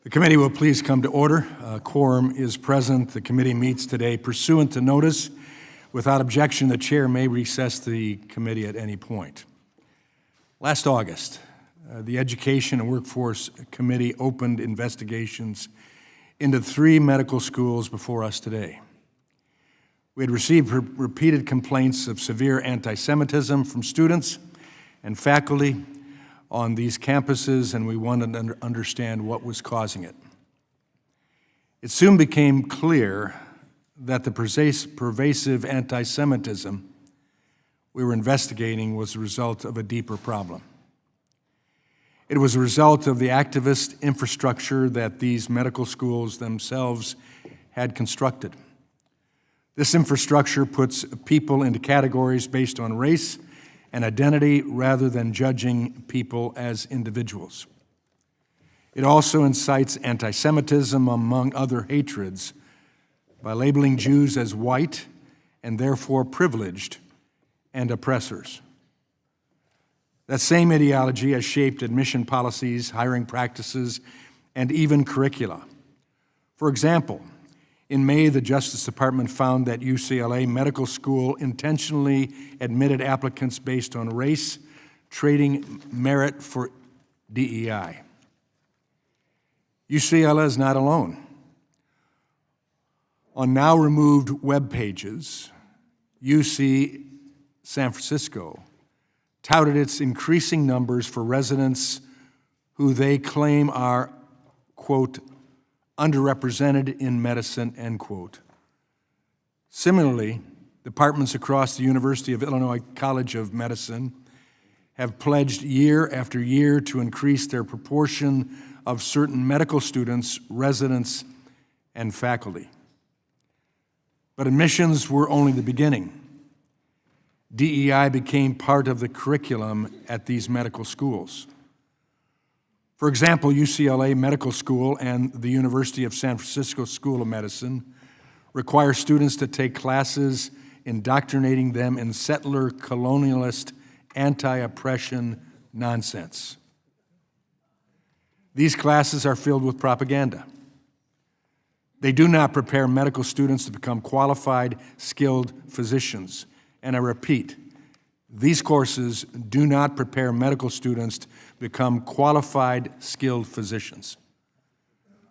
The committee will please come to order. Quorum is present. The committee meets today pursuant to notice. Without objection, the chair may recess the committee at any point. Last August, the Education and Workforce Committee opened investigations into 3 medical schools before us today. We had received repeated complaints of severe anti-Semitism from students and faculty on these campuses, and we wanted to understand what was causing it. It soon became clear that the pervasive anti-Semitism we were investigating was the result of a deeper problem. It was a result of the activist infrastructure that these medical schools themselves had constructed. This infrastructure puts people into categories based on race and identity rather than judging people as individuals. It also incites anti-Semitism among other hatreds by labeling Jews as white and therefore privileged and oppressors. That same ideology has shaped admission policies, hiring practices, and even curricula. For example, in May, the Justice Department found that UCLA Medical School intentionally admitted applicants based on race, trading merit for DEI. UCLA is not alone. On now removed web pages, UC San Francisco touted its increasing numbers for residents who they claim are, quote, underrepresented in medicine, end quote. Similarly, departments across the University of Illinois College of Medicine have pledged year after year to increase their proportion of certain medical students, residents, and faculty. But admissions were only the beginning. DEI became part of the curriculum at these medical schools. For example, UCLA Medical School and the University of San Francisco School of Medicine require students to take classes indoctrinating them in settler, colonialist, anti-oppression nonsense. These classes are filled with propaganda. They do not prepare medical students to become qualified, skilled physicians. And I repeat, these courses do not prepare medical students to become qualified, skilled physicians.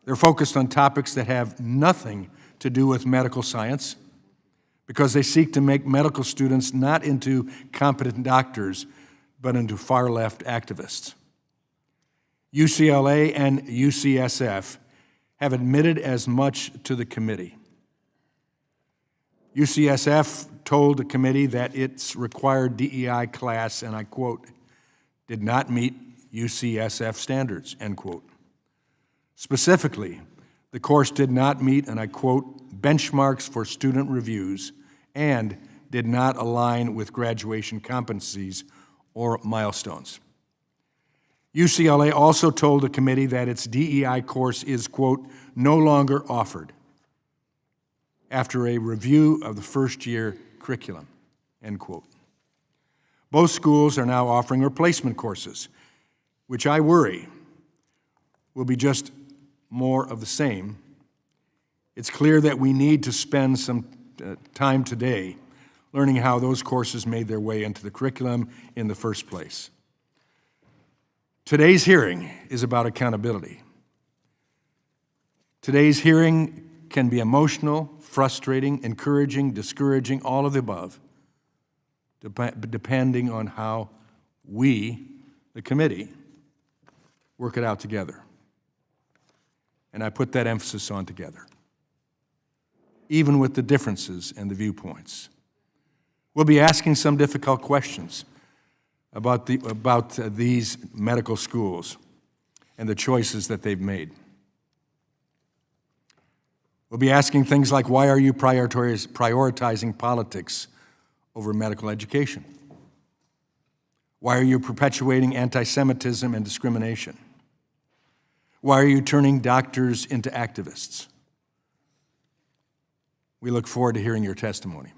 They're focused on topics that have nothing to do with medical science because they seek to make medical students not into competent doctors, but into far-left activists. UCLA and UCSF have admitted as much to the committee. UCSF told the committee that its required DEI class, and I quote, did not meet UCSF standards, end quote. Specifically, the course did not meet, and I quote, benchmarks for student reviews and did not align with graduation competencies or milestones. UCLA also told the committee that its DEI course is, quote, no longer offered after a review of the first-year curriculum, end quote. Both schools are now offering replacement courses, which I worry will be just more of the same. It's clear that we need to spend some time today learning how those courses made their way into the curriculum in the first place. Today's hearing is about accountability. Today's hearing can be emotional, frustrating, encouraging, discouraging, all of the above, depending on how we, the committee, work it out together. And I put that emphasis on together, even with the differences and the viewpoints. We'll be asking some difficult questions about these medical schools and the choices that they've made. We'll be asking things like, why are you prioritizing politics over medical education? Why are you perpetuating anti-Semitism and discrimination? Why are you turning doctors into activists? We look forward to hearing your testimony.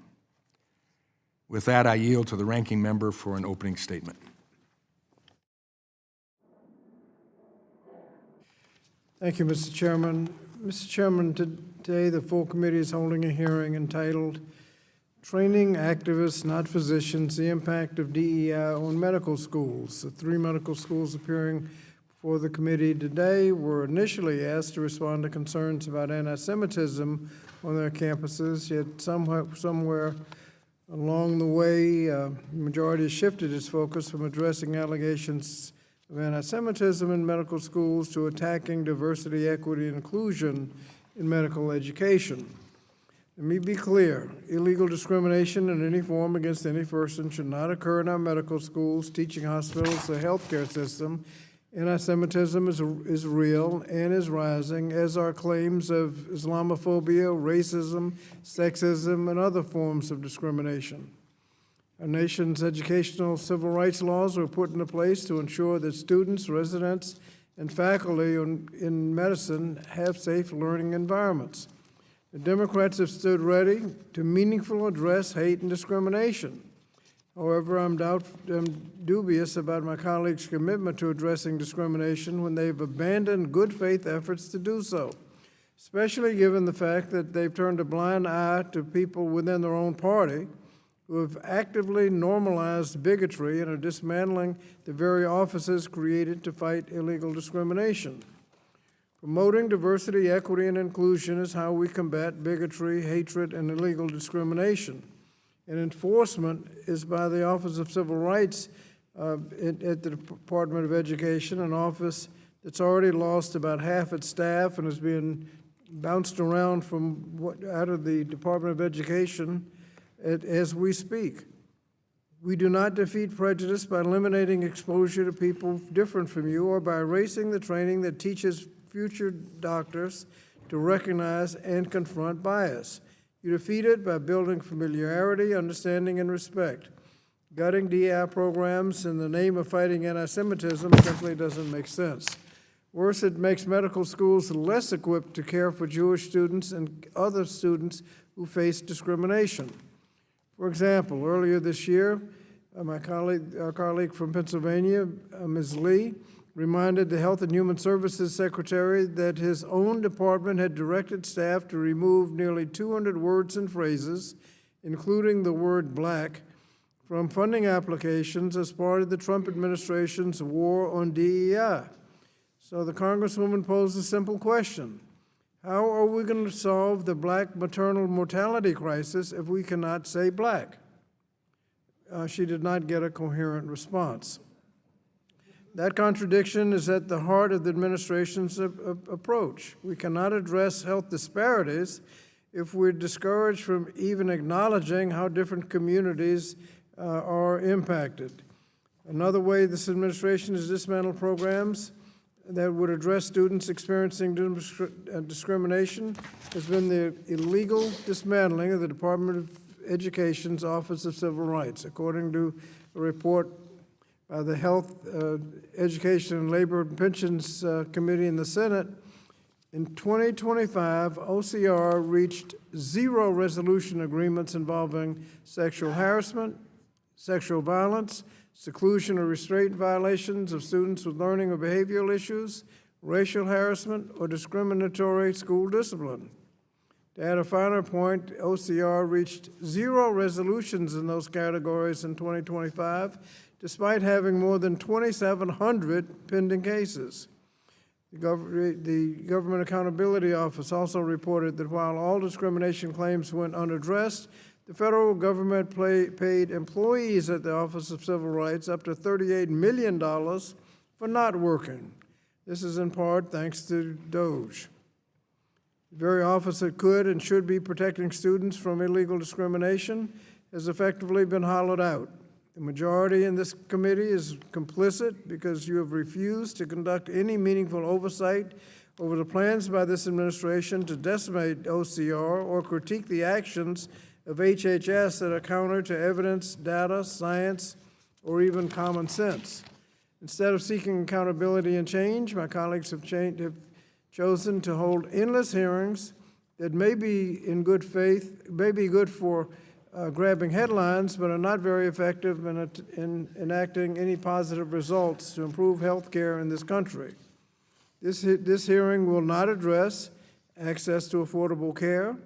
With that, I yield to the ranking member for an opening statement. Thank you, Mr. Chairman. Mr. Chairman, today the full committee is holding a hearing entitled Training Activists, Not Physicians, the Impact of DEI on Medical Schools. The 3 medical schools appearing before the committee today were initially asked to respond to concerns about anti-Semitism on their campuses, yet somewhere along the way, the majority has shifted its focus from addressing allegations of anti-Semitism in medical schools to attacking diversity, equity, and inclusion in medical education. Let me be clear, illegal discrimination in any form against any person should not occur in our medical schools, teaching hospitals, the healthcare system. Anti-Semitism is real and is rising, as are claims of Islamophobia, racism, sexism, and other forms of discrimination. Our nation's educational civil rights laws were put into place to ensure that students, residents, and faculty in medicine have safe learning environments. The Democrats have stood ready to meaningfully address hate and discrimination. However, I'm dubious about my colleagues' commitment to addressing discrimination when they've abandoned good faith efforts to do so, especially given the fact that they've turned a blind eye to people within their own party who have actively normalized bigotry and are dismantling the very offices created to fight illegal discrimination. Promoting diversity, equity, and inclusion is how we combat bigotry, hatred, and illegal discrimination. And enforcement is by the Office of Civil Rights at the Department of Education, an office that's already lost about half its staff and is being bounced around out of the Department of Education as we speak. We do not defeat prejudice by eliminating exposure to people different from you or by erasing the training that teaches future doctors to recognize and confront bias. You defeat it by building familiarity, understanding, and respect. Gutting DEI programs in the name of fighting anti-Semitism simply doesn't make sense. Worse, it makes medical schools less equipped to care for Jewish students and other students who face discrimination. For example, earlier this year, our colleague from Pennsylvania, Ms. Lee, reminded the Health and Human Services Secretary that his own department had directed staff to remove nearly 200 words and phrases, including the word black, from funding applications as part of the Trump administration's war on DEI. So the Congresswoman posed a simple question. How are we going to solve the black maternal mortality crisis if we cannot say black? She did not get a coherent response. That contradiction is at the heart of the administration's approach. We cannot address health disparities if we're discouraged from even acknowledging how different communities are impacted. Another way this administration has dismantled programs that would address students experiencing discrimination has been the illegal dismantling of the Department of Education's Office of Civil Rights. According to a report by the Health, Education, and Labor and Pensions Committee in the Senate, in 2025, OCR reached 0 resolution agreements involving sexual harassment, sexual violence, seclusion or restraint violations of students with learning or behavioral issues, racial harassment, or discriminatory school discipline. To add a finer point, OCR reached 0 resolutions in those categories in 2025, despite having more than 2,700 pending cases. The Government Accountability Office also reported that while all discrimination claims went unaddressed, the federal government paid employees at the Office of Civil Rights up to $38 million for not working. This is in part thanks to DOJ. The very office that could and should be protecting students from illegal discrimination has effectively been hollowed out. The majority in this committee is complicit because you have refused to conduct any meaningful oversight over the plans by this administration to decimate OCR or critique the actions of HHS that are counter to evidence, data, science, or even common sense. Instead of seeking accountability and change, my colleagues have chosen to hold endless hearings that may be in good faith, may be good for grabbing headlines, but are not very effective in enacting any positive results to improve health care in this country. This hearing will not address access to affordable care,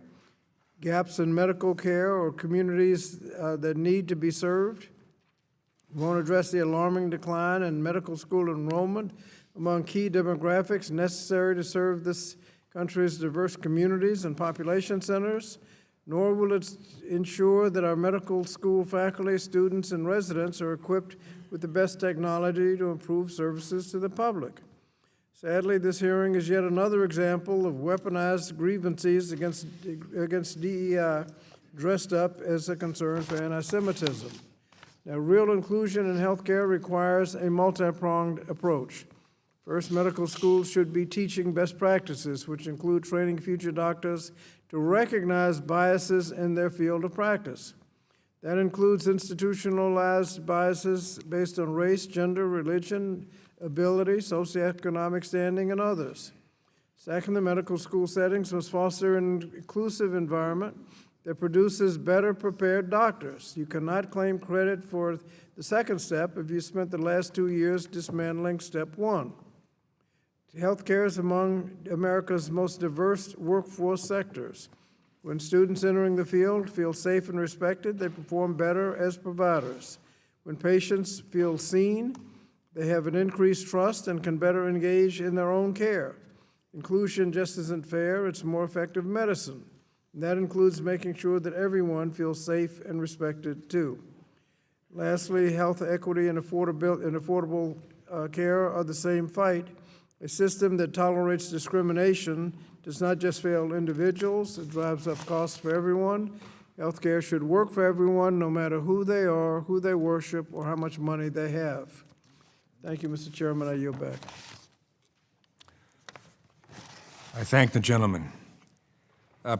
gaps in medical care or communities that need to be served. It won't address the alarming decline in medical school enrollment among key demographics necessary to serve this country's diverse communities and population centers, nor will it ensure that our medical school faculty, students, and residents are equipped with the best technology to improve services to the public. Sadly, this hearing is yet another example of weaponized grievances against DEI dressed up as a concern for anti-Semitism. Now, real inclusion in healthcare requires a multi-pronged approach. First, medical schools should be teaching best practices, which include training future doctors to recognize biases in their field of practice. That includes institutionalized biases based on race, gender, religion, ability, socioeconomic standing, and others. Second, the medical school settings must foster an inclusive environment that produces better prepared doctors. You cannot claim credit for the second step if you spent the last 2 years dismantling step one. Healthcare is among America's most diverse workforce sectors. When students entering the field feel safe and respected, they perform better as providers. When patients feel seen, they have an increased trust and can better engage in their own care. Inclusion just isn't fair, it's more effective medicine. And that includes making sure that everyone feels safe and respected too. Lastly, health equity and affordable care are the same fight. A system that tolerates discrimination does not just fail individuals, it drives up costs for everyone. Healthcare should work for everyone, no matter who they are, who they worship, or how much money they have. Thank you, Mr. Chairman. I yield back. I thank the gentleman.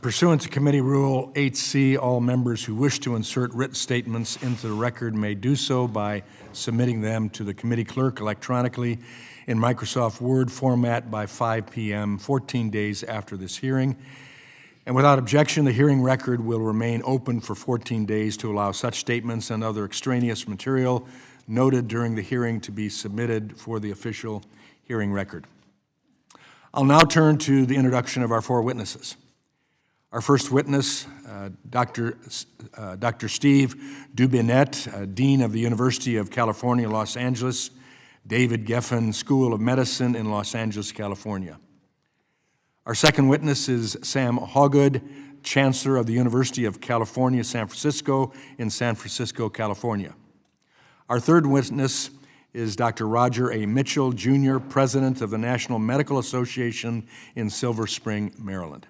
Pursuant to Committee Rule 8C, all members who wish to insert written statements into the record may do so by submitting them to the committee clerk electronically in Microsoft Word format by 5 p.m. 14 days after this hearing. And without objection, the hearing record will remain open for 14 days to allow such statements and other extraneous material noted during the hearing to be submitted for the official hearing record. I'll now turn to the introduction of our four witnesses. Our first witness, Dr. Steve Dubinett, Dean of the University of California, Los Angeles, David Geffen School of Medicine in Los Angeles, California. Our second witness is Sam Hawgood, Chancellor of the University of California, San Francisco in San Francisco, California. Our third witness is Dr. Roger A. Mitchell, Jr., President of the National Medical Association in Silver Spring, Maryland.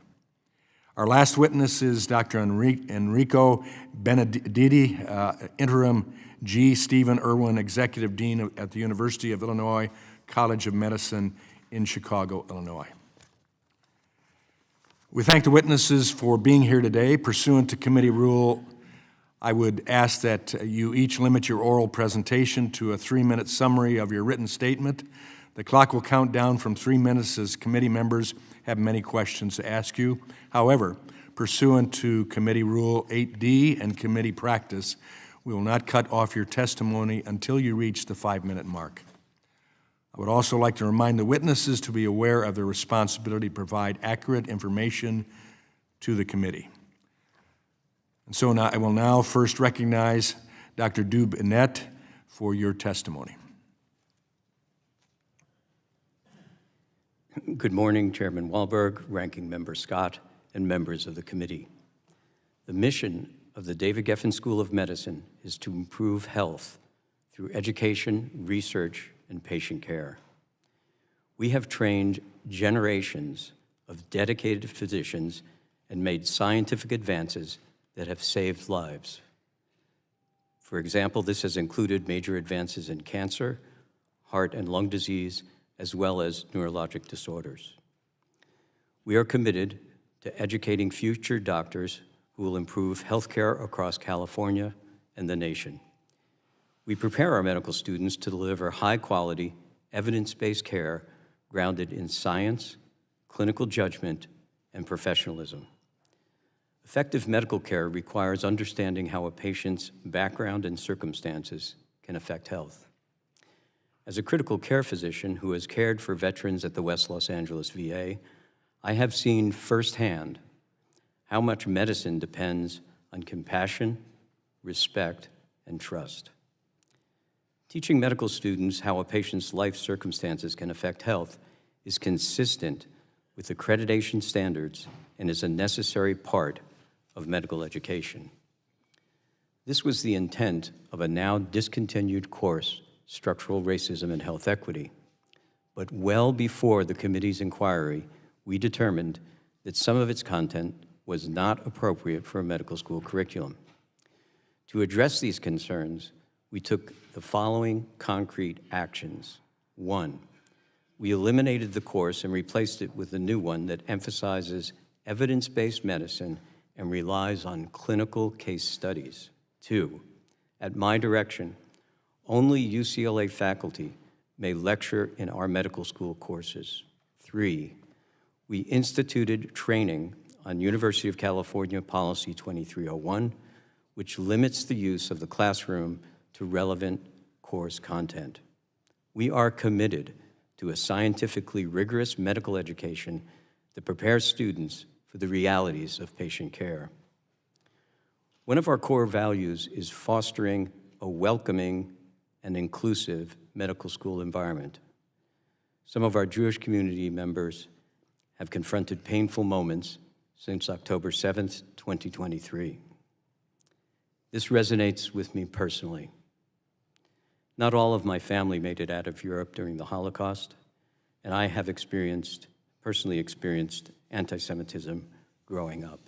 Our last witness is Dr. Enrico Benedetti, Interim G. Stephen Irwin, Executive Dean at the University of Illinois College of Medicine in Chicago, Illinois. We thank the witnesses for being here today. Pursuant to committee rule, I would ask that you each limit your oral presentation to a 3-minute summary of your written statement. The clock will count down from 3 minutes as committee members have many questions to ask you. However, pursuant to Committee Rule 8D and committee practice, we will not cut off your testimony until you reach the 5-minute mark. I would also like to remind the witnesses to be aware of their responsibility to provide accurate information to the committee. And so now, I will now first recognize Dr. Dubinett for your testimony. Good morning, Chairman Wahlberg, Ranking Member Scott, and members of the committee. The mission of the David Geffen School of Medicine is to improve health through education, research, and patient care. We have trained generations of dedicated physicians and made scientific advances that have saved lives. For example, this has included major advances in cancer, heart and lung disease, as well as neurologic disorders. We are committed to educating future doctors who will improve healthcare across California and the nation. We prepare our medical students to deliver high-quality, evidence-based care grounded in science, clinical judgment, and professionalism. Effective medical care requires understanding how a patient's background and circumstances can affect health. As a critical care physician who has cared for veterans at the West Los Angeles VA, I have seen firsthand how much medicine depends on compassion, respect, and trust. Teaching medical students how a patient's life circumstances can affect health is consistent with accreditation standards and is a necessary part of medical education. This was the intent of a now discontinued course, Structural Racism and Health Equity. But well before the committee's inquiry, we determined that some of its content was not appropriate for a medical school curriculum. To address these concerns, we took the following concrete actions. 1, we eliminated the course and replaced it with a new one that emphasizes evidence-based medicine and relies on clinical case studies. 2, at my direction, only UCLA faculty may lecture in our medical school courses. 3, we instituted training on University of California Policy 2301, which limits the use of the classroom to relevant course content. We are committed to a scientifically rigorous medical education that prepares students for the realities of patient care. One of our core values is fostering a welcoming and inclusive medical school environment. Some of our Jewish community members have confronted painful moments since October 7th, 2023. This resonates with me personally. Not all of my family made it out of Europe during the Holocaust, and I have personally experienced anti-Semitism growing up.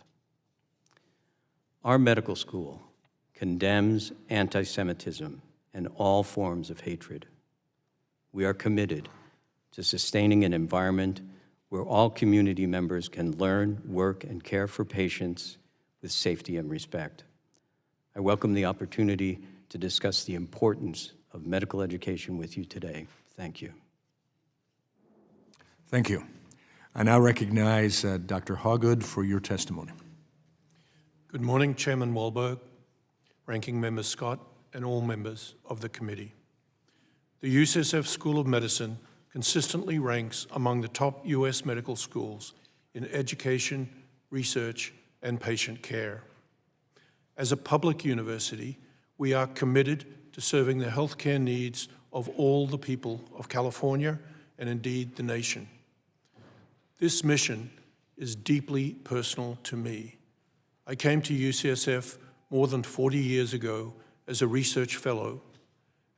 Our medical school condemns anti-Semitism and all forms of hatred. We are committed to sustaining an environment where all community members can learn, work, and care for patients with safety and respect. I welcome the opportunity to discuss the importance of medical education with you today. Thank you. Thank you. I now recognize Dr. Hawgood for your testimony. Good morning, Chairman Wahlberg, Ranking Member Scott, and all members of the committee. The UCSF School of Medicine consistently ranks among the top U.S. medical schools in education, research, and patient care. As a public university, we are committed to serving the healthcare needs of all the people of California and indeed the nation. This mission is deeply personal to me. I came to UCSF more than 40 years ago as a research fellow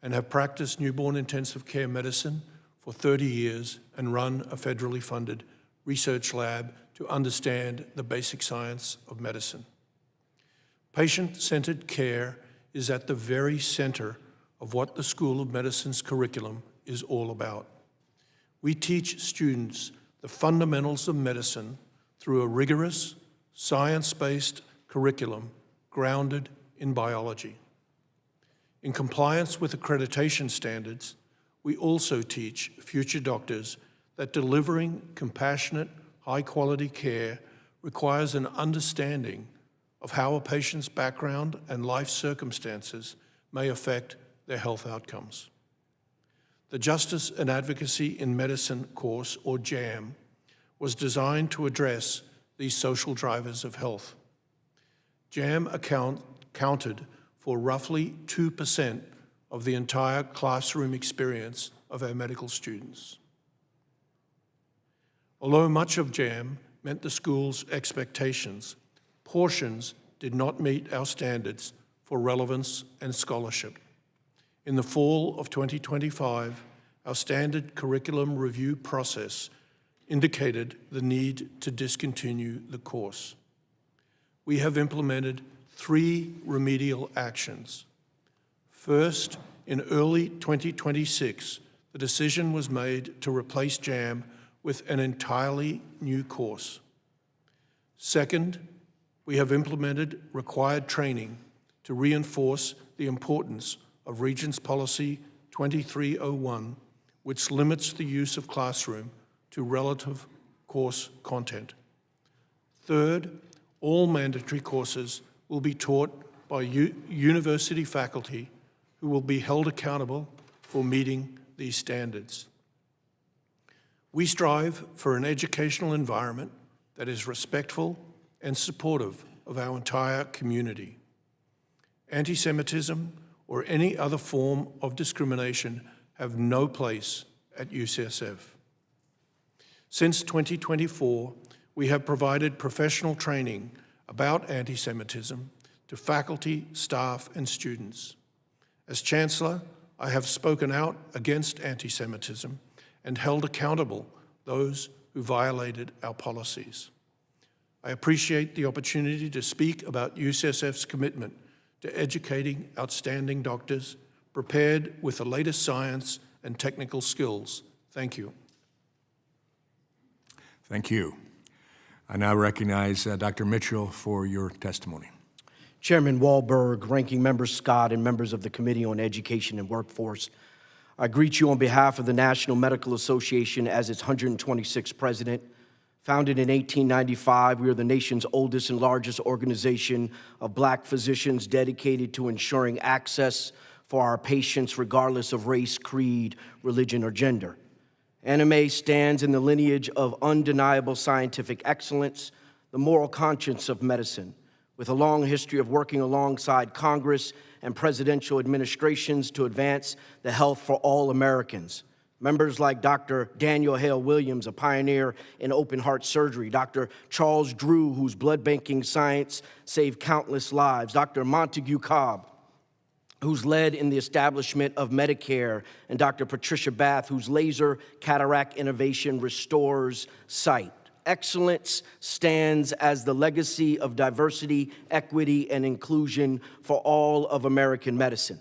and have practiced newborn intensive care medicine for 30 years and run a federally funded research lab to understand the basic science of medicine. Patient-centered care is at the very center of what the School of Medicine's curriculum is all about. We teach students the fundamentals of medicine through a rigorous, science-based curriculum grounded in biology. In compliance with accreditation standards, we also teach future doctors that delivering compassionate, high-quality care requires an understanding of how a patient's background and life circumstances may affect their health outcomes. The Justice and Advocacy in Medicine course, or JAM, was designed to address these social drivers of health. JAM accounted for roughly 2% of the entire classroom experience of our medical students. Although much of JAM met the school's expectations, portions did not meet our standards for relevance and scholarship. In the fall of 2025, our standard curriculum review process indicated the need to discontinue the course. We have implemented 3 remedial actions. First, in early 2026, the decision was made to replace JAM with an entirely new course. Second, we have implemented required training to reinforce the importance of Regents Policy 2301, which limits the use of classroom to relative course content. Third, all mandatory courses will be taught by university faculty who will be held accountable for meeting these standards. We strive for an educational environment that is respectful and supportive of our entire community. Anti-Semitism or any other form of discrimination have no place at UCSF. Since 2024, we have provided professional training about anti-Semitism to faculty, staff, and students. As Chancellor, I have spoken out against anti-Semitism and held accountable those who violated our policies. I appreciate the opportunity to speak about UCSF's commitment to educating outstanding doctors prepared with the latest science and technical skills. Thank you. Thank you. I now recognize Dr. Mitchell for your testimony. Chairman Wahlberg, Ranking Member Scott, and members of the Committee on Education and Workforce, I greet you on behalf of the National Medical Association as its 126th president. Founded in 1895, we are the nation's oldest and largest organization of Black physicians dedicated to ensuring access for our patients regardless of race, creed, religion, or gender. ANMA stands in the lineage of undeniable scientific excellence, the moral conscience of medicine, with a long history of working alongside Congress and presidential administrations to advance the health for all Americans. Members like Dr. Daniel Hale Williams, a pioneer in open heart surgery, Dr. Charles Drew, whose blood banking science saved countless lives, Dr. Montague Cobb, who's led in the establishment of Medicare, and Dr. Patricia Bath, whose laser cataract innovation restores sight. Excellence stands as the legacy of diversity, equity, and inclusion for all of American medicine.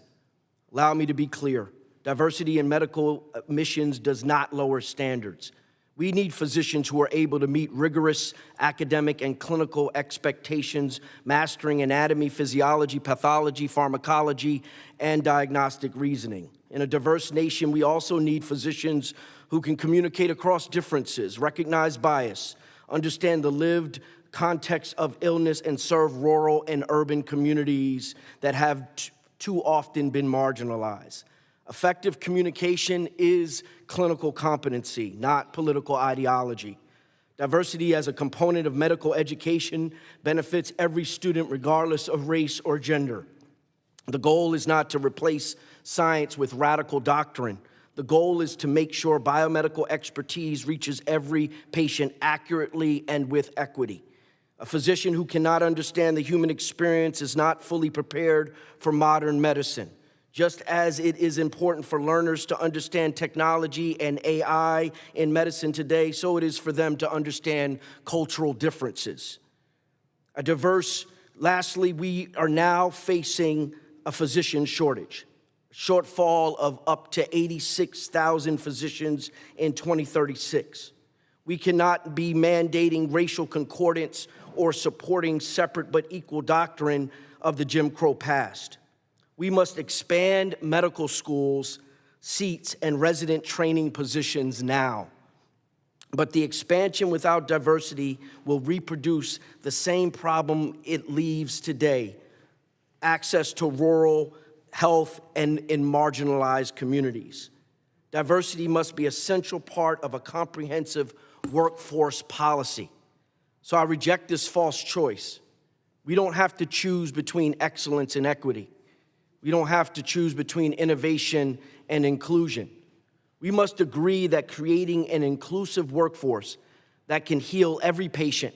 Allow me to be clear. Diversity in medical admissions does not lower standards. We need physicians who are able to meet rigorous academic and clinical expectations, mastering anatomy, physiology, pathology, pharmacology, and diagnostic reasoning. In a diverse nation, we also need physicians who can communicate across differences, recognize bias, understand the lived context of illness, and serve rural and urban communities that have too often been marginalized. Effective communication is clinical competency, not political ideology. Diversity as a component of medical education benefits every student regardless of race or gender. The goal is not to replace science with radical doctrine. The goal is to make sure biomedical expertise reaches every patient accurately and with equity. A physician who cannot understand the human experience is not fully prepared for modern medicine. Just as it is important for learners to understand technology and AI in medicine today, so it is for them to understand cultural differences. Lastly, we are now facing a physician shortage, shortfall of up to 86,000 physicians in 2036. We cannot be mandating racial concordance or supporting separate but equal doctrine of the Jim Crow past. We must expand medical schools, seats, and resident training positions now. But the expansion without diversity will reproduce the same problem it leaves today: access to rural health and in marginalized communities. Diversity must be a central part of a comprehensive workforce policy. So I reject this false choice. We don't have to choose between excellence and equity. We don't have to choose between innovation and inclusion. We must agree that creating an inclusive workforce that can heal every patient,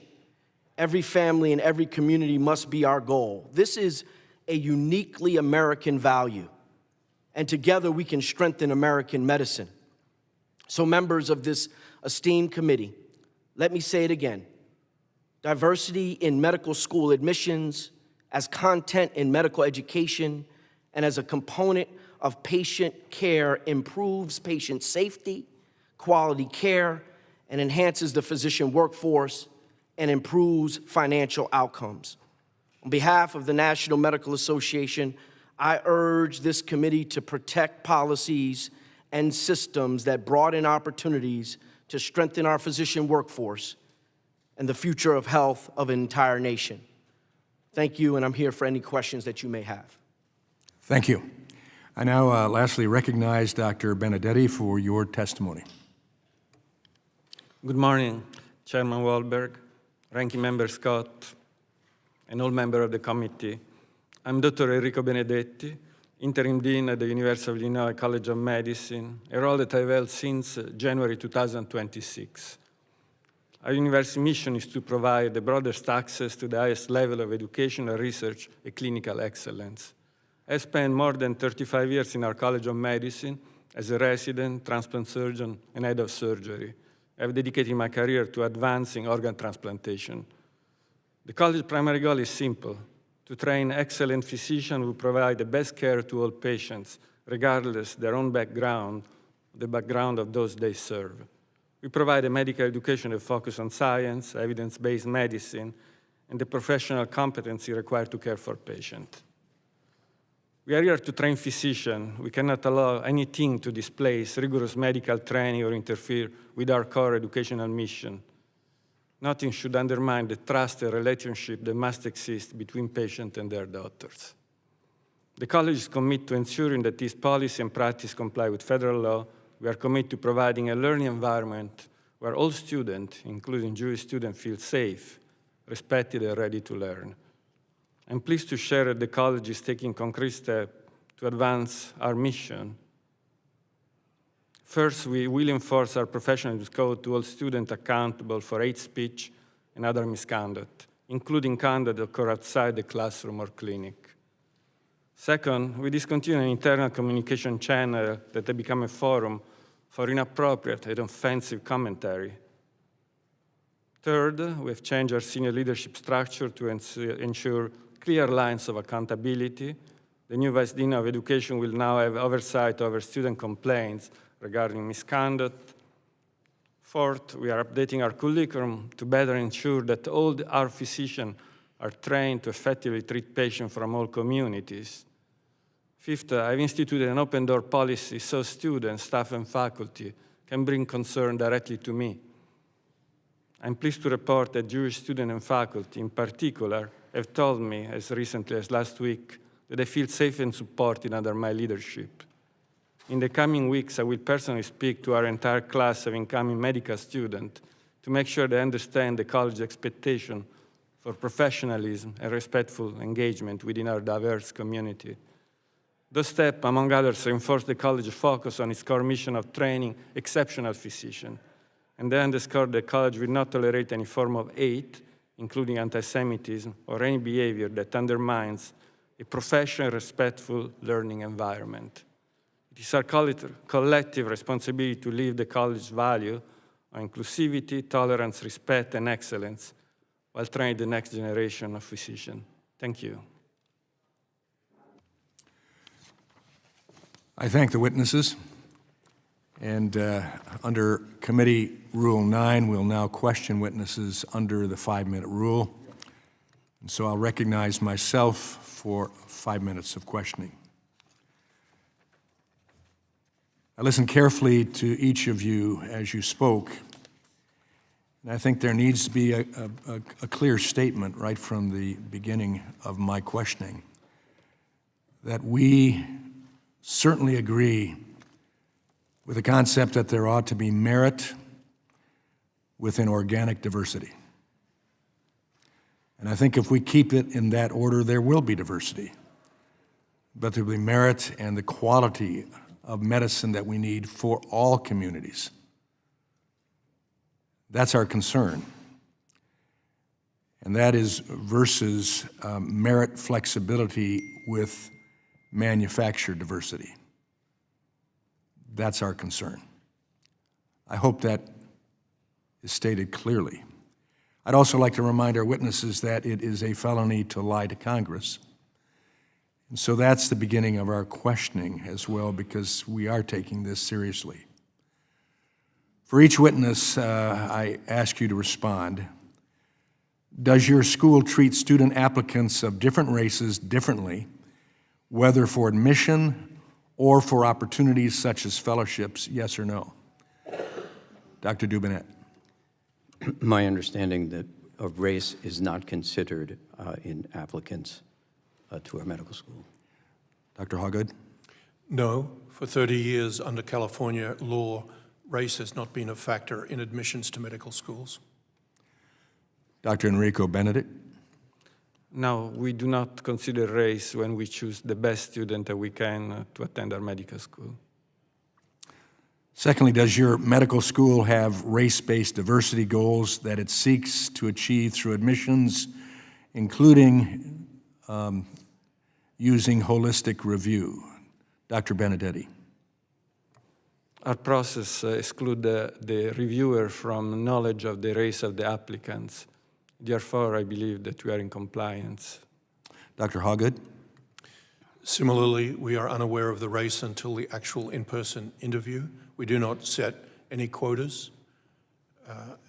every family, and every community must be our goal. This is a uniquely American value, and together we can strengthen American medicine. So, members of this esteemed committee, let me say it again. Diversity in medical school admissions, as content in medical education, and as a component of patient care improves patient safety, quality care, and enhances the physician workforce and improves financial outcomes. On behalf of the National Medical Association, I urge this committee to protect policies and systems that broaden opportunities to strengthen our physician workforce and the future of health of an entire nation. Thank you, and I'm here for any questions that you may have. Thank you. I now lastly recognize Dr. Benedetti for your testimony. Good morning, Chairman Wahlberg, Ranking Member Scott, and all members of the committee. I'm Dr. Enrico Benedetti, Interim Dean at the University of Illinois College of Medicine, a role that I've held since January 2026. Our university mission is to provide the broadest access to the highest level of educational research and clinical excellence. I spent more than 35 years in our College of Medicine as a resident, transplant surgeon, and head of surgery. I've dedicated my career to advancing organ transplantation. The college's primary goal is simple: to train excellent physicians who provide the best care to all patients, regardless their own background, the background of those they serve. We provide a medical education that focuses on science, evidence-based medicine, and the professional competency required to care for patients. We are here to train physicians. We cannot allow anything to displace rigorous medical training or interfere with our core educational mission. Nothing should undermine the trust and relationship that must exist between patients and their doctors. The college is committed to ensuring that this policy and practice comply with federal law. We are committed to providing a learning environment where all students, including Jewish students, feel safe, respected, and ready to learn. I'm pleased to share that the college is taking concrete steps to advance our mission. First, we will enforce our professional code to hold students accountable for hate speech and other misconduct, including conduct that occurs outside the classroom or clinic. Second, we discontinue an internal communication channel that has become a forum for inappropriate and offensive commentary. Third, we have changed our senior leadership structure to ensure clear lines of accountability. The new Vice Dean of Education will now have oversight over student complaints regarding misconduct. Fourth, we are updating our curriculum to better ensure that all our physicians are trained to effectively treat patients from all communities. Fifth, I've instituted an open door policy so students, staff, and faculty can bring concern directly to me. I'm pleased to report that Jewish students and faculty in particular have told me as recently as last week that they feel safe and supported under my leadership. In the coming weeks, I will personally speak to our entire class of incoming medical students to make sure they understand the college's expectation for professionalism and respectful engagement within our diverse community. Those steps, among others, reinforce the college's focus on its core mission of training exceptional physicians, and they underscore the college will not tolerate any form of hate, including anti-Semitism, or any behavior that undermines a professional, respectful learning environment. It is our collective responsibility to live the college's value on inclusivity, tolerance, respect, and excellence while training the next generation of physicians. Thank you. I thank the witnesses. And under Committee Rule 9, we'll now question witnesses under the 5-minute rule. And so I'll recognize myself for 5 minutes of questioning. I listened carefully to each of you as you spoke, and I think there needs to be a clear statement right from the beginning of my questioning that we certainly agree with the concept that there ought to be merit within organic diversity. And I think if we keep it in that order, there will be diversity. But there will be merit and the quality of medicine that we need for all communities. That's our concern. And that is versus merit flexibility with manufactured diversity. That's our concern. I hope that is stated clearly. I'd also like to remind our witnesses that it is a felony to lie to Congress. And so that's the beginning of our questioning as well, because we are taking this seriously. For each witness, I ask you to respond. Does your school treat student applicants of different races differently, whether for admission or for opportunities such as fellowships, yes or no? Dr. Dubinett. My understanding that of race is not considered in applicants to our medical school. Dr. Hawgood. No, for 30 years under California law, race has not been a factor in admissions to medical schools. Dr. Enrico Benedetti? No, we do not consider race when we choose the best student that we can to attend our medical school. Secondly, does your medical school have race-based diversity goals that it seeks to achieve through admissions, including using holistic review? Dr. Benedetti. Our process excludes the reviewer from knowledge of the race of the applicants. Therefore, I believe that we are in compliance. Dr. Hawgood. Similarly, we are unaware of the race until the actual in-person interview. We do not set any quotas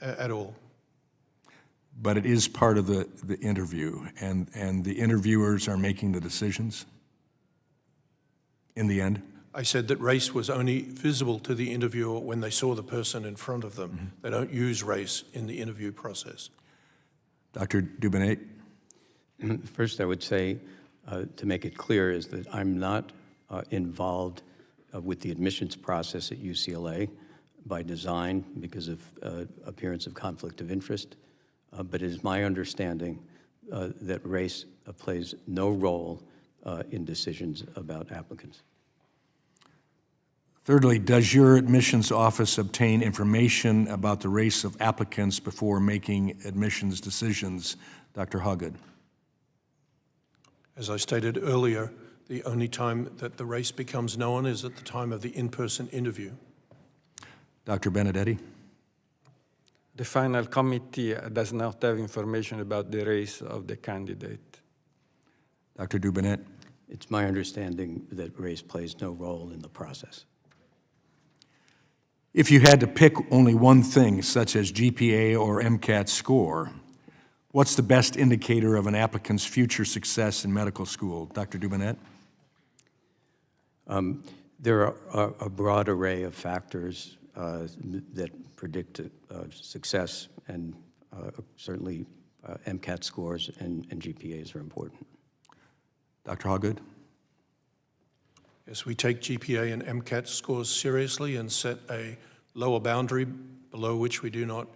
at all. But it is part of the interview, and the interviewers are making the decisions in the end? I said that race was only visible to the interviewer when they saw the person in front of them. Mm-hmm. They don't use race in the interview process. Dr. Dubinett? First, I would say, to make it clear, is that I'm not involved with the admissions process at UCLA by design because of appearance of conflict of interest, but it is my understanding that race plays no role in decisions about applicants. Thirdly, does your admissions office obtain information about the race of applicants before making admissions decisions? Dr. Hawgood. As I stated earlier, the only time that the race becomes known is at the time of the in-person interview. Dr. Benedetti. The final committee does not have information about the race of the candidate. Dr. Dubinett. It's my understanding that race plays no role in the process. If you had to pick only one thing, such as GPA or MCAT score, what's the best indicator of an applicant's future success in medical school? Dr. Dubinett? There are a broad array of factors that predict success, and certainly MCAT scores and GPAs are important. Dr. Hawgood? Yes, we take GPA and MCAT scores seriously and set a lower boundary below which we do not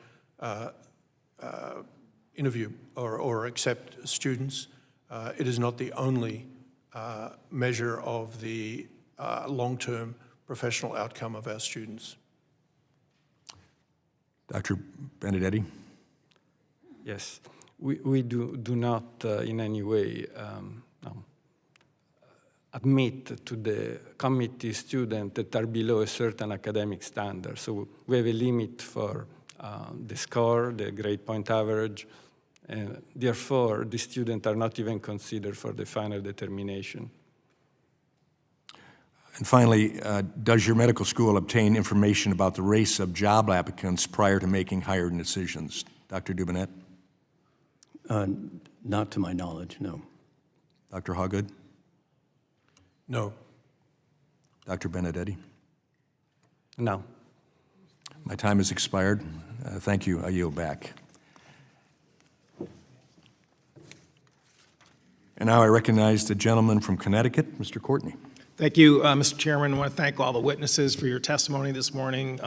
interview or accept students. It is not the only measure of the long-term professional outcome of our students. Dr. Benedetti? Yes, we do not in any way admit to the committee students that are below a certain academic standard. So we have a limit for the score, the grade point average, and therefore the students are not even considered for the final determination. And finally, does your medical school obtain information about the race of job applicants prior to making hiring decisions? Dr. Dubinett? Not to my knowledge, no. Dr. Hawgood? No. Dr. Benedetti? No. My time has expired. Thank you. I yield back. And now I recognize the gentleman from Connecticut, Mr. Courtney. Thank you, Mr. Chairman. I want to thank all the witnesses for your testimony this morning.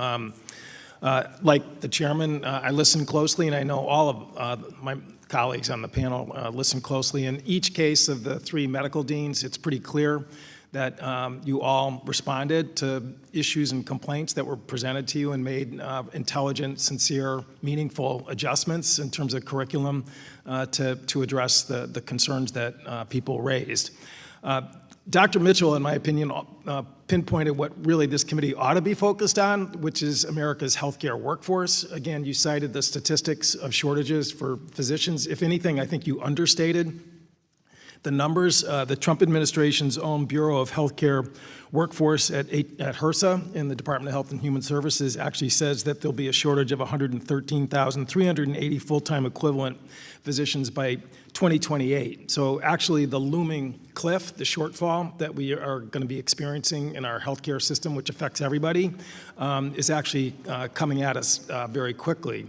Like the chairman, I listened closely, and I know all of my colleagues on the panel listened closely. In each case of the three medical deans, it's pretty clear that you all responded to issues and complaints that were presented to you and made intelligent, sincere, meaningful adjustments in terms of curriculum to address the concerns that people raised. Dr. Mitchell, in my opinion, pinpointed what really this committee ought to be focused on, which is America's healthcare workforce. Again, you cited the statistics of shortages for physicians. If anything, I think you understated the numbers. The Trump administration's own Bureau of Healthcare Workforce at HRSA in the Department of Health and Human Services actually says that there'll be a shortage of 113,380 full-time equivalent physicians by 2028. So actually the looming cliff, the shortfall that we are going to be experiencing in our healthcare system, which affects everybody, is actually coming at us very quickly.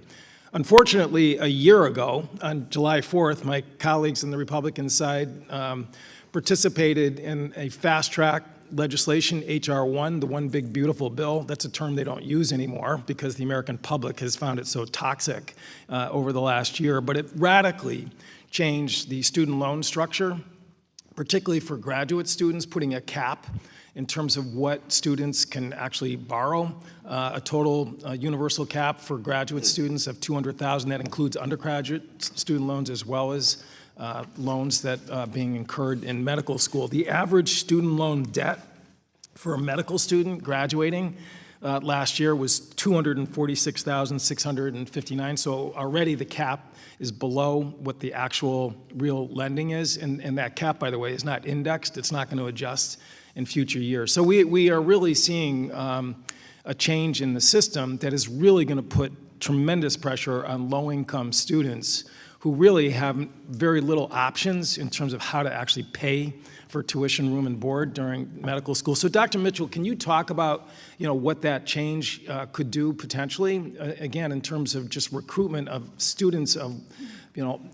Unfortunately, a year ago, on July 4th, my colleagues on the Republican side participated in a fast-track legislation, H.R. 1, the One Big Beautiful Bill. That's a term they don't use anymore because the American public has found it so toxic over the last year. But it radically changed the student loan structure, particularly for graduate students, putting a cap in terms of what students can actually borrow, a total universal cap for graduate students of $200,000. That includes undergraduate student loans as well as loans that being incurred in medical school. The average student loan debt for a medical student graduating last year was $246,659. So already the cap is below what the actual real lending is. And that cap, by the way, is not indexed. It's not going to adjust in future years. So we are really seeing a change in the system that is really going to put tremendous pressure on low-income students who really have very little options in terms of how to actually pay for tuition, room, and board during medical school. So Dr. Mitchell, can you talk about what that change could do potentially, again, in terms of just recruitment of students of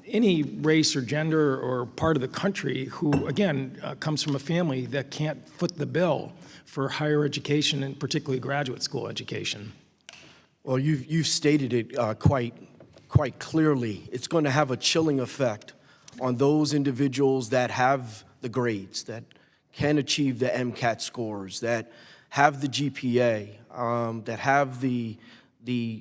any race or gender or part of the country who, again, comes from a family that can't foot the bill for higher education and particularly graduate school education? Well, you've stated it quite clearly. It's going to have a chilling effect on those individuals that have the grades, that can achieve the MCAT scores, that have the GPA, that have the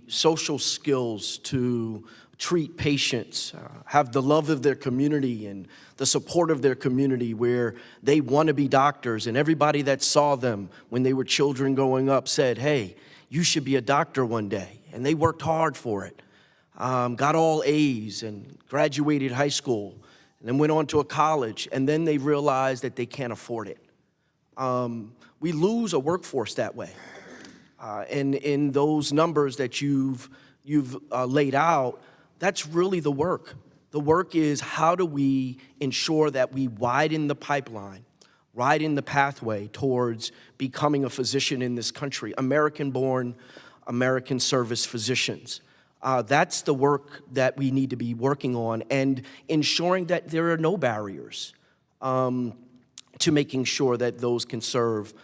social skills to treat patients, have the love of their community and the support of their community where they want to be doctors, and everybody that saw them when they were children growing up said, hey, you should be a doctor one day. And they worked hard for it, got all A's and graduated high school, and then went on to a college, and then they realized that they can't afford it. We lose a workforce that way. And in those numbers that you've laid out, that's really the work. The work is how do we ensure that we widen the pipeline, widen the pathway towards becoming a physician in this country, American-born, American service physicians. That's the work that we need to be working on, and ensuring that there are no barriers to making sure that those can serve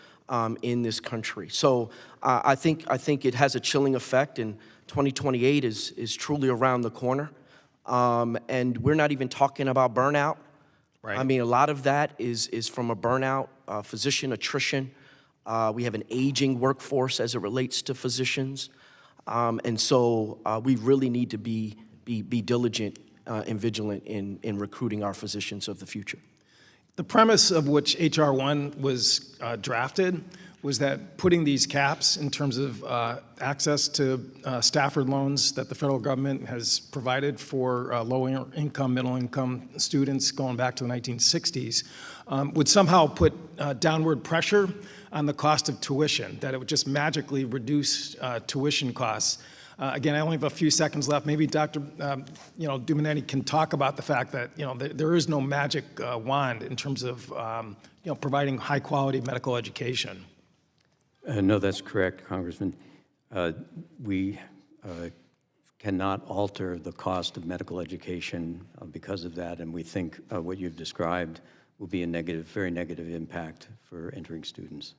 in this country. So I think it has a chilling effect, and 2028 is truly around the corner. And we're not even talking about burnout. Right. I mean, a lot of that is from a burnout, physician attrition. We have an aging workforce as it relates to physicians. And so we really need to be diligent and vigilant in recruiting our physicians of the future. The premise of which H.R. 1 was drafted was that putting these caps in terms of access to Stafford loans that the federal government has provided for lower income, middle income students going back to the 1960s would somehow put downward pressure on the cost of tuition, that it would just magically reduce tuition costs. Again, I only have a few seconds left. Maybe Dr. Dubinett can talk about the fact that there is no magic wand in terms of providing high quality medical education. No, that's correct, Congressman. We cannot alter the cost of medical education because of that, and we think what you've described will be a negative, very negative impact for entering students.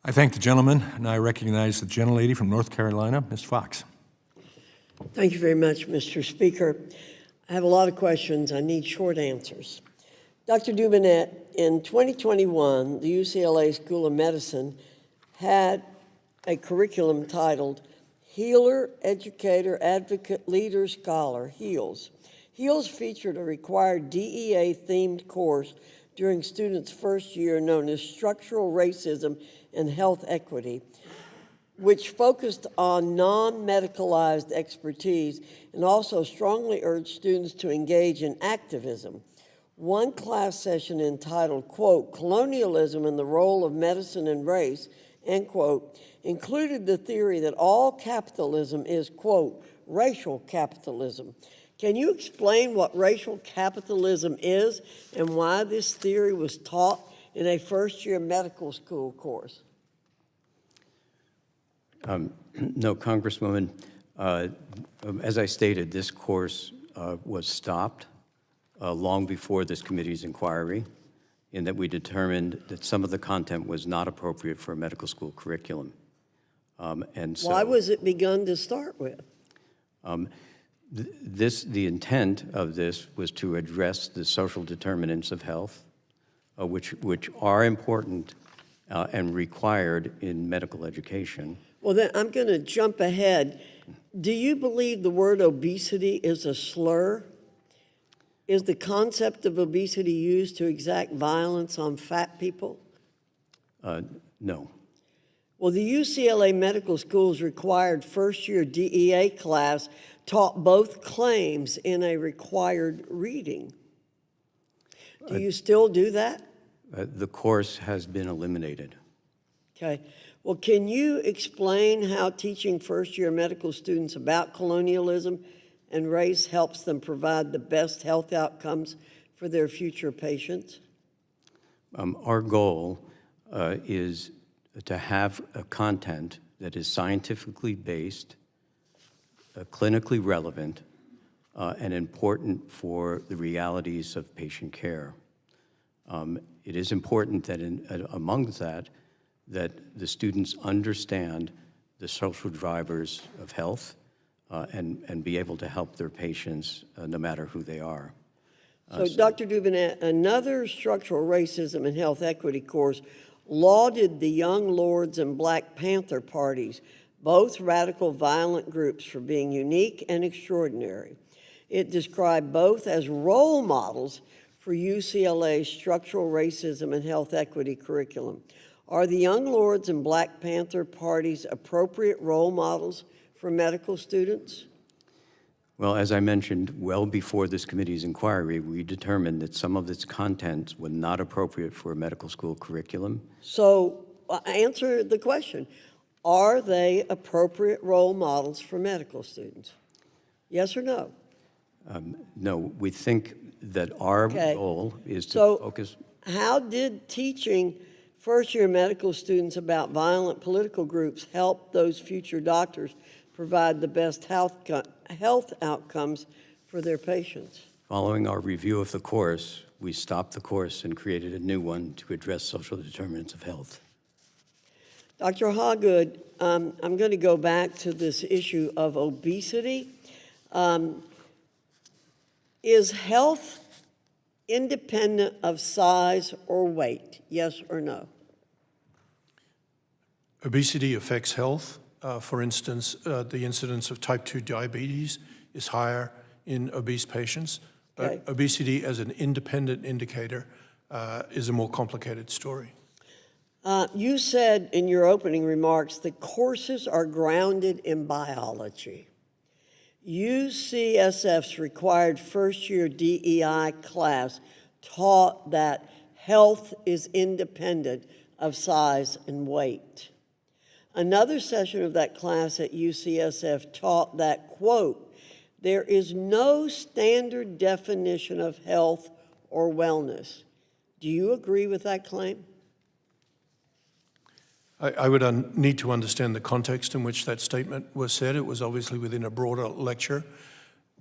I thank the gentleman, and I recognize the gentlelady from North Carolina, Ms. Fox. Thank you very much, Mr. Speaker. I have a lot of questions. I need short answers. Dr. Dubinett, in 2021, the UCLA School of Medicine had a curriculum titled Healer, Educator, Advocate, Leader, Scholar, HEALS. HEALS featured a required DEA-themed course during students' first year known as Structural Racism and Health Equity, which focused on non-medicalized expertise and also strongly urged students to engage in activism. One class session entitled, quote, Colonialism and the Role of Medicine and Race, end quote, included the theory that all capitalism is, quote, racial capitalism. Can you explain what racial capitalism is and why this theory was taught in a first-year medical school course? No, Congresswoman. As I stated, this course was stopped long before this committee's inquiry. in that we determined that some of the content was not appropriate for a medical school curriculum. And so, Why was it begun to start with? the intent of this was to address the social determinants of health, which are important and required in medical education. Well, then I'm going to jump ahead. Do you believe the word obesity is a slur? Is the concept of obesity used to exact violence on fat people? No. Well, the UCLA Medical School's required first-year DEA class taught both claims in a required reading. Do you still do that? The course has been eliminated. Okay. Well, can you explain how teaching first-year medical students about colonialism and race helps them provide the best health outcomes for their future patients? Our goal is to have a content that is scientifically based, clinically relevant, and important for the realities of patient care. It is important that among that the students understand the social drivers of health and be able to help their patients no matter who they are. So, Dr. Dubinett, another structural racism and health equity course lauded the Young Lords and Black Panther parties, both radical violent groups, for being unique and extraordinary. It described both as role models for UCLA's structural racism and health equity curriculum. Are the Young Lords and Black Panther parties appropriate role models for medical students? Well, as I mentioned, well before this committee's inquiry, we determined that some of its contents were not appropriate for a medical school curriculum. So, answer the question. Are they appropriate role models for medical students? Yes or no? No, we think that our Okay. goal is to So, focus. how did teaching first-year medical students about violent political groups help those future doctors provide the best health outcomes for their patients? Following our review of the course, we stopped the course and created a new one to address social determinants of health. Dr. Hawgood, I'm going to go back to this issue of obesity. Is health independent of size or weight? Yes or no? Obesity affects health. For instance, the incidence of type 2 diabetes is higher in obese patients. But Okay. obesity as an independent indicator is a more complicated story. You said in your opening remarks that courses are grounded in biology. UCSF's required first-year DEI class taught that health is independent of size and weight. Another session of that class at UCSF taught that, quote, there is no standard definition of health or wellness. Do you agree with that claim? I would need to understand the context in which that statement was said. It was obviously within a broader lecture.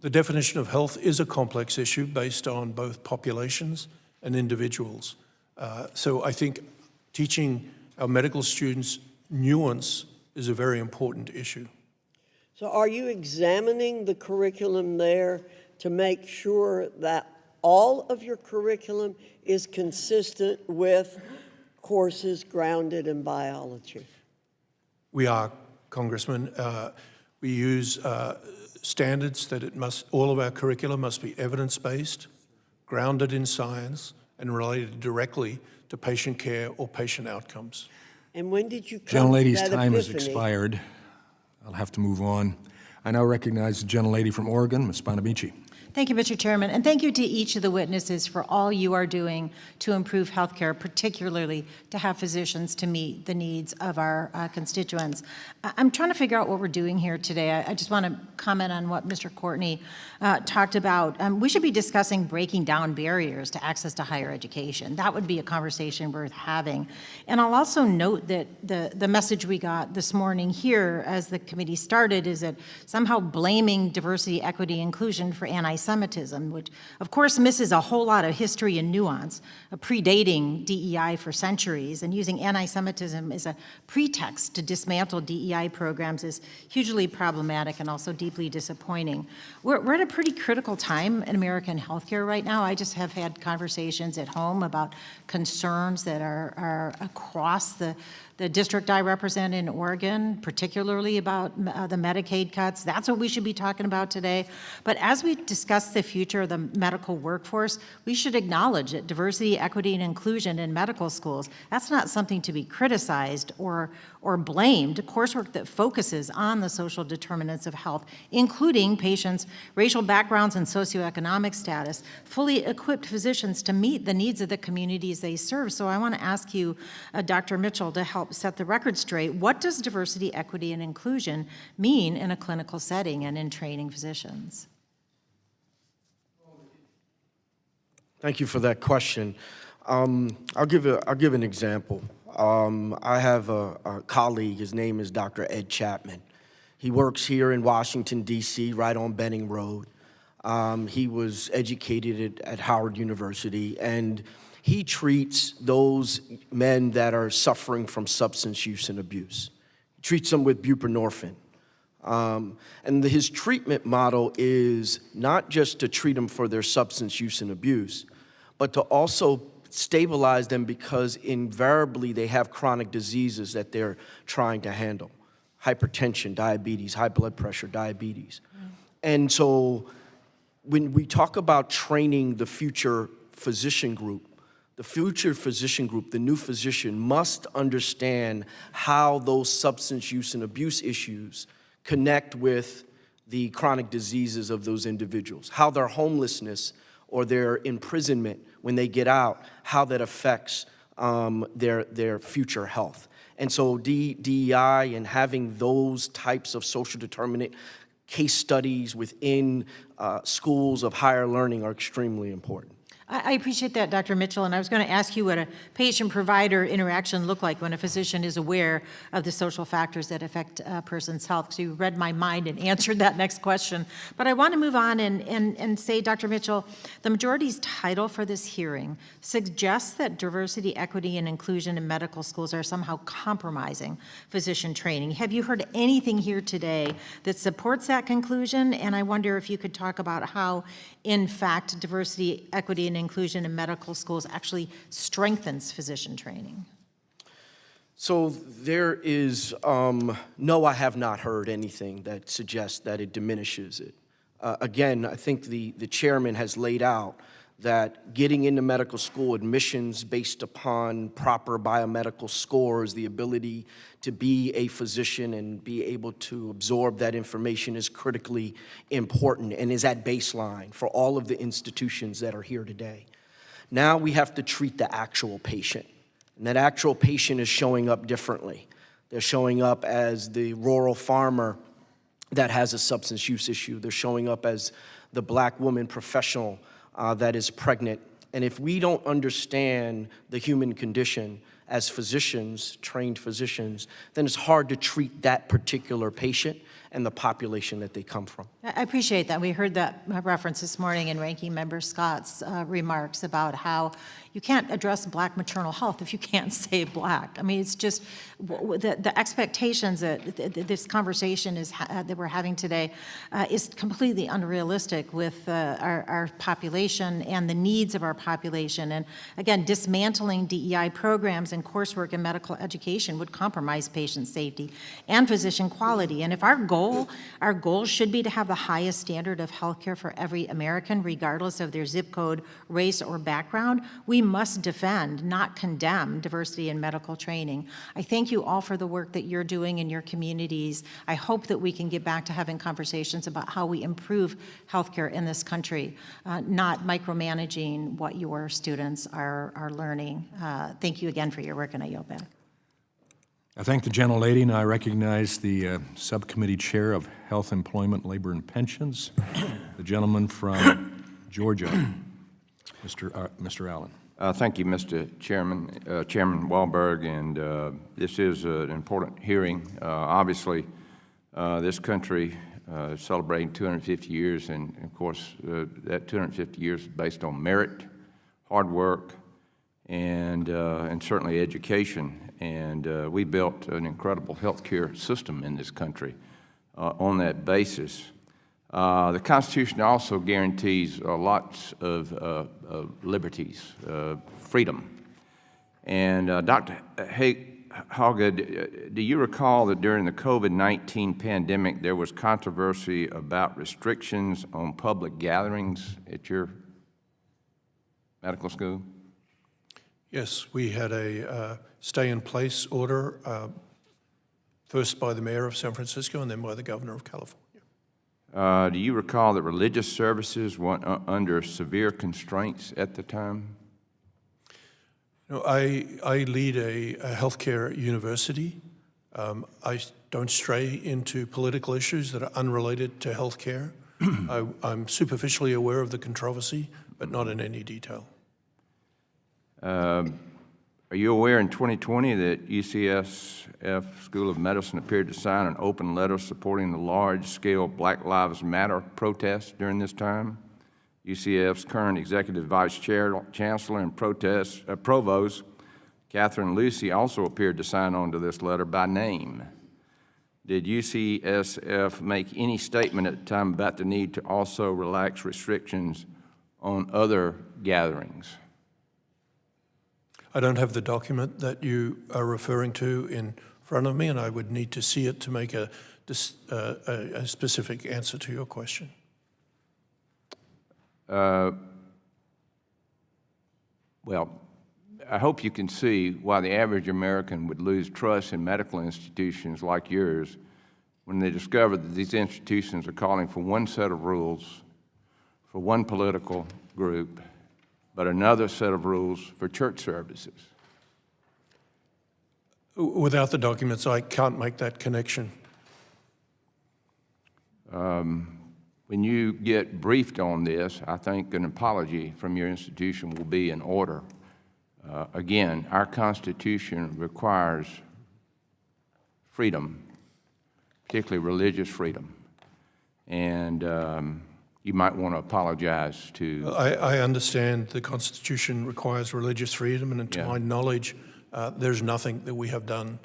The definition of health is a complex issue based on both populations and individuals. So I think teaching our medical students nuance is a very important issue. So are you examining the curriculum there to make sure that all of your curriculum is consistent with courses grounded in biology? We are, Congressman. We use standards that all of our curriculum must be evidence-based, grounded in science, and related directly to patient care or patient outcomes. And when did you come to Gentlelady's that time has epiphany? expired. I'll have to move on. I now recognize the gentlelady from Oregon, Ms. Bonamici. Thank you, Mr. Chairman, and thank you to each of the witnesses for all you are doing to improve healthcare, particularly to have physicians to meet the needs of our constituents. I'm trying to figure out what we're doing here today. I just want to comment on what Mr. Courtney talked about. We should be discussing breaking down barriers to access to higher education. That would be a conversation worth having. And I'll also note that the message we got this morning here as the committee started is that somehow blaming diversity, equity, inclusion for anti-Semitism anti-Semitism, which of course misses a whole lot of history and nuance, predating DEI for centuries, and using anti-Semitism as a pretext to dismantle DEI programs is hugely problematic and also deeply disappointing. We're at a pretty critical time in American healthcare right now. I just have had conversations at home about concerns that are across the district I represent in Oregon, particularly about the Medicaid cuts. That's what we should be talking about today. But as we discuss the future of the medical workforce, we should acknowledge that diversity, equity, and inclusion in medical schools, that's not something to be criticized or blamed. Coursework that focuses on the social determinants of health, including patients' racial backgrounds and socioeconomic status, fully equipped physicians to meet the needs of the communities they serve. So I want to ask you, Dr. Mitchell, to help set the record straight. What does diversity, equity, and inclusion mean in a clinical setting and in training physicians? Thank you for that question. I'll give an example. I have a colleague, his name is Dr. Ed Chapman. He works here in Washington, D.C., right on Benning Road. He was educated at Howard University, and he treats those men that are suffering from substance use and abuse. He treats them with buprenorphine. And his treatment model is not just to treat them for their substance use and abuse, but to also stabilize them because invariably they have chronic diseases that they're trying to handle. Hypertension, diabetes, high blood pressure, diabetes. And so when we talk about training the future physician group, the new physician must understand how those substance use and abuse issues connect with the chronic diseases of those individuals, how their homelessness or their imprisonment when they get out, how that affects their future health. And so DEI and having those types of social determinant case studies within schools of higher learning are extremely important. I appreciate that, Dr. Mitchell, and I was going to ask you what a patient-provider interaction looked like when a physician is aware of the social factors that affect a person's health. So you read my mind and answered that next question. But I want to move on and say, Dr. Mitchell, the majority's title for this hearing suggests that diversity, equity, and inclusion in medical schools are somehow compromising physician training. Have you heard anything here today that supports that conclusion? And I wonder if you could talk about how, in fact, diversity, equity, and inclusion in medical schools actually strengthens physician training. So there is, no, I have not heard anything that suggests that it diminishes it. Again, I think the chairman has laid out that getting into medical school admissions based upon proper biomedical scores, the ability to be a physician and be able to absorb that information is critically important and is at baseline for all of the institutions that are here today. Now we have to treat the actual patient, and that actual patient is showing up differently. They're showing up as the rural farmer that has a substance use issue. They're showing up as the black woman professional that is pregnant. And if we don't understand the human condition as physicians, trained physicians, then it's hard to treat that particular patient and the population that they come from. I appreciate that. We heard that reference this morning in Ranking Member Scott's remarks about how you can't address Black maternal health if you can't say Black. I mean, it's just the expectations that this conversation is that we're having today is completely unrealistic with our population and the needs of our population. And again, dismantling DEI programs and coursework in medical education would compromise patient safety and physician quality. And if our goal should be to have the highest standard of healthcare for every American, regardless of their zip code, race, or background, we must defend, not condemn, diversity in medical training. I thank you all for the work that you're doing in your communities. I hope that we can get back to having conversations about how we improve healthcare in this country, not micromanaging what your students are learning. Thank you again for your work, and I yield back. I thank the gentlelady, and I recognize the Subcommittee Chair of Health, Employment, Labor, and Pensions, the gentleman from Georgia, Mr. Allen. Thank you, Mr. Chairman, Chairman Wahlberg, and this is an important hearing. Obviously, this country celebrating 250 years, and of course, that 250 years is based on merit, hard work, and certainly education. And we built an incredible healthcare system in this country on that basis. The Constitution also guarantees lots of liberties, freedom. And Dr. Hawgood, do you recall that during the COVID-19 pandemic, there was controversy about restrictions on public gatherings at your medical school? Yes, we had a stay-in-place order, first by the mayor of San Francisco and then by the governor of California. Do you recall that religious services were under severe constraints at the time? You know, I lead a healthcare university. I don't stray into political issues that are unrelated to healthcare. I'm superficially aware of the controversy, but not in any detail. Are you aware in 2020 that UCSF School of Medicine appeared to sign an open letter supporting the large-scale Black Lives Matter protests during this time? UCF's current Executive Vice Chancellor and Provost, Catherine Lucy, also appeared to sign on to this letter by name. Did UCSF make any statement at the time about the need to also relax restrictions on other gatherings? I don't have the document that you are referring to in front of me, and I would need to see it to make a specific answer to your question. Well, I hope you can see why the average American would lose trust in medical institutions like yours when they discover that these institutions are calling for one set of rules for one political group, but another set of rules for church services. Without the documents, I can't make that connection. When you get briefed on this, I think an apology from your institution will be in order. Again, our Constitution requires freedom, particularly religious freedom, and you might want to apologize to... I understand the Constitution requires religious freedom, and to my knowledge, there's nothing that we have done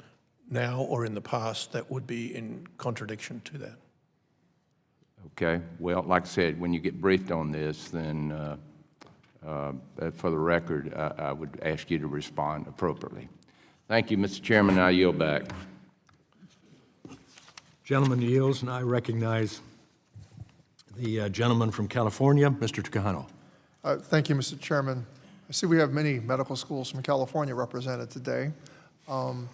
now or in the past that would be in contradiction to that. Okay, well, like I said, when you get briefed on this, then for the record, I would ask you to respond appropriately. Thank you, Mr. Chairman. I yield back. Gentleman yields, and I recognize the gentleman from California, Mr. Tejano. Thank you, Mr. Chairman. I see we have many medical schools from California represented today. I'm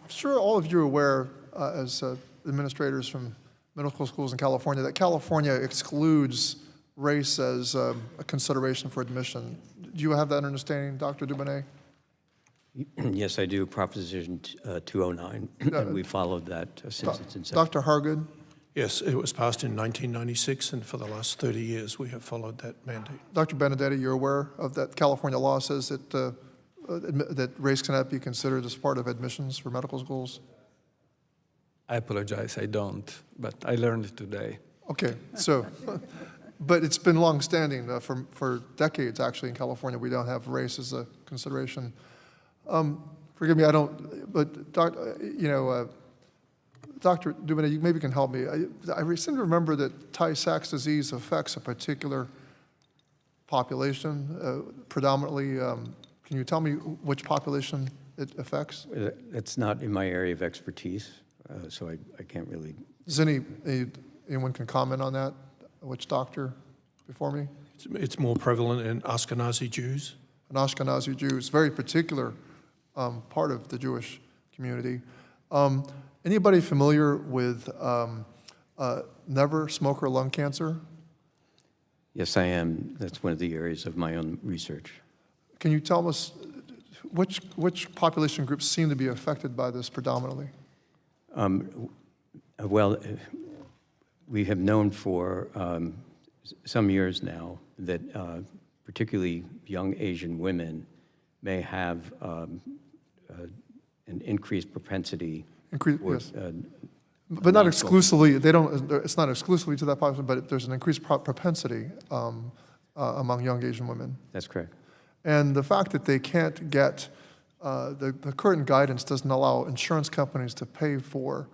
sure all of you are aware, as administrators from medical schools in California, that California excludes race as a consideration for admission. Do you have that understanding, Dr. Dubinett? Yes, I do. Proposition 209, and we followed that since its inception. Dr. Hawgood? Yes, it was passed in 1996, and for the last 30 years, we have followed that mandate. Dr. Benedetti, you're aware of that California law says that, that race cannot be considered as part of admissions for medical schools? I apologize, I don't, but I learned it today. Okay, so, but it's been long-standing for decades, actually, in California. We don't have race as a consideration. Forgive me, I don't, but, Dr. Dubinett, you maybe can help me. I seem to remember that Tay-Sachs disease affects a particular population, predominantly. Can you tell me which population it affects? It's not in my area of expertise, so I can't really. Does anyone can comment on that? Which doctor before me? It's more prevalent in Ashkenazi Jews. And Ashkenazi Jews, very particular part of the Jewish community. Anybody familiar with never smoker lung cancer? Yes, I am. That's one of the areas of my own research. Can you tell us which population groups seem to be affected by this predominantly? Well, we have known for some years now that particularly young Asian women may have an increased propensity for Yes. But not exclusively, they don't, it's not exclusively to that population, but there's an increased propensity among young Asian women. That's correct. And the fact that they can't get, the current guidance doesn't allow insurance companies to pay for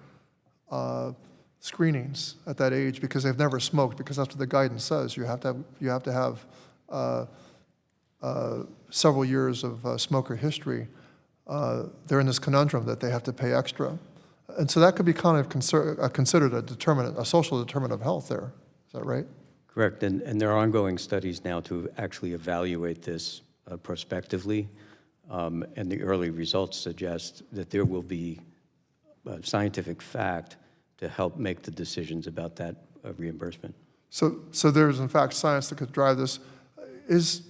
screenings at that age because they've never smoked, because that's what the guidance says. You have to have several years of smoker history. They're in this conundrum that they have to pay extra. And so that could be kind of considered a social determinant of health there. Is that right? Correct, and there are ongoing studies now to actually evaluate this prospectively, and the early results suggest that there will be scientific fact to help make the decisions about that reimbursement. So there's in fact science that could drive this. Is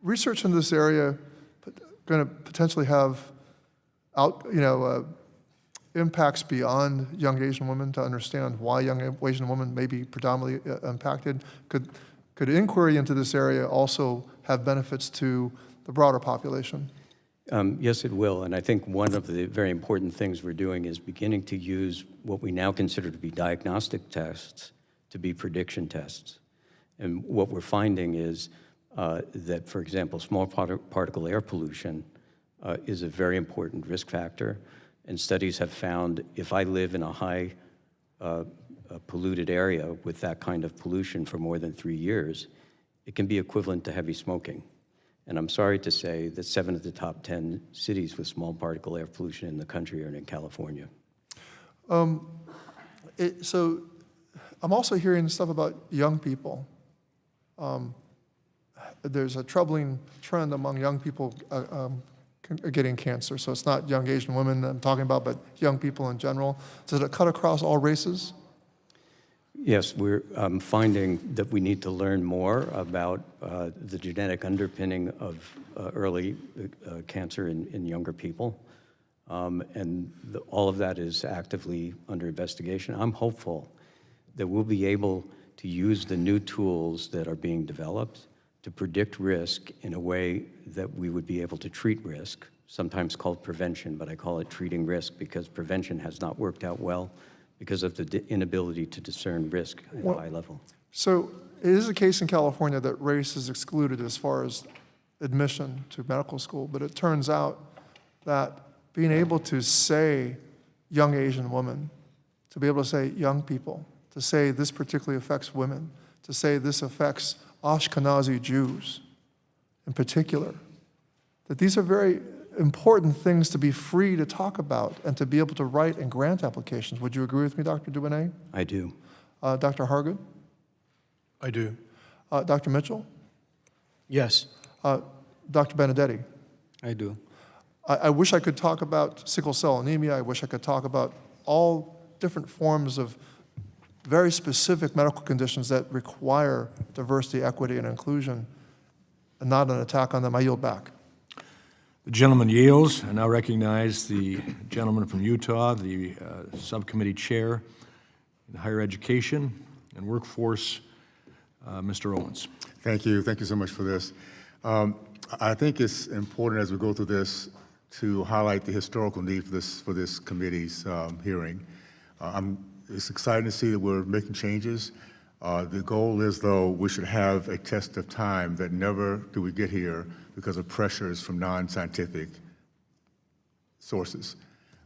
research in this area going to potentially have impacts beyond young Asian women to understand why young Asian women may be predominantly impacted? Could inquiry into this area also have benefits to the broader population? Yes, it will, and I think one of the very important things we're doing is beginning to use what we now consider to be diagnostic tests to be prediction tests. And what we're finding is that, for example, small particle air pollution is a very important risk factor. And studies have found if I live in a high polluted area with that kind of pollution for more than 3 years, it can be equivalent to heavy smoking. And I'm sorry to say that 7 of the top 10 cities with small particle air pollution in the country are in California. So I'm also hearing stuff about young people. There's a troubling trend among young people getting cancer. So it's not young Asian women I'm talking about, but young people in general. Does it cut across all races? Yes, we're finding that we need to learn more about the genetic underpinning of early cancer in younger people. And all of that is actively under investigation. I'm hopeful that we'll be able to use the new tools that are being developed to predict risk in a way that we would be able to treat risk, sometimes called prevention, but I call it treating risk because prevention has not worked out well because of the inability to discern risk at a high level. So it is a case in California that race is excluded as far as admission to medical school, but it turns out that being able to say young Asian woman, to be able to say young people, to say this particularly affects women, to say this affects Ashkenazi Jews in particular, that these are very important things to be free to talk about and to be able to write and grant applications. Would you agree with me, Dr. Dubinett? I do. Dr. Hawgood? I do. Dr. Mitchell? Yes. Dr. Benedetti? I do. I wish I could talk about sickle cell anemia. I wish I could talk about all different forms of very specific medical conditions that require diversity, equity, and inclusion, and not an attack on them. I yield back. The gentleman yields. I now recognize the gentleman from Utah, the subcommittee chair in higher education and workforce, Mr. Owens. Thank you. Thank you so much for this. I think it's important as we go through this to highlight the historical need for this committee's hearing. It's exciting to see that we're making changes. The goal is, though, we should have a test of time that never do we get here because of pressures from non-scientific sources.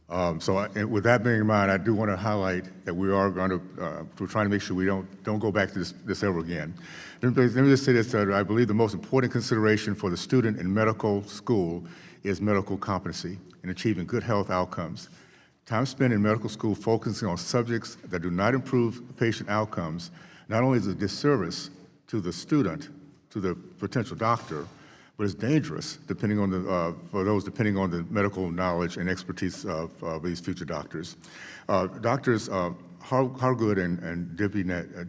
And with that being in mind, I do want to highlight that we are going to, we're trying to make sure we don't go back to this ever again. Let me just say this, I believe the most important consideration for the student in medical school is medical competency in achieving good health outcomes. Time spent in medical school focusing on subjects that do not improve patient outcomes not only is a disservice to the student, to the potential doctor, but it's dangerous depending on for those depending on the medical knowledge and expertise of these future doctors. Doctors Hawgood and Dubinett,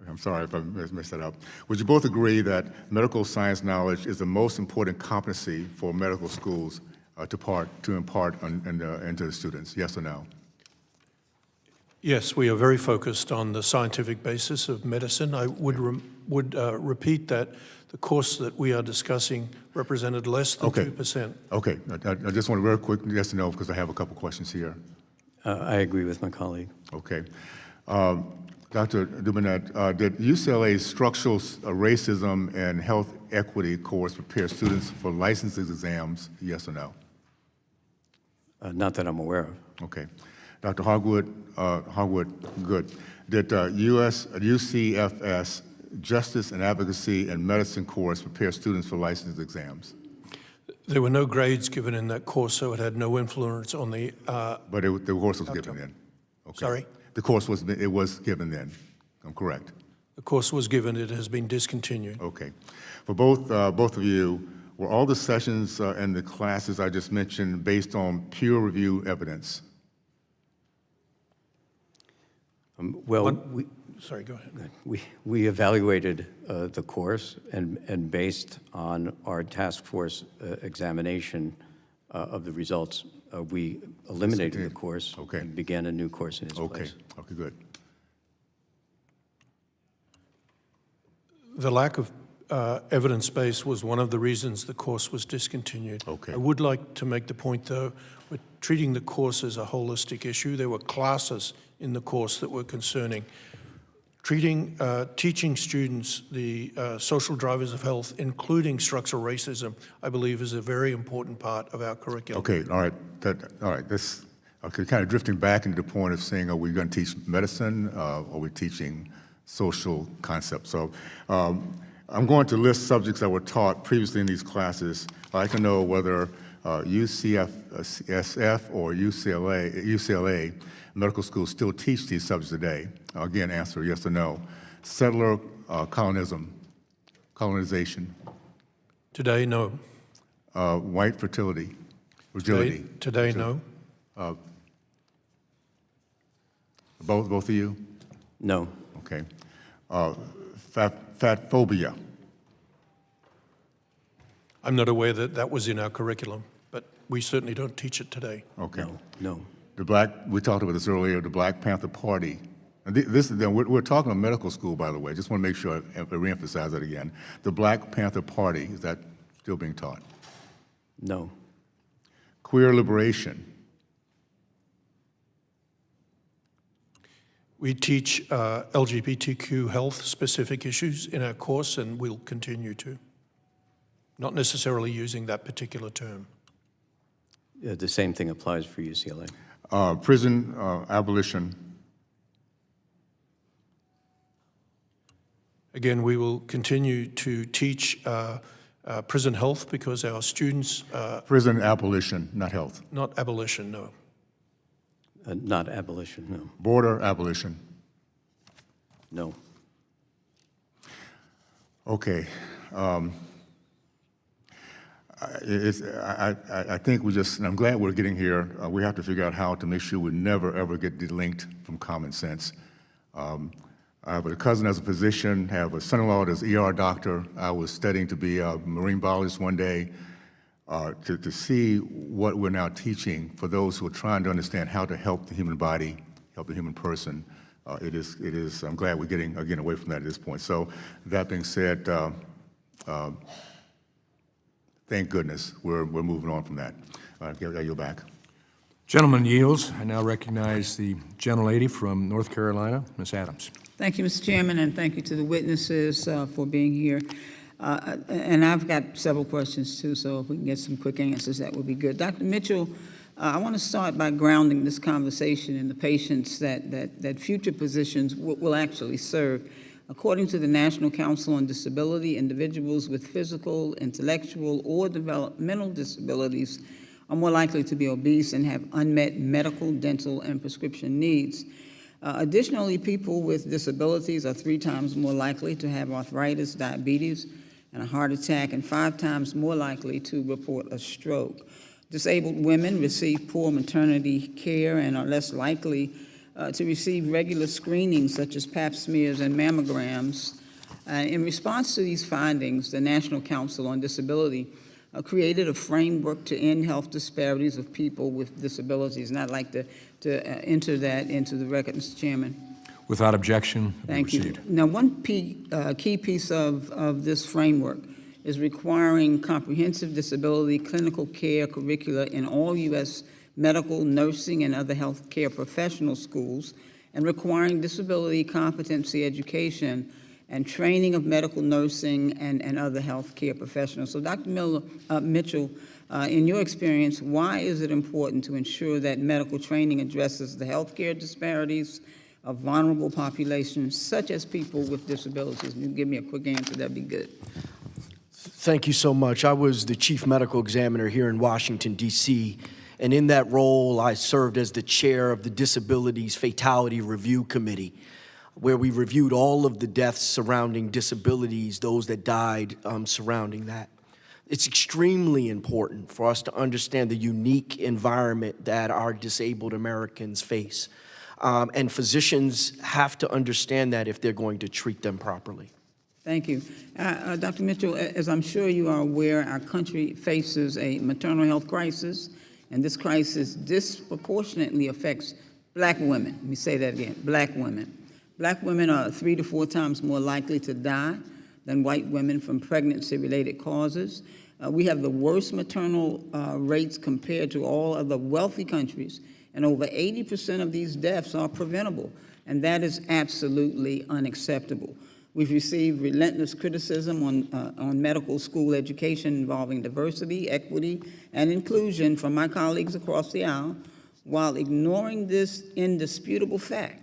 I'm sorry if I messed that up. Would you both agree that medical science knowledge is the most important competency for medical schools to impart into the students? Yes or no? Yes, we are very focused on the scientific basis of medicine. I would repeat that the course that we are discussing represented less than 2%. Okay, I just want to very quick yes or no, because I have a couple questions here. I agree with my colleague. Okay. Dr. Dubinett, did UCLA's Structural Racism and Health Equity course prepare students for licensing exams, yes or no? Not that I'm aware of. Okay. Dr. Hawgood, good. Did UCSF Justice and Advocacy and Medicine course prepare students for license exams? There were no grades given in that course, so it had no influence on the... But the course was given then? Okay. Sorry? The course was given then, I'm correct? The course was given, it has been discontinued. Okay. For both of you, were all the sessions and the classes I just mentioned based on peer review evidence? Sorry, go ahead. We evaluated the course, and based on our task force examination of the results, we eliminated the course and began a new course in its place. Okay, good. The lack of evidence base was one of the reasons the course was discontinued. Okay. I would like to make the point, though, we're treating the course as a holistic issue. There were classes in the course that were concerning. Teaching students the social drivers of health, including structural racism, I believe is a very important part of our curriculum. Okay, all right. This kind of drifting back into the point of saying, are we going to teach medicine, or are we teaching social concepts? So I'm going to list subjects that were taught previously in these classes. I'd like to know whether UCSF or UCLA medical schools still teach these subjects today. Again, answer yes or no. Settler colonization. Today, no. White fragility. Today, no. Both of you? No. Okay. Fat phobia. I'm not aware that that was in our curriculum, but we certainly don't teach it today. Okay. No. We talked about this earlier, the Black Panther Party. And we're talking about medical school, by the way. I just want to make sure I reemphasize that again. The Black Panther Party, is that still being taught? No. Queer liberation. We teach LGBTQ health-specific issues in our course, and we'll continue to. Not necessarily using that particular term. The same thing applies for UCLA. Prison abolition. Again, we will continue to teach prison health because our students... Prison abolition, not health. Not abolition, no. Not abolition, no. Border abolition. No. Okay. I think and I'm glad we're getting here. We have to figure out how to make sure we never, ever get delinked from common sense. I have a cousin as a physician, have a son-in-law as an ER doctor. I was studying to be a marine biologist one day. To see what we're now teaching for those who are trying to understand how to help the human body, help the human person, I'm glad we're getting, again, away from that at this point. So that being said, thank goodness we're moving on from that. I yield back. Gentleman yields. I now recognize the gentlelady from North Carolina, Ms. Adams. Thank you, Mr. Chairman, and thank you to the witnesses for being here. And I've got several questions too, so if we can get some quick answers, that would be good. Dr. Mitchell, I want to start by grounding this conversation in the patients that future positions will actually serve. According to the National Council on Disability, individuals with physical, intellectual, or developmental disabilities are more likely to be obese and have unmet medical, dental, and prescription needs. Additionally, people with disabilities are 3 times more likely to have arthritis, diabetes, and a heart attack, and 5 times more likely to report a stroke. Disabled women receive poor maternity care and are less likely to receive regular screenings such as pap smears and mammograms. In response to these findings, the National Council on Disability created a framework to end health disparities of people with disabilities. And I'd like to enter that into the record, Mr. Chairman. Without objection, Thank you. received. Now, one key piece of this framework is requiring comprehensive disability clinical care curricula in all U.S. medical, nursing, and other healthcare professional schools, and requiring disability competency education and training of medical nursing and other healthcare professionals. So, Dr. Mitchell, in your experience, why is it important to ensure that medical training addresses the healthcare disparities of vulnerable populations, such as people with disabilities? If you give me a quick answer, that'd be good. Thank you so much. I was the chief medical examiner here in Washington, D.C., and in that role, I served as the chair of the Disabilities Fatality Review Committee, where we reviewed all of the deaths surrounding disabilities, those that died surrounding that. It's extremely important for us to understand the unique environment that our disabled Americans face. And physicians have to understand that if they're going to treat them properly. Thank you. Dr. Mitchell, as I'm sure you are aware, our country faces a maternal health crisis, and this crisis disproportionately affects Black women. Let me say that again, Black women. Black women are 3 to 4 times more likely to die than white women from pregnancy-related causes. We have the worst maternal rates compared to all other wealthy countries, and over 80% of these deaths are preventable, and that is absolutely unacceptable. We've received relentless criticism on medical school education involving diversity, equity, and inclusion from my colleagues across the aisle, while ignoring this indisputable fact.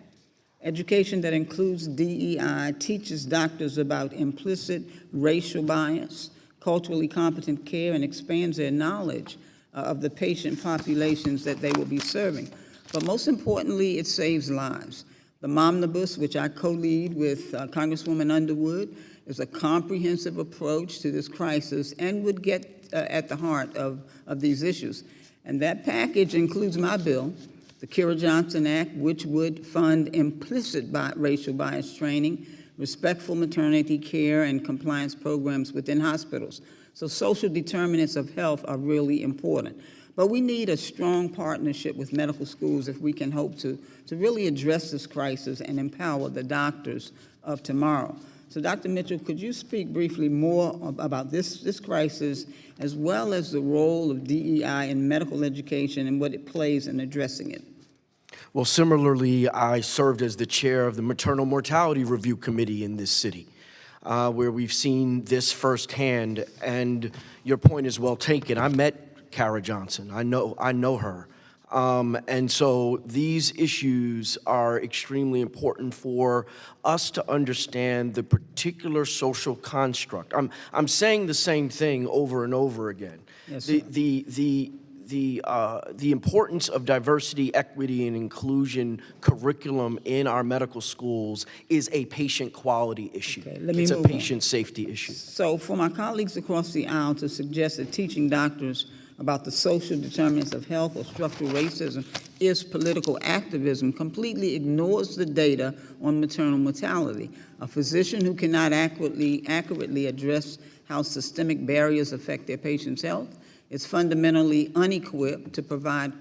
Education that includes DEI teaches doctors about implicit racial bias, culturally competent care, and expands their knowledge of the patient populations that they will be serving. But most importantly, it saves lives. The Momnibus, which I co-lead with Congresswoman Underwood, is a comprehensive approach to this crisis and would get at the heart of these issues. And that package includes my bill, the Kira Johnson Act, which would fund implicit racial bias training, respectful maternity care, and compliance programs within hospitals. So social determinants of health are really important. But we need a strong partnership with medical schools if we can hope to really address this crisis and empower the doctors of tomorrow. So Dr. Mitchell, could you speak briefly more about this crisis, as well as the role of DEI in medical education and what it plays in addressing it? Well, similarly, I served as the chair of the Maternal Mortality Review Committee in this city, where we've seen this firsthand, and your point is well taken. I met Kara Johnson. I know her. And so these issues are extremely important for us to understand the particular social construct. I'm saying the same thing over and over again. Yes, The importance of diversity, equity, and inclusion curriculum in our medical schools is a patient quality issue. Okay, let me it's a move on. patient safety issue. So for my colleagues across the aisle to suggest that teaching doctors about the social determinants of health or structural racism is political activism completely ignores the data on maternal mortality. A physician who cannot accurately address how systemic barriers affect their patient's health is fundamentally unequipped to provide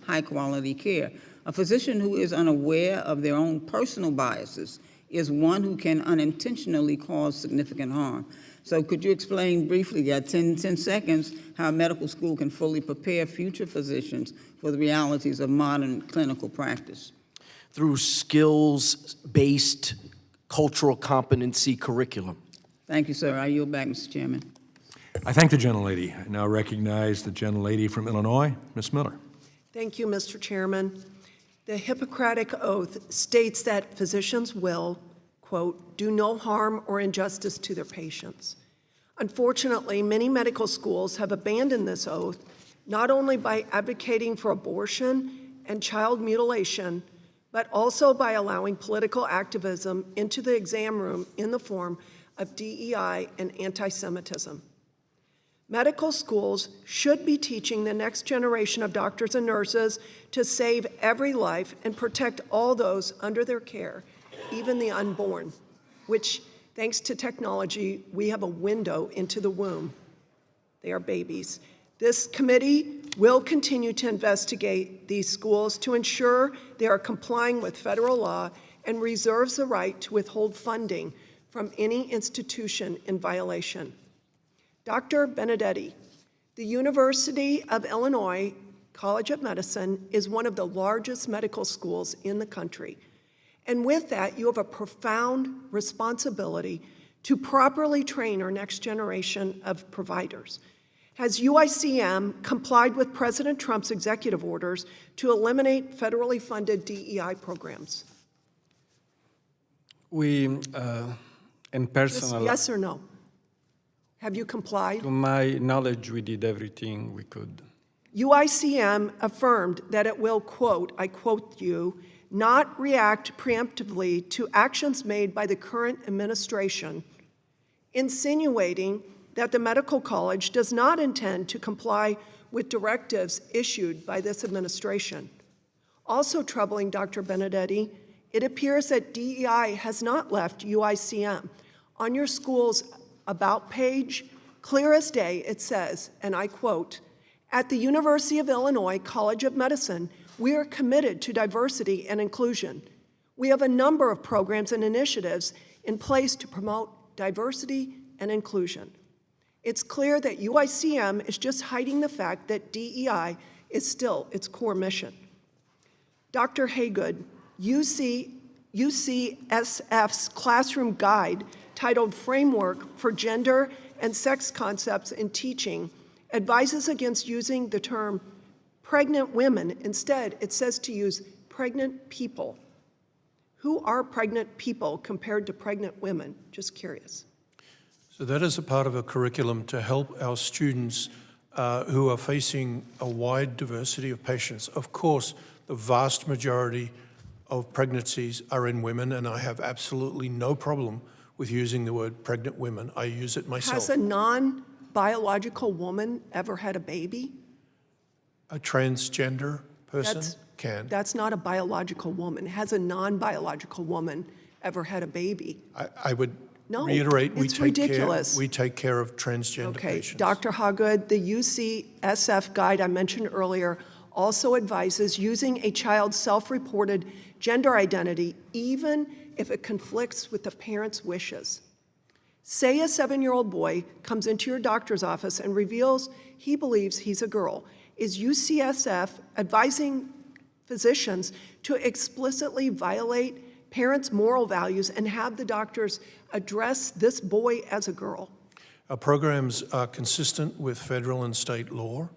high-quality care. A physician who is unaware of their own personal biases is one who can unintentionally cause significant harm. So could you explain briefly, got 10 seconds, how medical school can fully prepare future physicians for the realities of modern clinical practice? Through skills-based cultural competency curriculum. Thank you, sir. I yield back, Mr. Chairman. I thank the gentlelady. I now recognize the gentlelady from Illinois, Ms. Miller. Thank you, Mr. Chairman. The Hippocratic Oath states that physicians will, quote, do no harm or injustice to their patients. Unfortunately, many medical schools have abandoned this oath, not only by advocating for abortion and child mutilation, but also by allowing political activism into the exam room in the form of DEI and anti-Semitism. Medical schools should be teaching the next generation of doctors and nurses to save every life and protect all those under their care, even the unborn, which, thanks to technology, we have a window into the womb. They are babies. This committee will continue to investigate these schools to ensure they are complying with federal law and reserves the right to withhold funding from any institution in violation. Dr. Benedetti, the University of Illinois College of Medicine is one of the largest medical schools in the country. And with that, you have a profound responsibility to properly train our next generation of providers. Has UICM complied with President Trump's executive orders to eliminate federally funded DEI programs? We, in personal, Yes or no? Have you complied? to my knowledge, we did everything we could. UICM affirmed that it will, quote, I quote you, not react preemptively to actions made by the current administration, insinuating that the medical college does not intend to comply with directives issued by this administration. Also troubling Dr. Benedetti, it appears that DEI has not left UICM. On your school's About page, clear as day, it says, and I quote, at the University of Illinois College of Medicine, we are committed to diversity and inclusion. We have a number of programs and initiatives in place to promote diversity and inclusion. It's clear that UICM is just hiding the fact that DEI is still its core mission. Dr. Hawgood, UCSF's classroom guide titled Framework for Gender and Sex Concepts in Teaching advises against using the term pregnant women. Instead, it says to use pregnant people. Who are pregnant people compared to pregnant women? Just curious. So that is a part of a curriculum to help our students who are facing a wide diversity of patients. Of course, the vast majority of pregnancies are in women, and I have absolutely no problem with using the word pregnant women. I use it myself. Has a non-biological woman ever had a baby? A transgender person can. That's not a biological woman. Has a non-biological woman ever had a baby? I would No, reiterate, it's ridiculous. we take care of transgender patients. Dr. Hawgood, the UCSF guide I mentioned earlier also advises using a child's self-reported gender identity even if it conflicts with the parent's wishes. Say a 7-year-old boy comes into your doctor's office and reveals he believes he's a girl. Is UCSF advising physicians to explicitly violate parents' moral values and have the doctors address this boy as a girl? Our programs are consistent with federal and state law.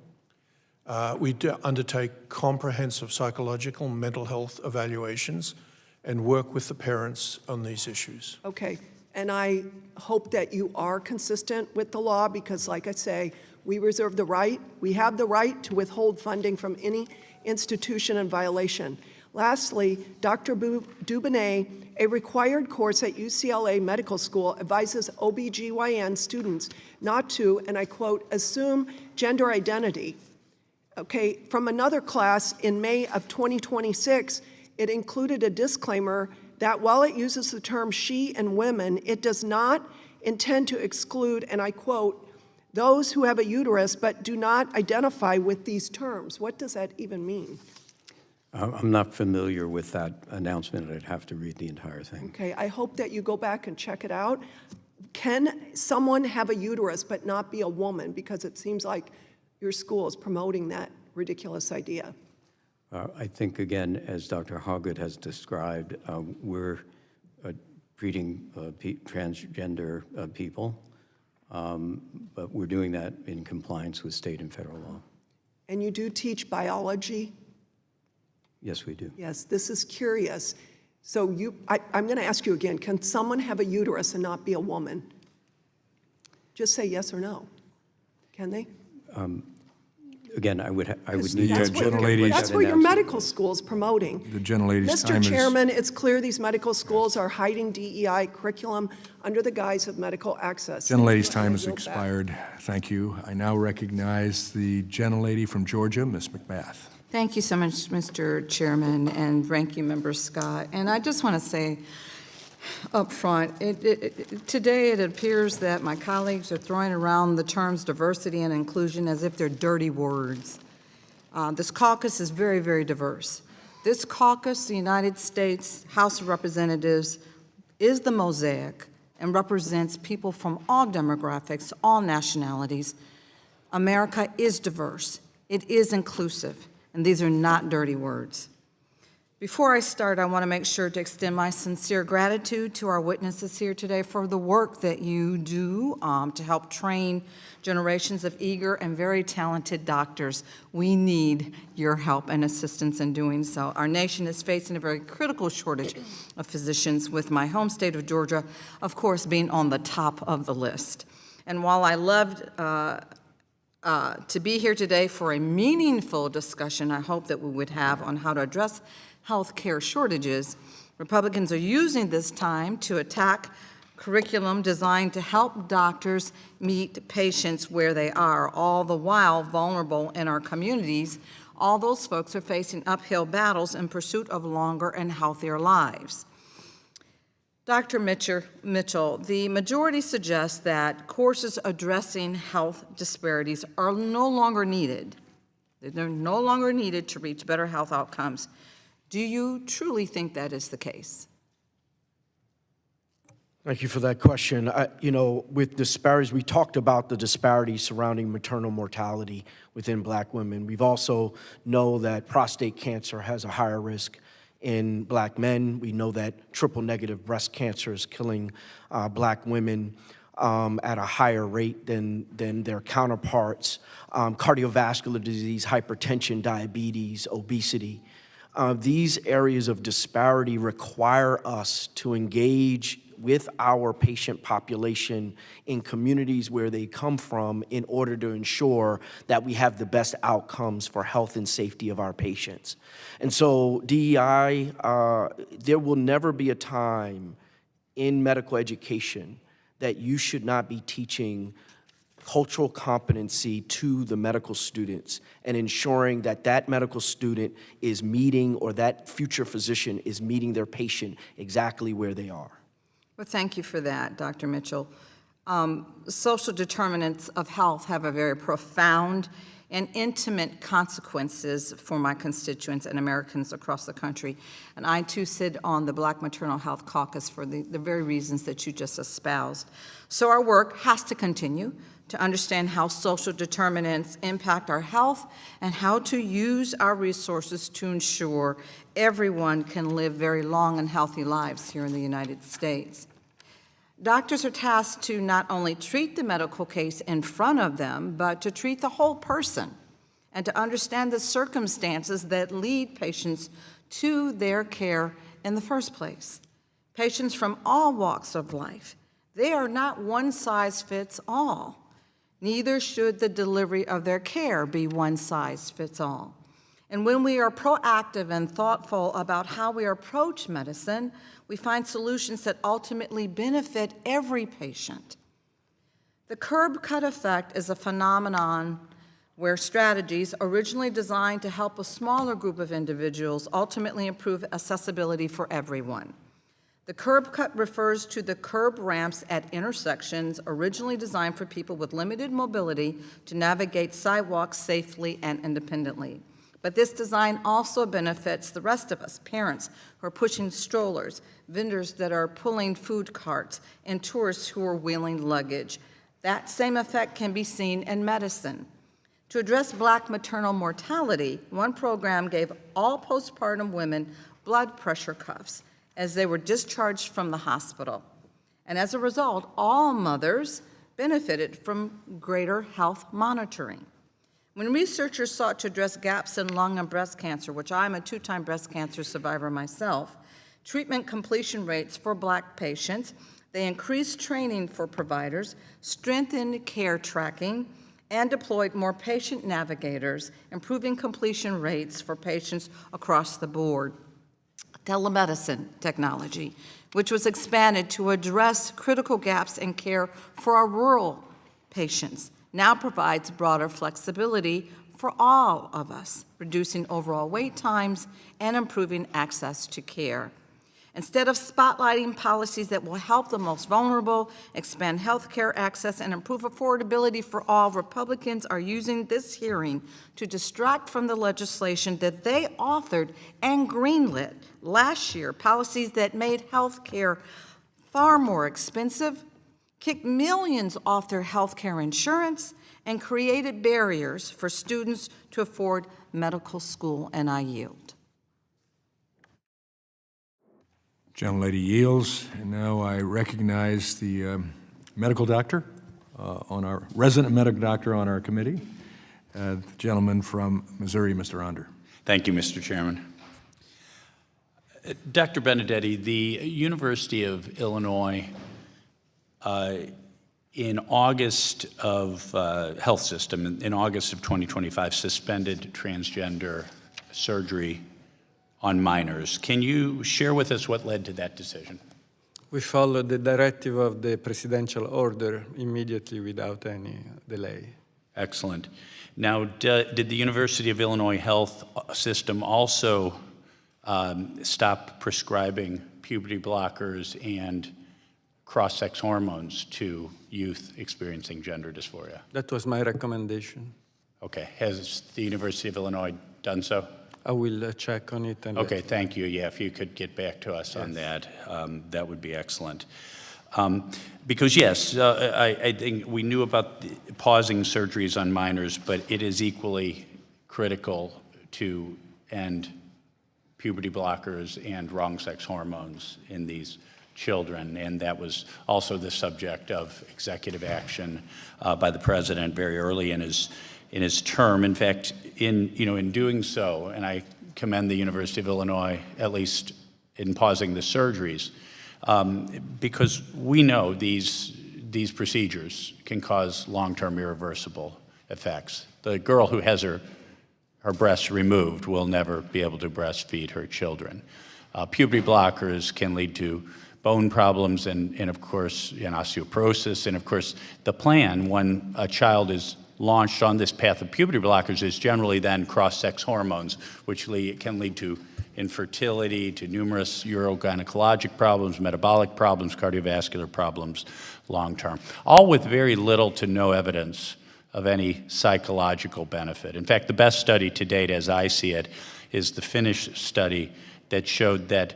We undertake comprehensive psychological and mental health evaluations and work with the parents on these issues. Okay, and I hope that you are consistent with the law because, like I say, we reserve the right, we have the right to withhold funding from any institution in violation. Lastly, Dr. Dubinett, a required course at UCLA Medical School, advises OBGYN students not to, and I quote, assume gender identity. Okay, from another class in May of 2026, it included a disclaimer that while it uses the term she and women, it does not intend to exclude, and I quote, those who have a uterus but do not identify with these terms. What does that even mean? I'm not familiar with that announcement. I'd have to read the entire thing. Okay, I hope that you go back and check it out. Can someone have a uterus but not be a woman? Because it seems like your school is promoting that ridiculous idea. I think, again, as Dr. Hawgood has described, we're treating transgender people, but we're doing that in compliance with state and federal law. And you do teach biology? Yes, we do. Yes, this is curious. So I'm going to ask you again, can someone have a uterus and not be a woman? Just say yes or no. Can they? Again, I would need That's to what, get that's that what your announcement. medical school is promoting. The gentlelady's time Mr. is... Chairman, it's clear these medical schools are hiding DEI curriculum under the guise of medical access. Gentlelady's time I has yield back. expired. Thank you. I now recognize the gentlelady from Georgia, Ms. McMath. Thank you so much, Mr. Chairman and Ranking Member Scott. And I just want to say, up front. Today, it appears that my colleagues are throwing around the terms diversity and inclusion as if they're dirty words. This caucus is very, very diverse. This caucus, the United States House of Representatives, is the mosaic and represents people from all demographics, all nationalities. America is diverse. It is inclusive, and these are not dirty words. Before I start, I want to make sure to extend my sincere gratitude to our witnesses here today for the work that you do to help train generations of eager and very talented doctors. We need your help and assistance in doing so. Our nation is facing a very critical shortage of physicians, with my home state of Georgia, of course, being on the top of the list. And while I loved to be here today for a meaningful discussion I hope that we would have on how to address health care shortages, Republicans are using this time to attack curriculum designed to help doctors meet patients where they are, all the while vulnerable in our communities. All those folks are facing uphill battles in pursuit of longer and healthier lives. Dr. Mitchell, the majority suggests that courses addressing health disparities are no longer needed. They're no longer needed to reach better health outcomes. Do you truly think that is the case? Thank you for that question. With disparities, we talked about the disparities surrounding maternal mortality within Black women. We've also know that prostate cancer has a higher risk in Black men. We know that triple-negative breast cancer is killing Black women at a higher rate than their counterparts. Cardiovascular disease, hypertension, diabetes, obesity. These areas of disparity require us to engage with our patient population in communities where they come from in order to ensure that we have the best outcomes for health and safety of our patients. And so DEI, there will never be a time in medical education that you should not be teaching cultural competency to the medical students and ensuring that that medical student is meeting, or that future physician is meeting their patient exactly where they are. Well, thank you for that, Dr. Mitchell. Social determinants of health have a very profound and intimate consequences for my constituents and Americans across the country. And I, too, sit on the Black Maternal Health Caucus for the very reasons that you just espoused. So our work has to continue to understand how social determinants impact our health and how to use our resources to ensure everyone can live very long and healthy lives here in the United States. Doctors are tasked to not only treat the medical case in front of them, but to treat the whole person and to understand the circumstances that lead patients to their care in the first place. Patients from all walks of life, they are not one size fits all. Neither should the delivery of their care be one size fits all. And when we are proactive and thoughtful about how we approach medicine, we find solutions that ultimately benefit every patient. The curb cut effect is a phenomenon where strategies originally designed to help a smaller group of individuals ultimately improve accessibility for everyone. The curb cut refers to the curb ramps at intersections originally designed for people with limited mobility to navigate sidewalks safely and independently. But this design also benefits the rest of us, parents who are pushing strollers, vendors that are pulling food carts, and tourists who are wheeling luggage. That same effect can be seen in medicine. To address Black maternal mortality, one program gave all postpartum women blood pressure cuffs as they were discharged from the hospital. And as a result, all mothers benefited from greater health monitoring. When researchers sought to address gaps in lung and breast cancer, which I'm a 2-time breast cancer survivor myself, treatment completion rates for Black patients, they increased training for providers, strengthened care tracking, and deployed more patient navigators, improving completion rates for patients across the board. Telemedicine technology, which was expanded to address critical gaps in care for our rural patients, now provides broader flexibility for all of us, reducing overall wait times and improving access to care. Instead of spotlighting policies that will help the most vulnerable, expand health care access, and improve affordability for all, Republicans are using this hearing to distract from the legislation that they authored and greenlit last year, policies that made health care far more expensive, kicked millions off their health care insurance, and created barriers for students to afford medical school, and I yield. Gentlelady yields, and now I recognize the medical doctor resident medical doctor on our committee, the gentleman from Missouri, Mr. Onder. Thank you, Mr. Chairman. Dr. Benedetti, the University of Illinois in August of health system, in August of 2025, suspended transgender surgery on minors. Can you share with us what led to that decision? We followed the directive of the presidential order immediately without any delay. Excellent. Now, did the University of Illinois health system also stop prescribing puberty blockers and cross-sex hormones to youth experiencing gender dysphoria? That was my recommendation. Okay. Has the University of Illinois done so? I will check on it. And okay, thank you. Yeah, if you could get back to us on that, that would be excellent. Because yes, I think we knew about pausing surgeries on minors, but it is equally critical to end puberty blockers and wrong-sex hormones in these children, and that was also the subject of executive action by the president very early in his term. In fact, in doing so, and I commend the University of Illinois, at least in pausing the surgeries, because we know these procedures can cause long-term irreversible effects. The girl who has her breasts removed will never be able to breastfeed her children. Puberty blockers can lead to bone problems and of course, osteoporosis. And of course, the plan when a child is launched on this path of puberty blockers is generally then cross-sex hormones, which can lead to infertility, to numerous urogynecologic problems, metabolic problems, cardiovascular problems long-term, all with very little to no evidence of any psychological benefit. In fact, the best study to date, as I see it, is the Finnish study that showed that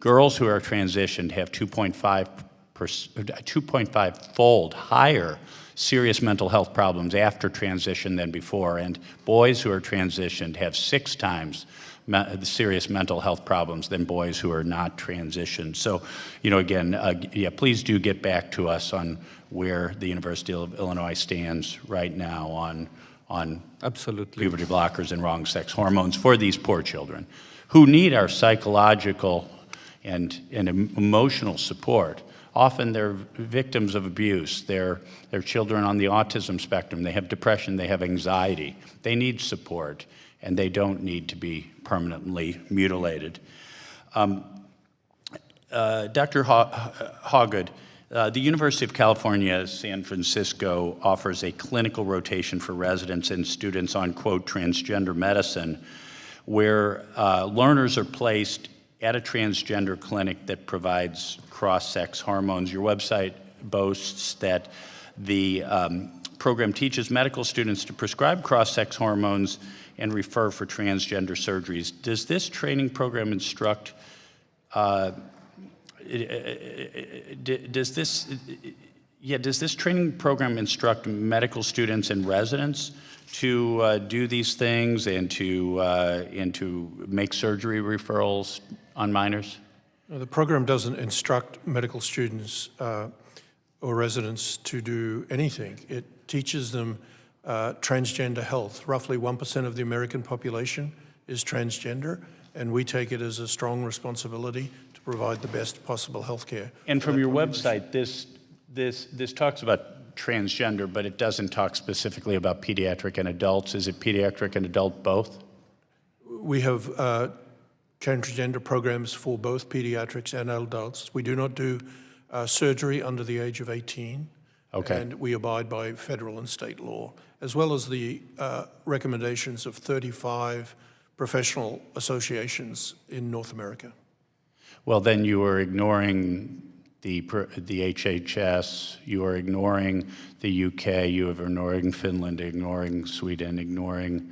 girls who are transitioned have 2.5-fold higher serious mental health problems after transition than before, and boys who are transitioned have 6 times the serious mental health problems than boys who are not transitioned. So, again, please do get back to us on where the University of Illinois stands right now on absolutely puberty blockers and wrong-sex hormones for these poor children who need our psychological and emotional support. Often they're victims of abuse. They're children on the autism spectrum. They have depression. They have anxiety. They need support, and they don't need to be permanently mutilated. Dr. Hawgood, the University of California, San Francisco offers a clinical rotation for residents and students on, quote, transgender medicine, where learners are placed at a transgender clinic that provides cross-sex hormones. Your website boasts that the program teaches medical students to prescribe cross-sex hormones and refer for transgender surgeries. Does this training program instruct, does this training program instruct medical students and residents to do these things and to make surgery referrals on minors? No, the program doesn't instruct medical students or residents to do anything. It teaches them transgender health. Roughly 1% of the American population is transgender, and we take it as a strong responsibility to provide the best possible health care. And from your website, this talks about transgender, but it doesn't talk specifically about pediatric and adults. Is it pediatric and adult both? We have transgender programs for both pediatrics and adults. We do not do surgery under the age of 18. Okay. And we abide by federal and state law, as well as the recommendations of 35 professional associations in North America. Well, then you are ignoring the HHS, you are ignoring the UK, you are ignoring Finland, ignoring Sweden, ignoring...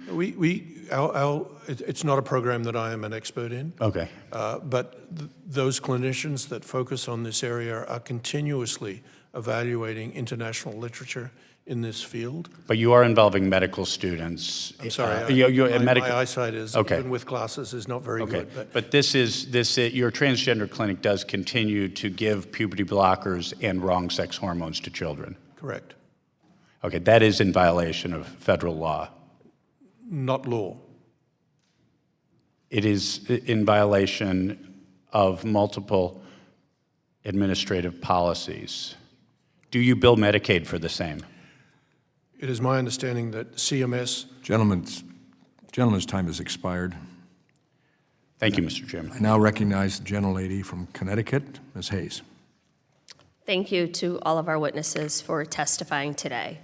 It's not a program that I am an expert in. Okay. But those clinicians that focus on this area are continuously evaluating international literature in this field. But you are involving medical students. I'm sorry, my eyesight is, okay. even with glasses, is not very Okay, good. but your transgender clinic does continue to give puberty blockers and wrong sex hormones to children? Correct. Okay, that is in violation of federal law. Not law. It is in violation of multiple administrative policies. Do you bill Medicaid for the same? It is my understanding that CMS... Gentleman's time has expired. Thank you, Mr. Chairman. I now recognize the gentlelady from Connecticut, Ms. Hayes. Thank you to all of our witnesses for testifying today.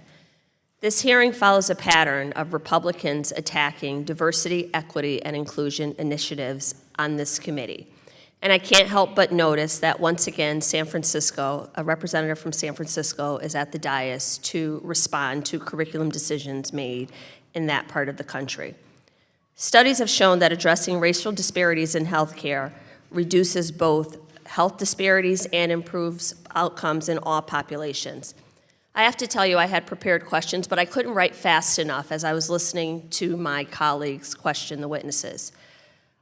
This hearing follows a pattern of Republicans attacking diversity, equity, and inclusion initiatives on this committee. And I can't help but notice that once again, San Francisco, a representative from San Francisco is at the dais to respond to curriculum decisions made in that part of the country. Studies have shown that addressing racial disparities in healthcare reduces both health disparities and improves outcomes in all populations. I have to tell you, I had prepared questions, but I couldn't write fast enough as I was listening to my colleagues question the witnesses.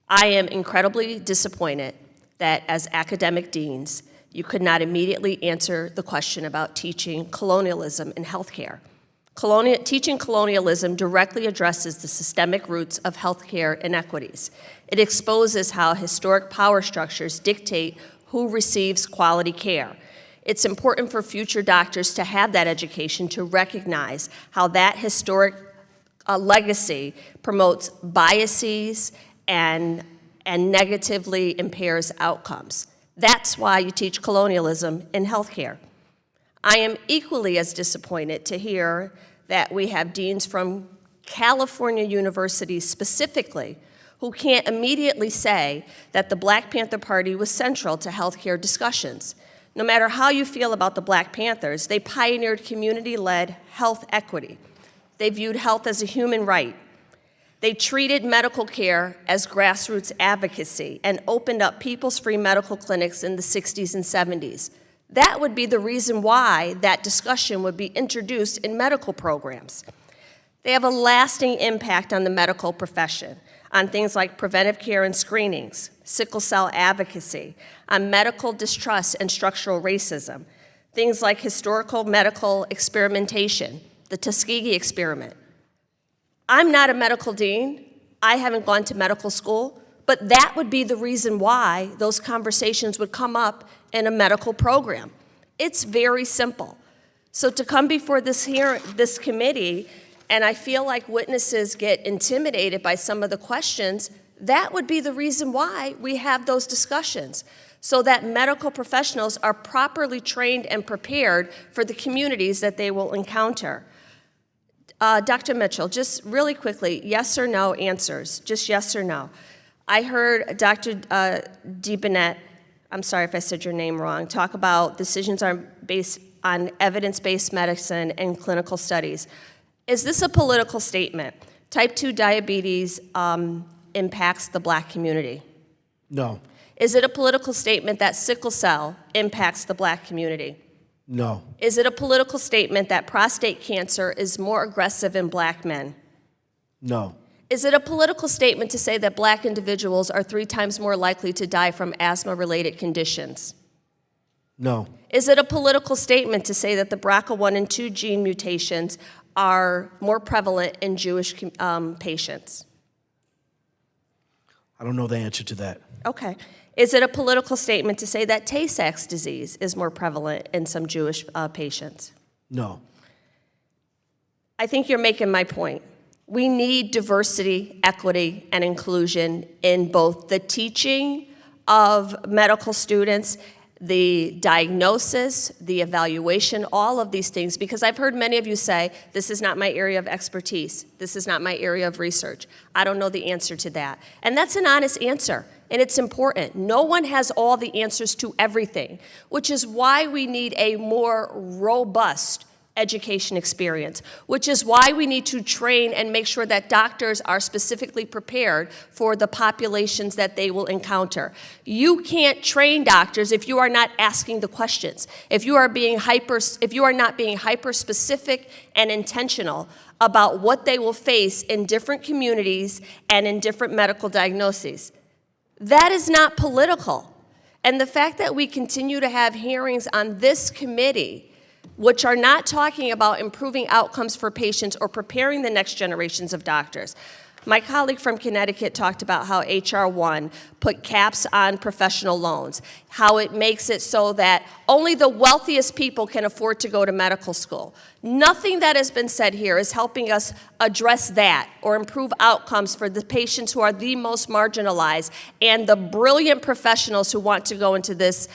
I am incredibly disappointed that as academic deans, you could not immediately answer the question about teaching colonialism in healthcare. Teaching colonialism directly addresses the systemic roots of healthcare inequities. It exposes how historic power structures dictate who receives quality care. It's important for future doctors to have that education to recognize how that historic legacy promotes biases and negatively impairs outcomes. That's why you teach colonialism in healthcare. I am equally as disappointed to hear that we have deans from California universities specifically who can't immediately say that the Black Panther Party was central to healthcare discussions. No matter how you feel about the Black Panthers, they pioneered community-led health equity. They viewed health as a human right. They treated medical care as grassroots advocacy and opened up people's free medical clinics in the 60s and 70s. That would be the reason why that discussion would be introduced in medical programs. They have a lasting impact on the medical profession, on things like preventive care and screenings, sickle cell advocacy, on medical distrust and structural racism, things like historical medical experimentation, the Tuskegee experiment. I'm not a medical dean. I haven't gone to medical school, but that would be the reason why those conversations would come up in a medical program. It's very simple. So to come before this committee, and I feel like witnesses get intimidated by some of the questions, that would be the reason why we have those discussions, so that medical professionals are properly trained and prepared for the communities that they will encounter. Dr. Mitchell, just really quickly, yes or no answers, just yes or no. I heard Dr. Dubinett, I'm sorry if I said your name wrong, talk about decisions are based on evidence-based medicine and clinical studies. Is this a political statement? Type 2 diabetes impacts the Black community. No. Is it a political statement that sickle cell impacts the Black community? No. Is it a political statement that prostate cancer is more aggressive in Black men? No. Is it a political statement to say that Black individuals are 3 times more likely to die from asthma-related conditions? No. Is it a political statement to say that the BRCA1 and 2 gene mutations are more prevalent in Jewish patients? I don't know the answer to that. Okay. Is it a political statement to say that Tay-Sachs disease is more prevalent in some Jewish patients? No. I think you're making my point. We need diversity, equity, and inclusion in both the teaching of medical students, the diagnosis, the evaluation, all of these things, because I've heard many of you say, this is not my area of expertise, this is not my area of research. I don't know the answer to that. And that's an honest answer. and it's important. No one has all the answers to everything, which is why we need a more robust education experience, which is why we need to train and make sure that doctors are specifically prepared for the populations that they will encounter. You can't train doctors if you are not asking the questions, if you are not being hyper specific and intentional about what they will face in different communities and in different medical diagnoses. That is not political. And the fact that we continue to have hearings on this committee which are not talking about improving outcomes for patients or preparing the next generations of doctors. My colleague from Connecticut talked about how H.R. 1 put caps on professional loans, how it makes it so that only the wealthiest people can afford to go to medical school. Nothing that has been said here is helping us address that or improve outcomes for the patients who are the most marginalized and the brilliant professionals who want to go into this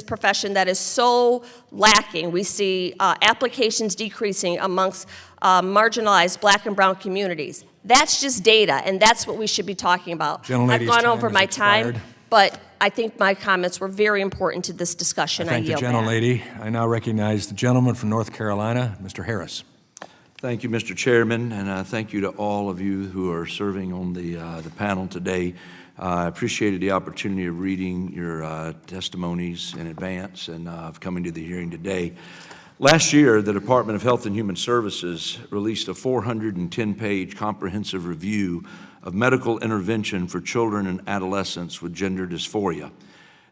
profession that is so lacking. We see applications decreasing amongst marginalized Black and brown communities. That's just data, and that's what we should be talking about. I've gone over my time, but I think my comments were very important to this discussion. Thank the gentlelady. I now recognize the gentleman from North Carolina, Mr. Harris. Thank you, Mr. Chairman, and thank you to all of you who are serving on the panel today. I appreciated the opportunity of reading your testimonies in advance and of coming to the hearing today. Last year, the Department of Health and Human Services released a 410-page comprehensive review of medical intervention for children and adolescents with gender dysphoria.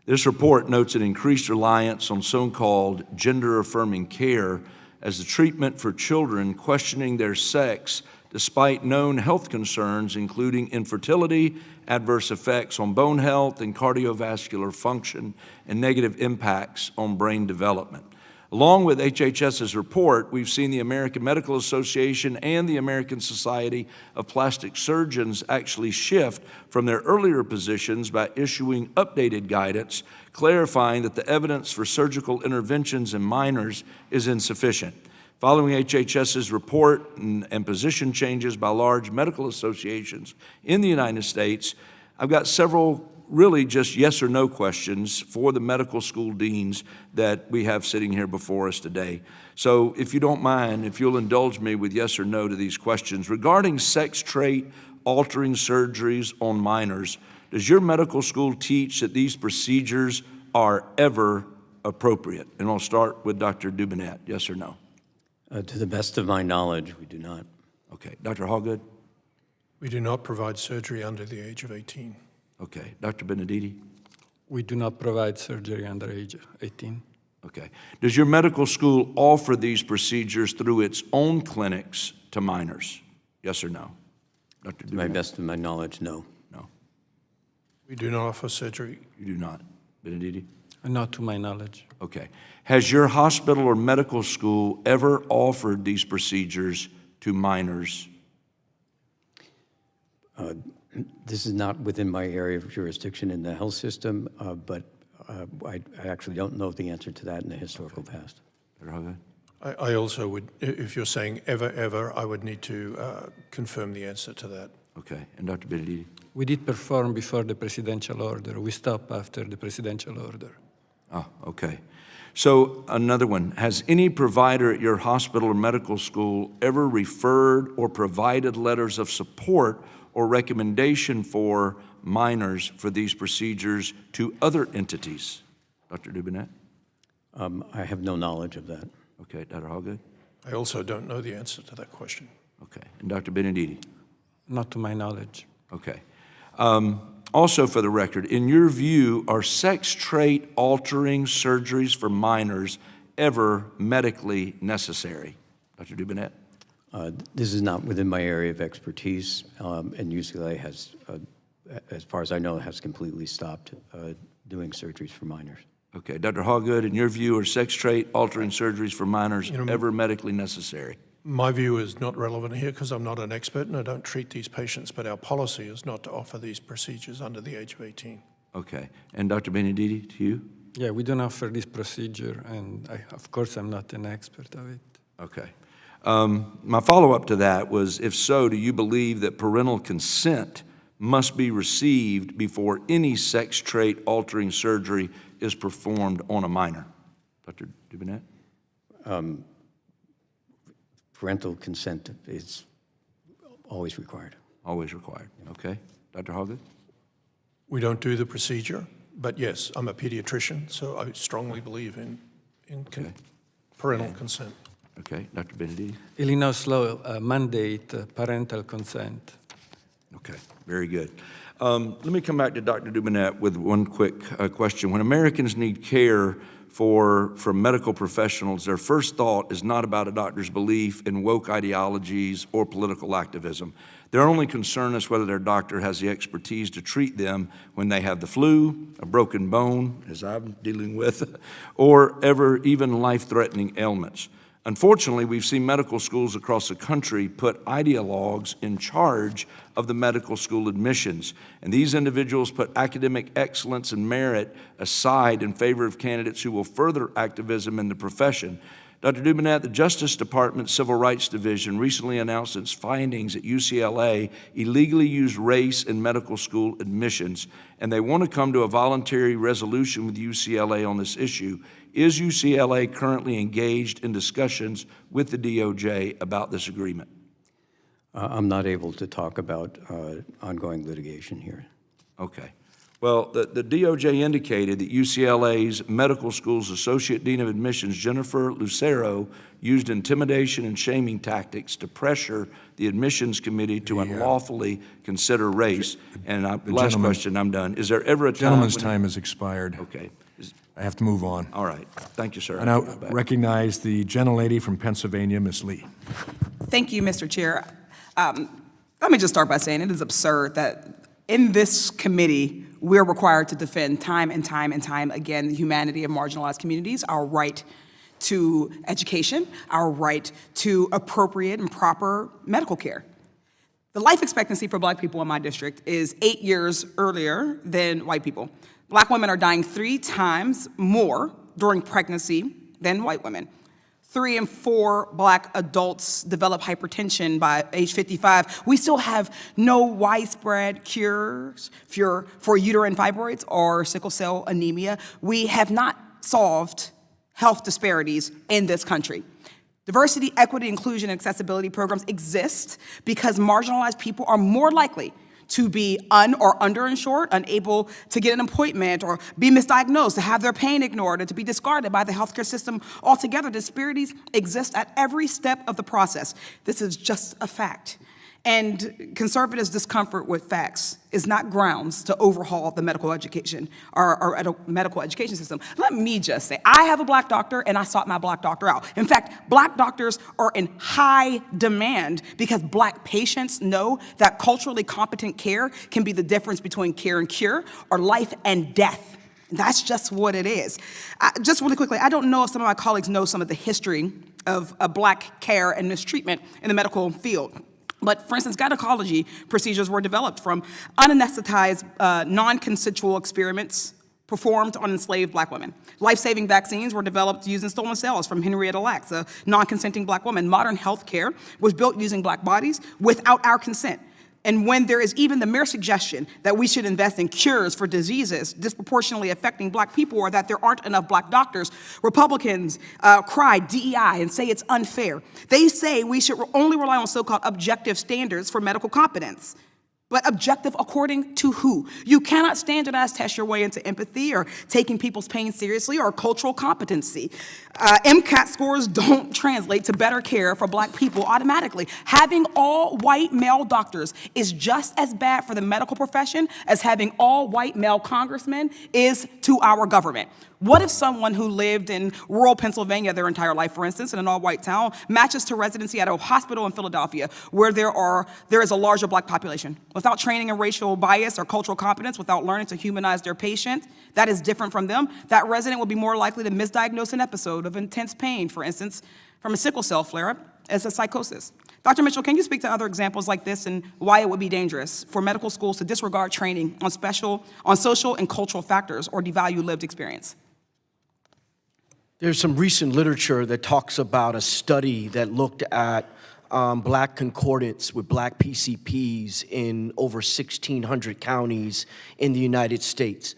This report notes an increased reliance on so-called gender-affirming care as the treatment for children questioning their sex despite known health concerns, including infertility, adverse effects on bone health and cardiovascular function, and negative impacts on brain development. Along with HHS's report, we've seen the American Medical Association and the American Society of Plastic Surgeons actually shift from their earlier positions by issuing updated guidance, clarifying that the evidence for surgical interventions in minors is insufficient. Following HHS's report and position changes by large medical associations in the United States, I've got several really just yes or no questions for the medical school deans that we have sitting here before us today. So if you don't mind, if you'll indulge me with yes or no to these questions. Regarding sex trait altering surgeries on minors, does your medical school teach that these procedures are ever appropriate? And I'll start with Dr. Dubinett, yes or no? To the best of my knowledge, we do not. Okay. Dr. Hawgood? We do not provide surgery under the age of 18. Okay. Dr. Benedetti? We do not provide surgery under age 18. Okay. Does your medical school offer these procedures through its own clinics to minors? Yes or no? Dr. To my best of my knowledge, no. No. We do not offer surgery. You do not. Benedetti? Not to my knowledge. Okay. Has your hospital or medical school ever offered these procedures to minors? This is not within my area of jurisdiction in the health system, but I actually don't know the answer to that in the historical past. I also would, if you're saying ever, I would need to confirm the answer to that. Okay. And Dr. Benedetti? We did perform before the presidential order. We stopped after the presidential order. Oh, okay. So another one, has any provider at your hospital or medical school ever referred or provided letters of support or recommendation for minors for these procedures to other entities? Dr. Dubinett? I have no knowledge of that. Okay, Dr. Hawgood? I also don't know the answer to that question. Okay, and Dr. Benedetti? Not to my knowledge. Okay. Also for the record, in your view, are sex trait altering surgeries for minors ever medically necessary? Dr. Dubinett? This is not within my area of expertise, and UCLA has, as far as I know, has completely stopped doing surgeries for minors. Okay, Dr. Hawgood, in your view, are sex trait altering surgeries for minors ever medically necessary? My view is not relevant here because I'm not an expert and I don't treat these patients, but our policy is not to offer these procedures under the age of 18. Okay, and Dr. Benedetti, to you? Yeah, we don't offer this procedure, and of course I'm not an expert of it. Okay. My follow-up to that was, if so, do you believe that parental consent must be received before any sex trait altering surgery is performed on a minor? Dr. Dubinett? Parental consent is always required. Always required, okay. Dr. Hawgood? We don't do the procedure, but yes, I'm a pediatrician, so I strongly believe in parental consent. Okay, Dr. Benedetti? Illinois law mandate parental consent. Okay, very good. Let me come back to Dr. Dubinett with one quick question. When Americans need care from medical professionals, their first thought is not about a doctor's belief in woke ideologies or political activism. Their only concern is whether their doctor has the expertise to treat them when they have the flu, a broken bone, as I'm dealing with, or even life-threatening ailments. Unfortunately, we've seen medical schools across the country put ideologues in charge of the medical school admissions, and these individuals put academic excellence and merit aside in favor of candidates who will further activism in the profession. Dr. Dubinett, the Justice Department Civil Rights Division recently announced its findings at UCLA illegally used race in medical school admissions, and they want to come to a voluntary resolution with UCLA on this issue. Is UCLA currently engaged in discussions with the DOJ about this agreement? I'm not able to talk about ongoing litigation here. Okay. Well, the DOJ indicated that UCLA's Medical School's Associate Dean of Admissions, Jennifer Lucero, used intimidation and shaming tactics to pressure the admissions committee to unlawfully consider race. And last question, I'm done. Is there ever a time Gentleman's time has expired. Okay. I have to move on. All right. Thank you, sir. I now recognize the gentlelady from Pennsylvania, Ms. Lee. Thank you, Mr. Chair. Let me just start by saying it is absurd that in this committee, we're required to defend time and time and time again the humanity of marginalized communities, our right to education, our right to appropriate and proper medical care. The life expectancy for Black people in my district is 8 years earlier than white people. Black women are dying 3 times more during pregnancy than white women. 3 in 4 Black adults develop hypertension by age 55. We still have no widespread cures for uterine fibroids or sickle cell anemia. We have not solved health disparities in this country. Diversity, equity, inclusion, and accessibility programs exist because marginalized people are more likely to be or underinsured, unable to get an appointment, or be misdiagnosed, to have their pain ignored, and to be discarded by the healthcare system altogether. Disparities exist at every step of the process. This is just a fact. And conservatives' discomfort with facts is not grounds to overhaul the medical education or medical education system. Let me just say, I have a Black doctor and I sought my Black doctor out. In fact, Black doctors are in high demand because Black patients know that culturally competent care can be the difference between care and cure or life and death. That's just what it is. Just really quickly, I don't know if some of my colleagues know some of the history of Black care and mistreatment in the medical field. But for instance, gynecology procedures were developed from unanesthetized, non-consensual experiments performed on enslaved Black women. Life-saving vaccines were developed using stolen cells from Henrietta Lacks, a non-consenting Black woman. Modern health care was built using Black bodies without our consent. And when there is even the mere suggestion that we should invest in cures for diseases disproportionately affecting Black people, or that there aren't enough Black doctors, Republicans cry DEI and say it's unfair. They say we should only rely on so-called objective standards for medical competence. But objective according to who? You cannot standardize test your way into empathy or taking people's pain seriously or cultural competency. MCAT scores don't translate to better care for Black people automatically. Having all white male doctors is just as bad for the medical profession as having all white male congressmen is to our government. What if someone who lived in rural Pennsylvania their entire life, for instance, in an all-white town, matches to residency at a hospital in Philadelphia where there is a larger Black population? Without training in racial bias or cultural competence, without learning to humanize their patient that is different from them, that resident will be more likely to misdiagnose an episode of intense pain, for instance, from a sickle cell flare-up as a psychosis. Dr. Mitchell, can you speak to other examples like this and why it would be dangerous for medical schools to disregard training on social and cultural factors or devalue lived experience? There's some recent literature that talks about a study that looked at Black concordance with Black PCPs in over 1,600 counties in the United States.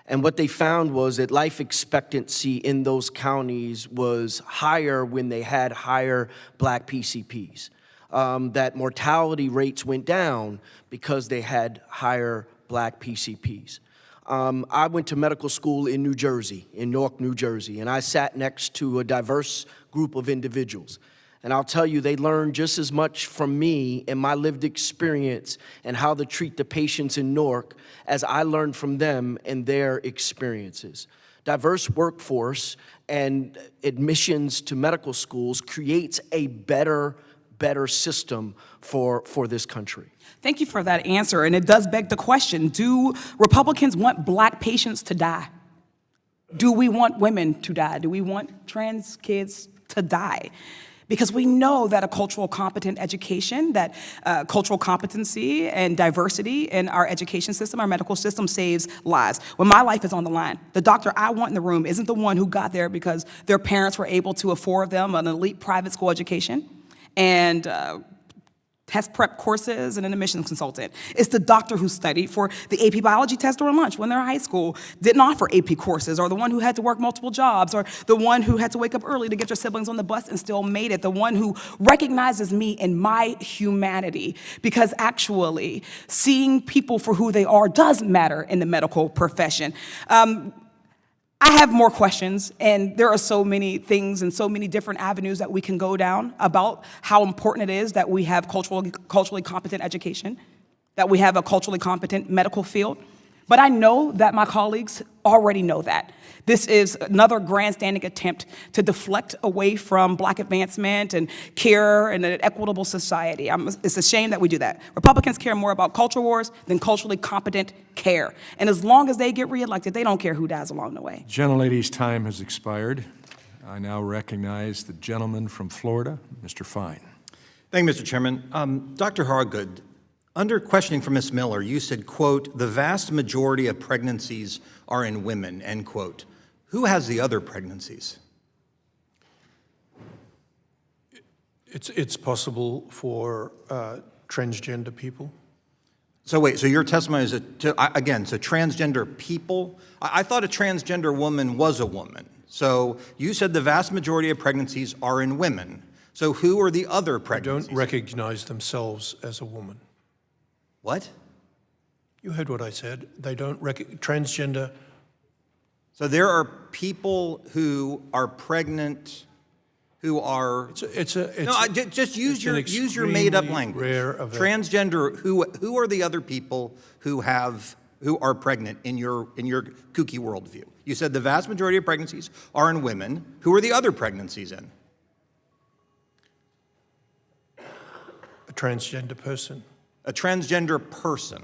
And what they found was that life expectancy in those counties was higher when they had higher Black PCPs. That mortality rates went down because they had higher Black PCPs. I went to medical school in New Jersey, in Newark, New Jersey, and I sat next to a diverse group of individuals. And I'll tell you, they learned just as much from me and my lived experience and how to treat the patients in Newark as I learned from them and their experiences. Diverse workforce and admissions to medical schools creates a better system for this country. Thank you for that answer, and it does beg the question, do Republicans want Black patients to die? Do we want women to die? Do we want trans kids to die? Because we know that a cultural competent education, that cultural competency and diversity in our education system, our medical system saves lives. When my life is on the line, the doctor I want in the room isn't the one who got there because their parents were able to afford them an elite private school education and test prep courses and an admissions consultant. It's the doctor who studied for the AP biology test during lunch when they're in high school, didn't offer AP courses, or the one who had to work multiple jobs, or the one who had to wake up early to get your siblings on the bus and still made it, the one who recognizes me in my humanity, because actually seeing people for who they are does matter in the medical profession. I have more questions, and there are so many things and so many different avenues that we can go down about how important it is that we have culturally competent education, that we have a culturally competent medical field. But I know that my colleagues already know that. This is another grandstanding attempt to deflect away from Black advancement and care and an equitable society. It's a shame that we do that. Republicans care more about culture wars than culturally competent care. And as long as they get reelected, they don't care who dies along the way. Gentlelady's time has expired. I now recognize the gentleman from Florida, Mr. Fine. Thank you, Mr. Chairman. Dr. Hawgood, under questioning from Ms. Miller, you said, quote, the vast majority of pregnancies are in women, end quote. Who has the other pregnancies? It's possible for transgender people. So wait, so your testimony is, again, so transgender people? I thought a transgender woman was a woman. So you said the vast majority of pregnancies are in women. So who are the other pregnancies? They don't recognize themselves as a woman. What? You heard what I said. They don't transgender. So there are people who are pregnant, who are. Just use your made-up language. Transgender. Who are the other people who are pregnant in your kooky worldview? You said the vast majority of pregnancies are in women. Who are the other pregnancies in? A transgender person. A transgender person.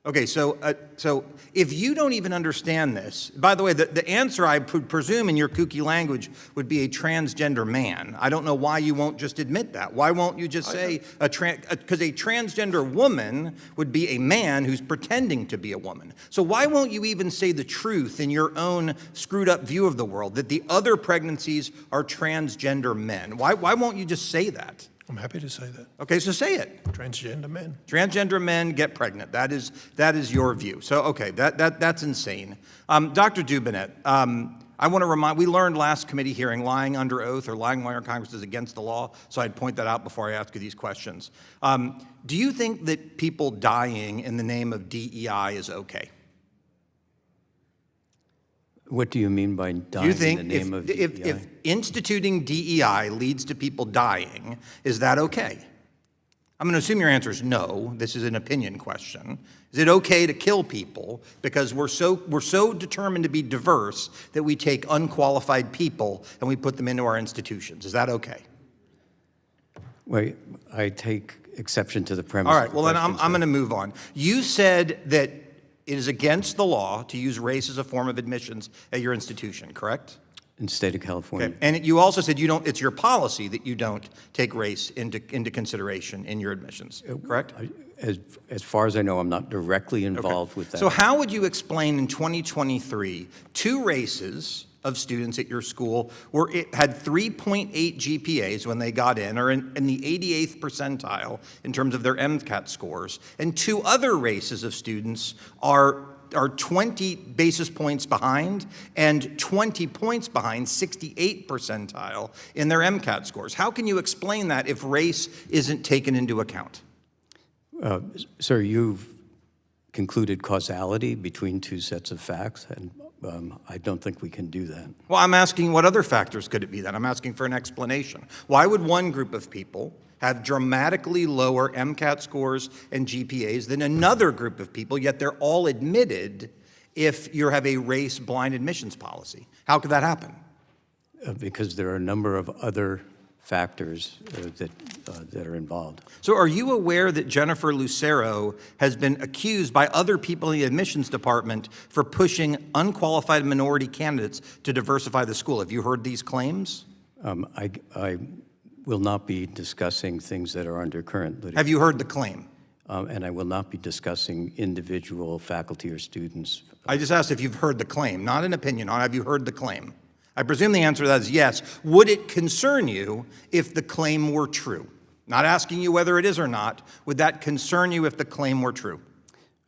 Okay, so if you don't even understand this, by the way, the answer I presume in your kooky language would be a transgender man. I don't know why you won't just admit that. Why won't you just say because a transgender woman would be a man who's pretending to be a woman. So why won't you even say the truth in your own screwed up view of the world, that the other pregnancies are transgender men? Why won't you just say that? I'm happy to say that. Okay, so say it. Transgender men. Transgender men get pregnant. That is your view. So, okay, that's insane. Dr. Dubinett, I want to remind, we learned last committee hearing lying under oath or lying while in Congress is against the law, so I'd point that out before I ask you these questions. Do you think that people dying in the name of DEI is okay? What do you mean by dying in the name of DEI? If instituting DEI leads to people dying, is that okay? I'm going to assume your answer is no. This is an opinion question. Is it okay to kill people because we're so determined to be diverse that we take unqualified people and we put them into our institutions? Is that okay? Wait, I take exception to the premise. All right, well, then I'm going to move on. You said that it is against the law to use race as a form of admissions at your institution, correct? In the state of California. Okay. And you also said it's your policy that you don't take race into consideration in your admissions, correct? As far as I know, I'm not directly involved with that. So how would you explain in 2023 two races of students at your school had 3.8 GPAs when they got in, or in the 88th percentile in terms of their MCAT scores, and 2 other races of students are 20 basis points behind and 20 points behind 68th percentile in their MCAT scores. How can you explain that if race isn't taken into account? Sir, you've concluded causality between 2 sets of facts, and I don't think we can do that. Well, I'm asking what other factors could it be then? I'm asking for an explanation. Why would one group of people have dramatically lower MCAT scores and GPAs than another group of people, yet they're all admitted if you have a race-blind admissions policy? How could that happen? Because there are a number of other factors that are involved. So are you aware that Jennifer Lucero has been accused by other people in the admissions department for pushing unqualified minority candidates to diversify the school? Have you heard these claims? I will not be discussing things that are under current litigation. Have you heard the claim? And I will not be discussing individual faculty or students. I just asked if you've heard the claim, not an opinion on. Have you heard the claim? I presume the answer to that is yes. Would it concern you if the claim were true? Not asking you whether it is or not. Would that concern you if the claim were true?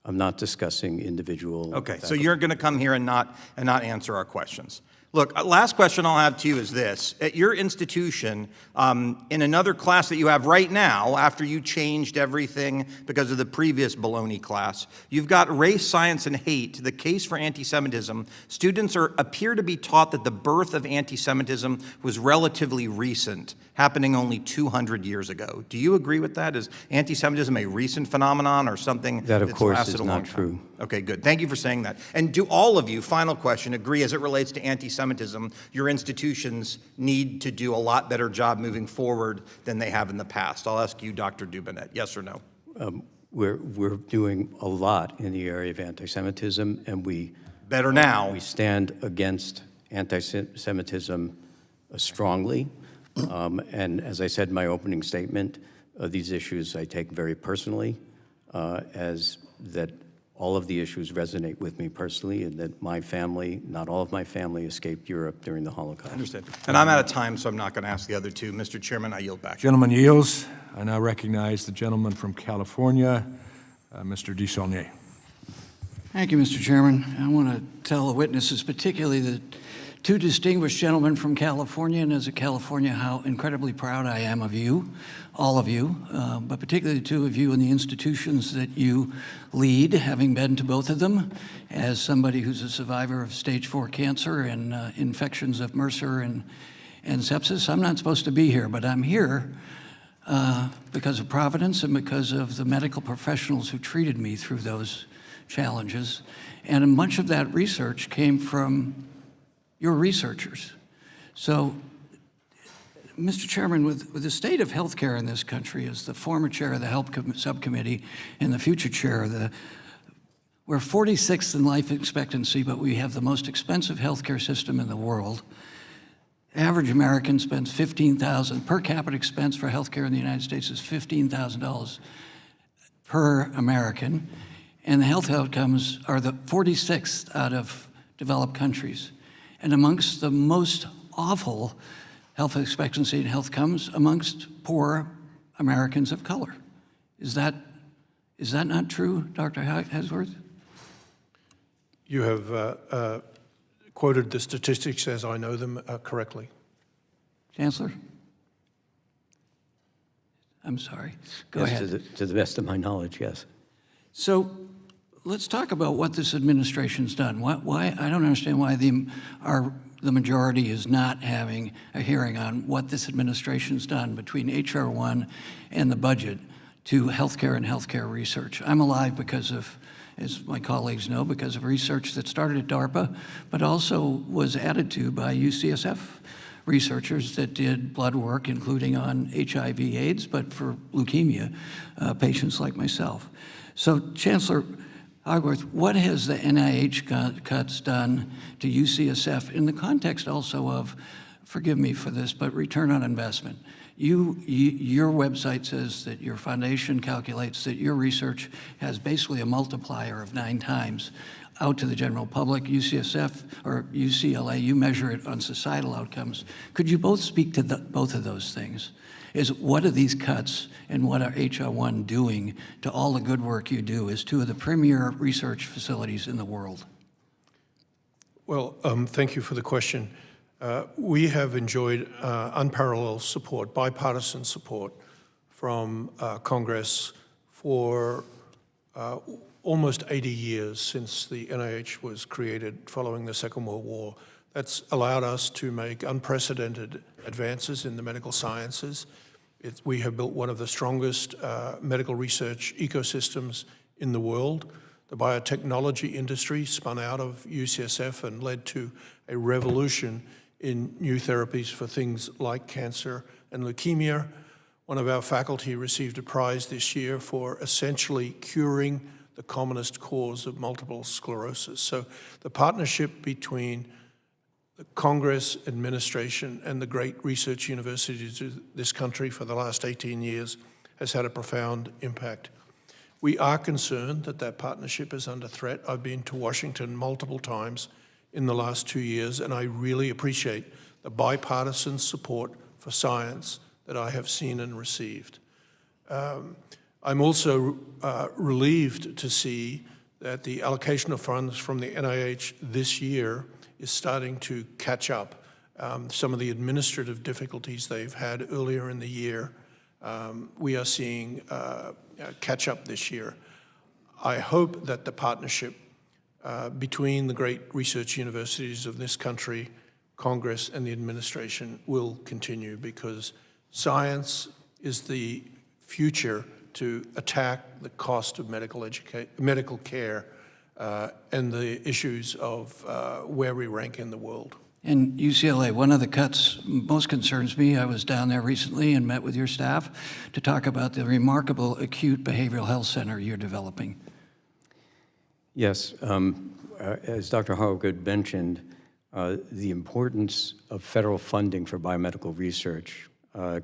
I'm not discussing individual. Okay, so faculty. you're going to come here and not answer our questions. Look, last question I'll have to you is this. At your institution, in another class that you have right now, after you changed everything because of the previous baloney class, you've got race, science, and hate, the case for anti-Semitism. Students appear to be taught that the birth of anti-Semitism was relatively recent, happening only 200 years ago. Do you agree with that? Is anti-Semitism a recent phenomenon or something that, of course, lasted is a long not time? true. Okay, good. Thank you for saying that. And do all of you, final question, agree as it relates to anti-Semitism, your institutions need to do a lot better job moving forward than they have in the past? I'll ask you, Dr. Dubinett, yes or no? We're doing a lot in the area of anti-Semitism, and we better now. We stand against anti-Semitism strongly. And as I said in my opening statement, these issues I take very personally, as that all of the issues resonate with me personally, and that my family, not all of my family, escaped Europe during the Holocaust. I understand. And I'm out of time, so I'm not going to ask the other two. Mr. Chairman, I yield back. Gentleman yields. I now recognize the gentleman from California, Mr. DeSaulnier. Thank you, Mr. Chairman. I want to tell the witnesses, particularly the 2 distinguished gentlemen from California, and as a Californian, how incredibly proud I am of you, all of you, but particularly the 2 of you in the institutions that you lead, having been to both of them, as somebody who's a survivor of stage 4 cancer and infections of MRSA and sepsis. I'm not supposed to be here, but I'm here because of Providence and because of the medical professionals who treated me through those challenges. And much of that research came from your researchers. So, Mr. Chairman, with the state of healthcare in this country, as the former chair of the Health Subcommittee and the future chair of we're 46th in life expectancy, but we have the most expensive healthcare system in the world. Average American spends $15,000, per capita expense for healthcare in the United States is $15,000 per American, and the health outcomes are the 46th out of developed countries. And amongst the most awful health expectancy and health comes amongst poor Americans of color. Is that not true, Dr. Hesworth? You have quoted the statistics as I know them correctly. Chancellor? I'm sorry. Go ahead. To the best of my knowledge, yes. So let's talk about what this administration's done. Why I don't understand why the majority is not having a hearing on what this administration's done between H.R. 1 and the budget to healthcare and healthcare research. I'm alive because of, as my colleagues know, because of research that started at DARPA, but also was added to by UCSF researchers that did blood work, including on HIV/AIDS, but for leukemia patients like myself. So, Chancellor Hawgood, what has the NIH cuts done to UCSF in the context also of, forgive me for this, but return on investment? Your website says that your foundation calculates that your research has basically a multiplier of 9 times out to the general public. UCSF or UCLA, you measure it on societal outcomes. Could you both speak to both of those things? Is what are these cuts and what are HR1 doing to all the good work you do as two of the premier research facilities in the world? Well, thank you for the question. We have enjoyed unparalleled support, bipartisan support from Congress for almost 80 years since the NIH was created following the Second World War. That's allowed us to make unprecedented advances in the medical sciences. We have built one of the strongest medical research ecosystems in the world. The biotechnology industry spun out of UCSF and led to a revolution in new therapies for things like cancer and leukemia. One of our faculty received a prize this year for essentially curing the commonest cause of multiple sclerosis. So the partnership between the Congress, administration, and the great research universities of this country for the last 18 years has had a profound impact. We are concerned that that partnership is under threat. I've been to Washington multiple times in the last 2 years, and I really appreciate the bipartisan support for science that I have seen and received. I'm also relieved to see that the allocation of funds from the NIH this year is starting to catch up. Some of the administrative difficulties they've had earlier in the year, we are seeing catch up this year. I hope that the partnership between the great research universities of this country, Congress, and the administration will continue, because science is the future to attack the cost of medical care and the issues of where we rank in the world. In UCLA, one of the cuts most concerns me. I was down there recently and met with your staff to talk about the remarkable acute behavioral health center you're developing. Yes, as Dr. Hawgood mentioned, the importance of federal funding for biomedical research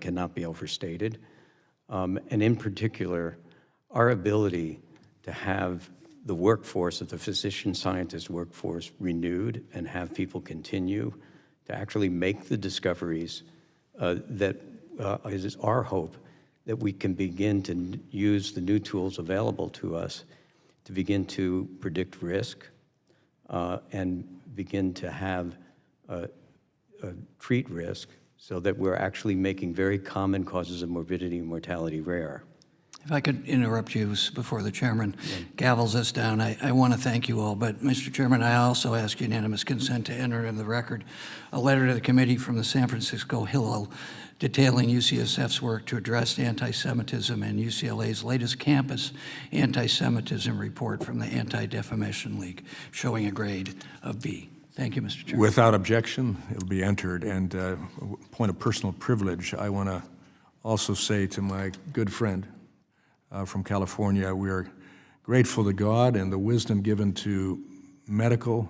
cannot be overstated. And in particular, our ability to have the workforce of the physician-scientist workforce renewed and have people continue to actually make the discoveries that is our hope, that we can begin to use the new tools available to us to begin to predict risk and begin to have treat risk, so that we're actually making very common causes of morbidity and mortality rare. If I could interrupt you before the chairman gavels us down, I want to thank you all. But, Mr. Chairman, I also ask unanimous consent to enter into the record a letter to the committee from the San Francisco Hillel detailing UCSF's work to address anti-Semitism and UCLA's latest campus anti-Semitism report from the Anti-Defamation League, showing a grade of B. Thank you, Mr. Chairman. Without objection, it'll be entered. And point of personal privilege, I want to also say to my good friend from California, we are grateful to God and the wisdom given to medical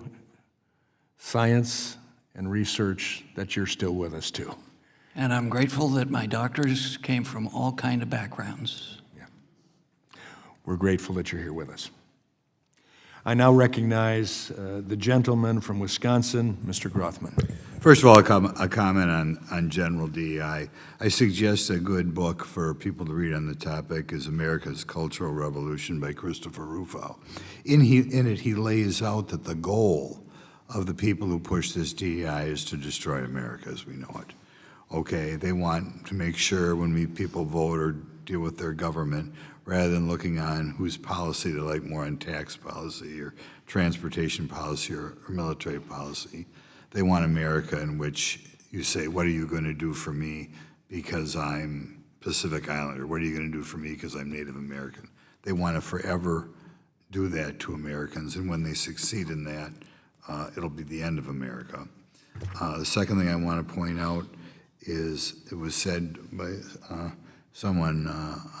science and research that you're still with us too. And I'm grateful that my doctors came from all kinds of backgrounds. Yeah. We're grateful that you're here with us. I now recognize the gentleman from Wisconsin, Mr. Grothman. First of all, a comment on general DEI. I suggest a good book for people to read on the topic is America's Cultural Revolution by Christopher Rufo. In it, he lays out that the goal of the people who push this DEI is to destroy America as we know it. Okay, they want to make sure when people vote or deal with their government, rather than looking on whose policy they like more on tax policy or transportation policy or military policy. They want America in which you say, what are you going to do for me because I'm Pacific Islander? What are you going to do for me because I'm Native American? They want to forever do that to Americans, and when they succeed in that, it'll be the end of America. The second thing I want to point out is it was said by someone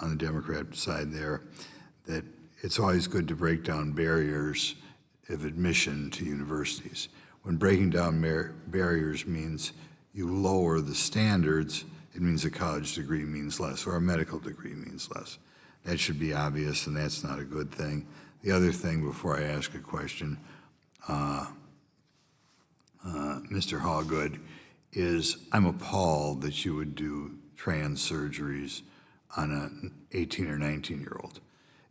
on the Democrat side there that it's always good to break down barriers of admission to universities. When breaking down barriers means you lower the standards, it means a college degree means less or a medical degree means less. That should be obvious, and that's not a good thing. The other thing, before I ask a question, Mr. Hawgood, is I'm appalled that you would do trans surgeries on an 18 or 19-year-old.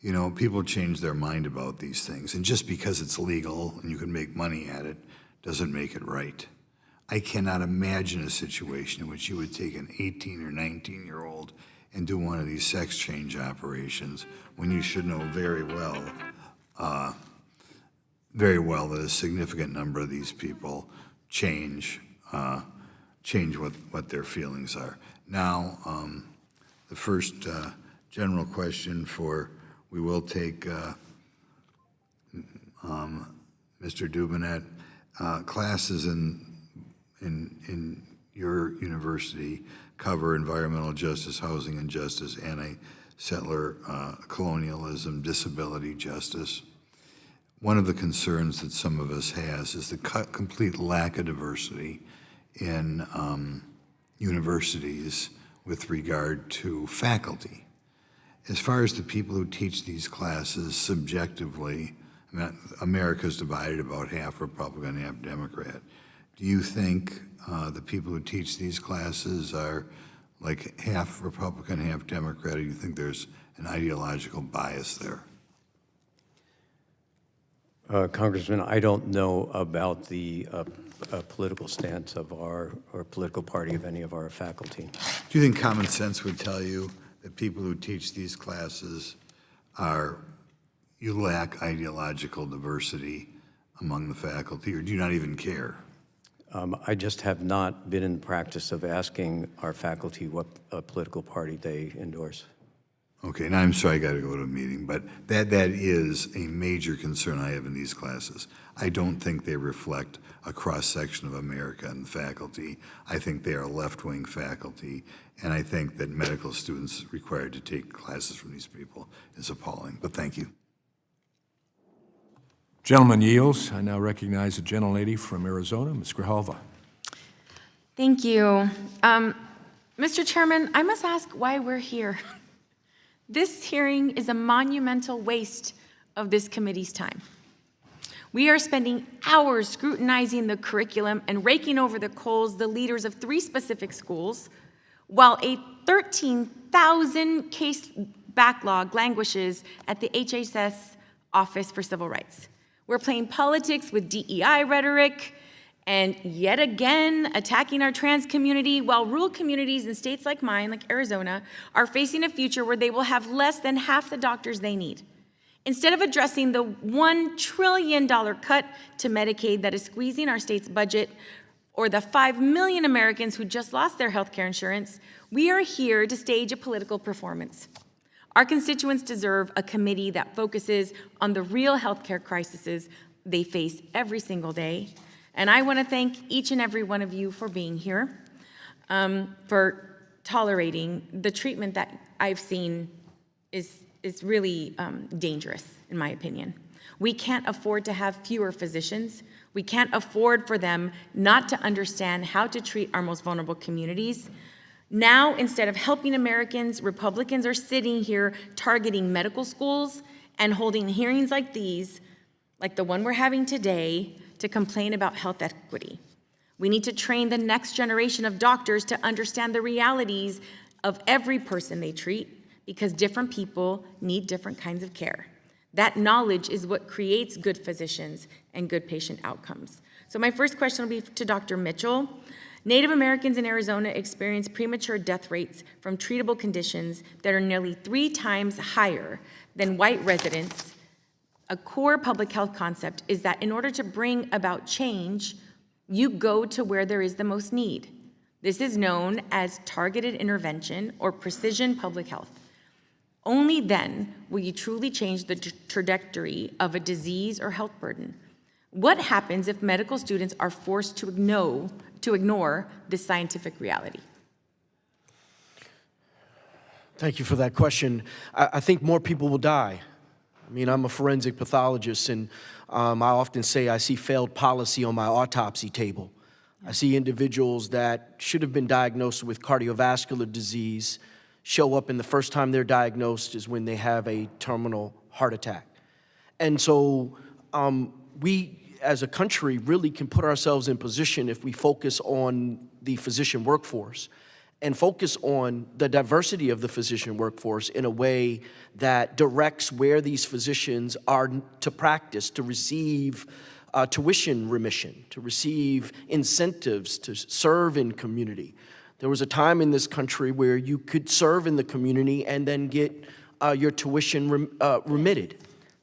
You know, people change their mind about these things, and just because it's legal and you can make money at it doesn't make it right. I cannot imagine a situation in which you would take an 18 or 19-year-old and do one of these sex change operations when you should know very well that a significant number of these people change what their feelings are. Now, the first general question we will take Mr. Dubinett. Classes in your university cover environmental justice, housing and justice, anti-settler colonialism, disability justice. One of the concerns that some of us has is the complete lack of diversity in universities with regard to faculty. As far as the people who teach these classes subjectively, I mean, America's divided about half Republican, half Democrat. Do you think the people who teach these classes are like half Republican, half Democrat, or do you think there's an ideological bias there? Congressman, I don't know about the political stance of or political party of any of our faculty. Do you think common sense would tell you that people who teach these classes you lack ideological diversity among the faculty, or do you not even care? I just have not been in the practice of asking our faculty what political party they endorse. Okay, now I'm sorry I got to go to a meeting, but that is a major concern I have in these classes. I don't think they reflect a cross-section of America and faculty. I think they are left-wing faculty, and I think that medical students required to take classes from these people is appalling, but thank you. Gentleman yields. I now recognize the gentlelady from Arizona, Ms. Grijalva. Thank you. Mr. Chairman, I must ask why we're here. This hearing is a monumental waste of this committee's time. We are spending hours scrutinizing the curriculum and raking over the coals the leaders of 3 specific schools, while a 13,000 case backlog languishes at the HHS Office for Civil Rights. We're playing politics with DEI rhetoric and yet again attacking our trans community, while rural communities in states like mine, like Arizona, are facing a future where they will have less than half the doctors they need. Instead of addressing the $1 trillion cut to Medicaid that is squeezing our state's budget, or the 5 million Americans who just lost their health care insurance, we are here to stage a political performance. Our constituents deserve a committee that focuses on the real healthcare crises they face every single day. And I want to thank each and every one of you for being here, for tolerating the treatment that I've seen is really dangerous, in my opinion. We can't afford to have fewer physicians. We can't afford for them not to understand how to treat our most vulnerable communities. Now, instead of helping Americans, Republicans are sitting here targeting medical schools and holding hearings like these, like the one we're having today, to complain about health equity. We need to train the next generation of doctors to understand the realities of every person they treat, because different people need different kinds of care. That knowledge is what creates good physicians and good patient outcomes. So my first question will be to Dr. Mitchell. Native Americans in Arizona experience premature death rates from treatable conditions that are nearly 3 times higher than white residents. A core public health concept is that in order to bring about change, you go to where there is the most need. This is known as targeted intervention or precision public health. Only then will you truly change the trajectory of a disease or health burden. What happens if medical students are forced to ignore this scientific reality? Thank you for that question. I think more people will die. I mean, I'm a forensic pathologist, and I often say I see failed policy on my autopsy table. I see individuals that should have been diagnosed with cardiovascular disease show up, and the first time they're diagnosed is when they have a terminal heart attack. And so we, as a country, really can put ourselves in position if we focus on the physician workforce and focus on the diversity of the physician workforce in a way that directs where these physicians are to practice, to receive tuition remission, to receive incentives, to serve in community. There was a time in this country where you could serve in the community and then get your tuition remitted.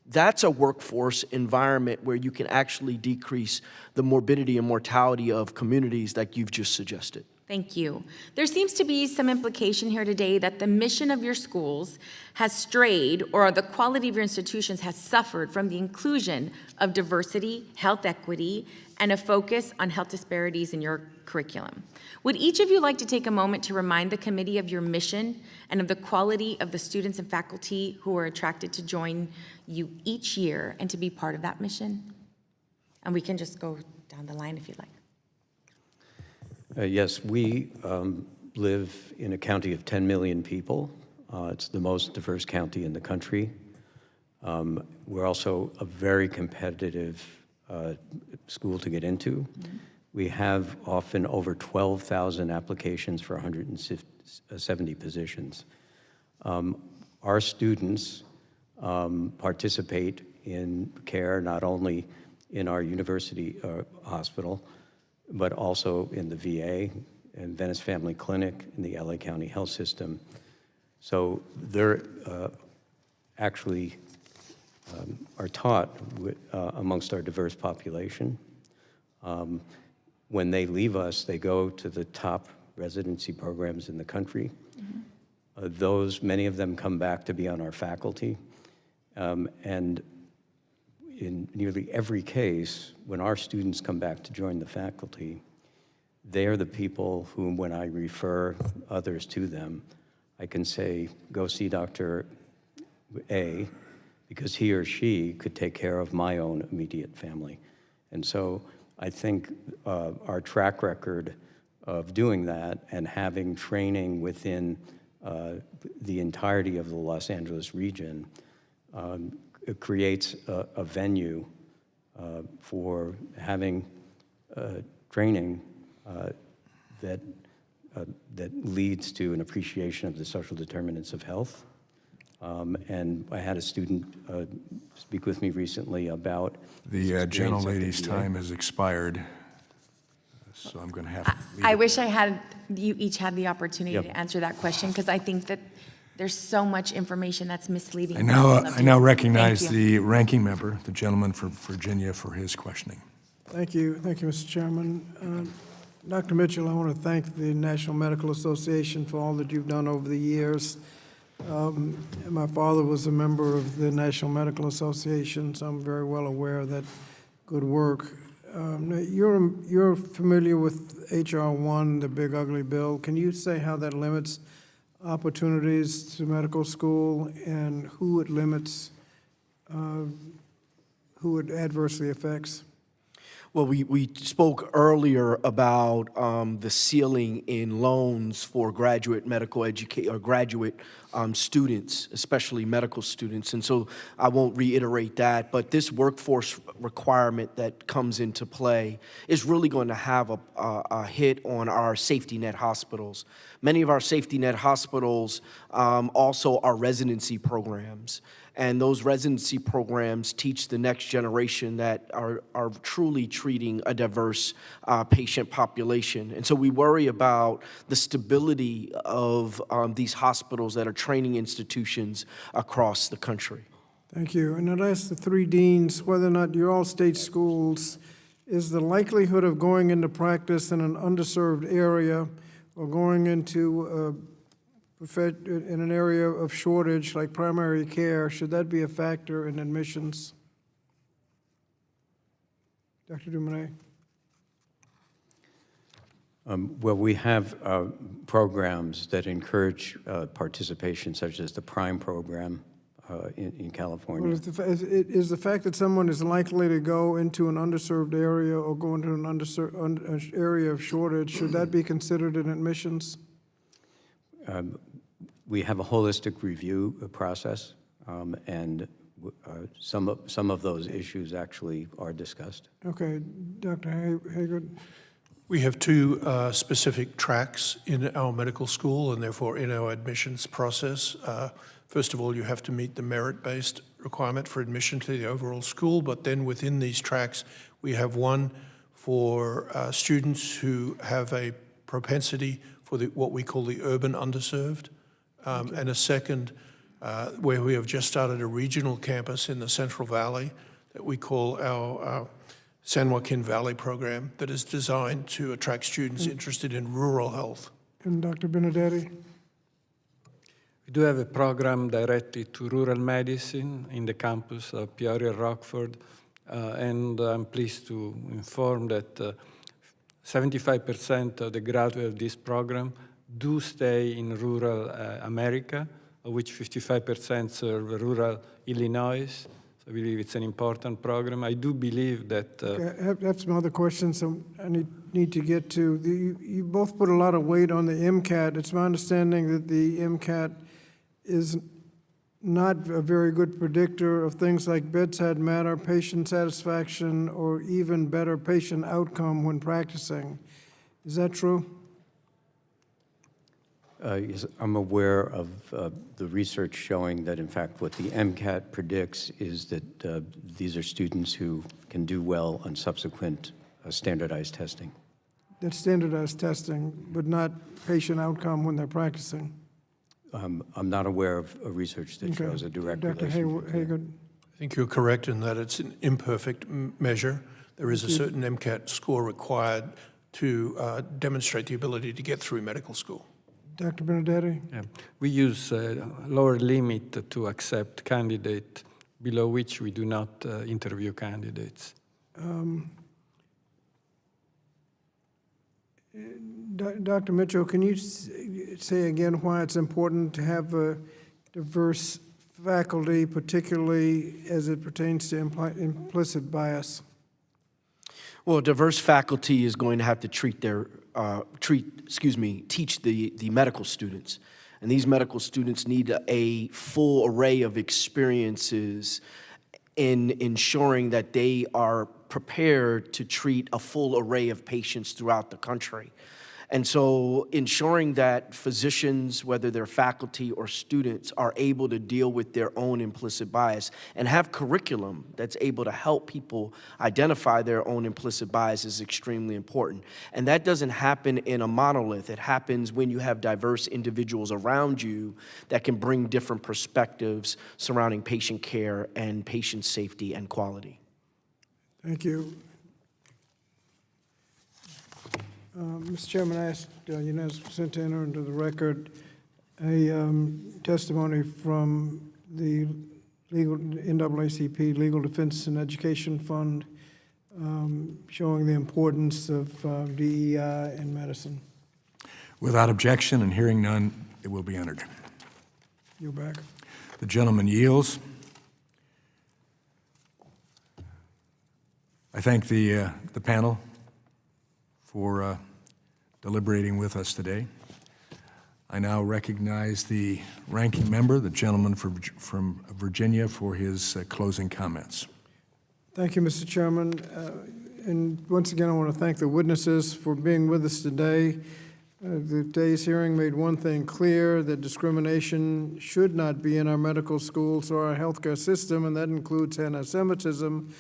That's a workforce environment where you can actually decrease the morbidity and mortality of communities like you've just suggested. Thank you. There seems to be some implication here today that the mission of your schools has strayed, or the quality of your institutions has suffered from the inclusion of diversity, health equity, and a focus on health disparities in your curriculum. Would each of you like to take a moment to remind the committee of your mission and of the quality of the students and faculty who are attracted to join you each year and to be part of that mission? And we can just go down the line if you'd like. Yes, we live in a county of 10 million people. It's the most diverse county in the country. We're also a very competitive school to get into. Mm-hmm. We have often over 12,000 applications for 170 positions. Our students participate in care not only in our university hospital, but also in the VA, and Venice Family Clinic, in the LA County Health System. So they're actually are taught amongst our diverse population. When they leave us, they go to the top residency programs in the country. Mm-hmm. Many of them come back to be on our faculty. And in nearly every case, when our students come back to join the faculty, they're the people whom, when I refer others to them, I can say, go see Dr. A, because he or she could take care of my own immediate family. And so I think our track record of doing that and having training within the entirety of the Los Angeles region it creates a venue for having training that leads to an appreciation of the social determinants of health. And I had a student speak with me recently about the gentlelady's time has expired, so I'm going to have to leave I wish you each had the opportunity to answer that question, because I think that there's so much information that's misleading. I now recognize the ranking member, the gentleman from Virginia, for his questioning. Thank you, Mr. Chairman. Dr. Mitchell, I want to thank the National Medical Association for all that you've done over the years. My father was a member of the National Medical Association, so I'm very well aware of that good work. You're familiar with H.R. 1, the big ugly bill. Can you say how that limits opportunities to medical school and who it limits, who it adversely affects? Well, we spoke earlier about the ceiling in loans for graduate medical education or graduate students, especially medical students, and so I won't reiterate that. But this workforce requirement that comes into play is really going to have a hit on our safety net hospitals. Many of our safety net hospitals also are residency programs. And those residency programs teach the next generation that are truly treating a diverse patient population. And so we worry about the stability of these hospitals that are training institutions across the country. Thank you. And I'd ask the three deans whether or not your all-state schools, is the likelihood of going into practice in an underserved area or going into in an area of shortage like primary care, should that be a factor in admissions? Dr. Dubinett. Well, we have programs that encourage participation, such as the PRIME program in California. Well, is the fact that someone is likely to go into an underserved area or go into an area of shortage, should that be considered in admissions? We have a holistic review process, and Some of those issues actually are discussed. Okay, Dr. Hawgood. We have two specific tracks in our medical school and therefore in our admissions process. First of all, you have to meet the merit-based requirement for admission to the overall school, but then within these tracks, we have one for students who have a propensity for what we call the urban underserved, and a second where we have just started a regional campus in the Central Valley that we call our San Joaquin Valley program that is designed to attract students interested in rural health. And Dr. Benedetti. We do have a program directed to rural medicine in the campus of Peoria, Rockford, and I'm pleased to inform that 75% of the graduates of this program do stay in rural America, of which 55% serve rural Illinois. So I believe it's an important program. I do believe that... Okay, I have some other questions I need to get to. You both put a lot of weight on the MCAT. It's my understanding that the MCAT is not a very good predictor of things like bedside manner, patient satisfaction, or even better patient outcome when practicing. Is that true? Yes, I'm aware of the research showing that, in fact, what the MCAT predicts is that these are students who can do well on subsequent standardized testing. That's standardized testing, but not patient outcome when they're practicing. I'm not aware of a research that shows a direct relationship. Dr. Hawgood. I think you're correct in that it's an imperfect measure. There is a certain MCAT score required to demonstrate the ability to get through medical school. Dr. Benedetti? Yeah. We use a lower limit to accept candidate, below which we do not interview candidates. Dr. Mitchell, can you say again why it's important to have a diverse faculty, particularly as it pertains to implicit bias? Well, diverse faculty is going to have to teach the medical students. And these medical students need a full array of experiences in ensuring that they are prepared to treat a full array of patients throughout the country. And so ensuring that physicians, whether they're faculty or students, are able to deal with their own implicit bias and have curriculum that's able to help people identify their own implicit bias is extremely important. And that doesn't happen in a monolith. It happens when you have diverse individuals around you that can bring different perspectives surrounding patient care and patient safety and quality. Thank you. Mr. Chairman, I ask unanimous consent to enter into the record a testimony from the NAACP Legal Defense and Education Fund showing the importance of DEI in medicine. Without objection and hearing none, it will be entered. You're back. The gentleman yields. I thank the panel for deliberating with us today. I now recognize the ranking member, the gentleman from Virginia, for his closing comments. Thank you, Mr. Chairman. And once again, I want to thank the witnesses for being with us today. The day's hearing made one thing clear, that discrimination should not be in our medical schools or our healthcare system, and that includes anti-Semitism.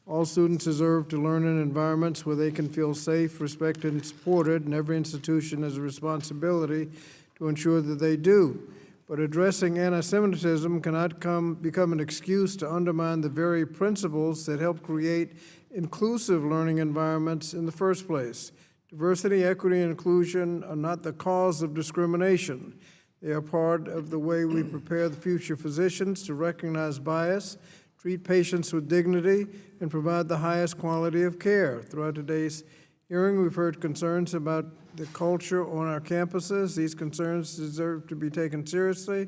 All students deserve to learn in environments where they can feel safe, respected, and supported, and every institution has a responsibility to ensure that they do. But addressing anti-Semitism cannot become an excuse to undermine the very principles that help create inclusive learning environments in the first place. Diversity, equity, and inclusion are not the cause of discrimination. They are part of the way we prepare the future physicians to recognize bias, treat patients with dignity, and provide the highest quality of care. Throughout today's hearing, we've heard concerns about the culture on our campuses. These concerns deserve to be taken seriously,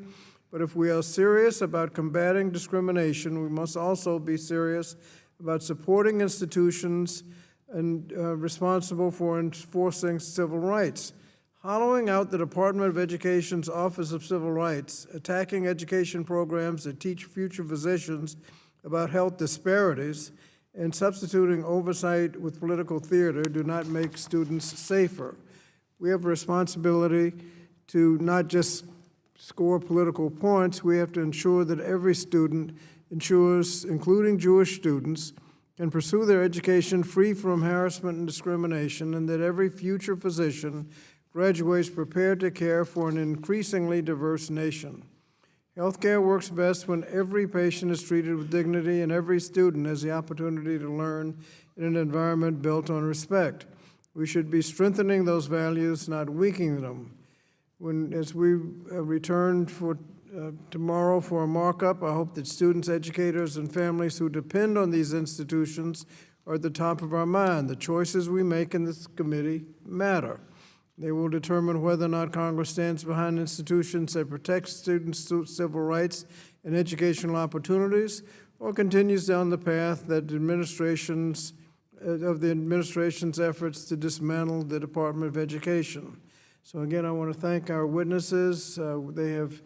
but if we are serious about combating discrimination, we must also be serious about supporting institutions and responsible for enforcing civil rights. hollowing out the Department of Education's Office of Civil Rights, attacking education programs that teach future physicians about health disparities, and substituting oversight with political theater do not make students safer. We have a responsibility to not just score political points, we have to ensure that every student, including Jewish students, can pursue their education free from harassment and discrimination, and that every future physician graduates prepared to care for an increasingly diverse nation. Healthcare works best when every patient is treated with dignity and every student has the opportunity to learn in an environment built on respect. We should be strengthening those values, not weakening them. As we return for tomorrow for a markup, I hope that students, educators, and families who depend on these institutions are at the top of our mind. The choices we make in this committee matter. They will determine whether or not Congress stands behind institutions that protect students' civil rights and educational opportunities, or continues down the path that the administration's efforts to dismantle the Department of Education. So again, I want to thank our witnesses. They have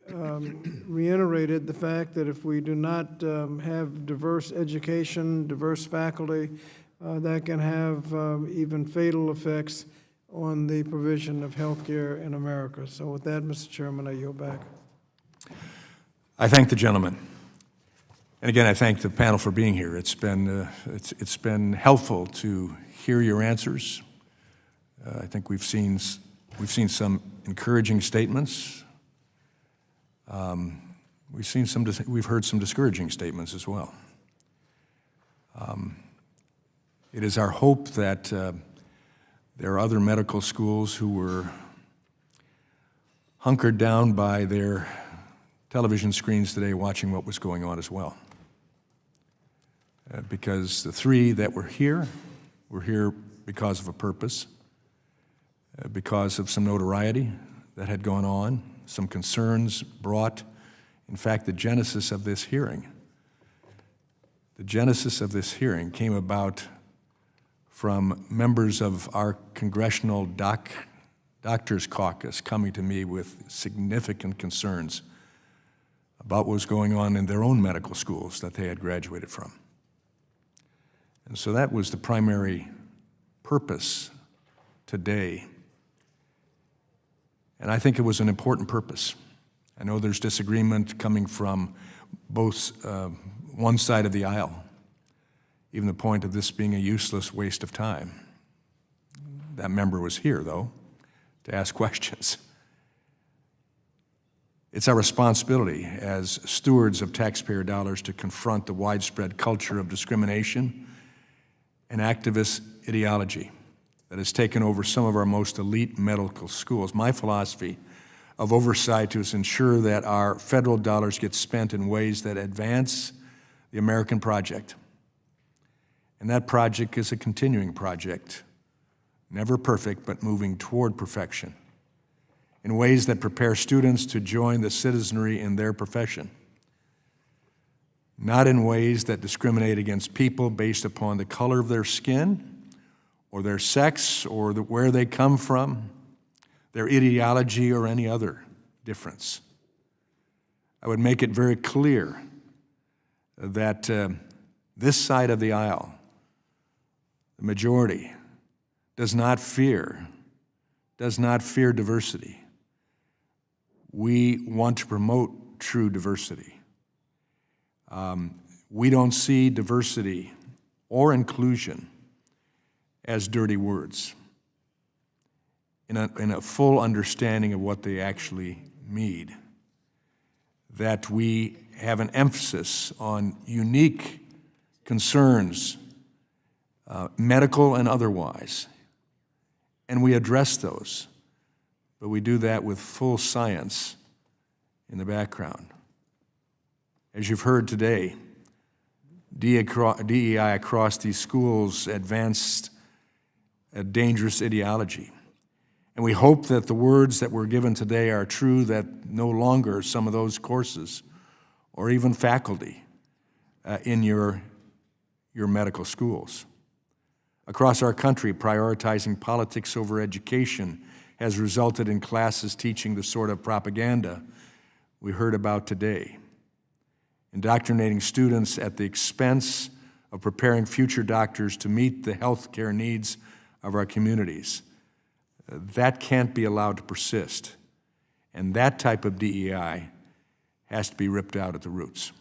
reiterated the fact that if we do not have diverse education, diverse faculty, that can have even fatal effects on the provision of health care in America. So with that, Mr. Chairman, I yield back. I thank the gentleman. And again, I thank the panel for being here. It's been helpful to hear your answers. I think we've seen some encouraging statements. We've heard some discouraging statements as well. It is our hope that there are other medical schools who were hunkered down by their television screens today watching what was going on as well. Because the three that were here because of a purpose, because of some notoriety that had gone on, some concerns brought, in fact, the genesis of this hearing. The genesis of this hearing came about from members of our Congressional Doctors Caucus coming to me with significant concerns about what was going on in their own medical schools that they had graduated from. And so that was the primary purpose today. And I think it was an important purpose. I know there's disagreement coming from both one side of the aisle, even the point of this being a useless waste of time. That member was here, though, to ask questions. It's our responsibility as stewards of taxpayer dollars to confront the widespread culture of discrimination and activist ideology that has taken over some of our most elite medical schools. My philosophy of oversight is to ensure that our federal dollars get spent in ways that advance the American project. And that project is a continuing project, never perfect, but moving toward perfection, in ways that prepare students to join the citizenry in their profession, not in ways that discriminate against people based upon the color of their skin, or their sex, or where they come from, their ideology, or any other difference. I would make it very clear that this side of the aisle, the majority, does not fear diversity. We want to promote true diversity. We don't see diversity or inclusion as dirty words, in a full understanding of what they actually mean. That we have an emphasis on unique concerns, medical and otherwise, and we address those, but we do that with full science in the background. As you've heard today, DEI across these schools advanced a dangerous ideology. And we hope that the words that were given today are true, that no longer some of those courses or even faculty in your medical schools. Across our country, prioritizing politics over education has resulted in classes teaching the sort of propaganda we heard about today, indoctrinating students at the expense of preparing future doctors to meet the health care needs of our communities. That can't be allowed to persist, and that type of DEI has to be ripped out at the roots.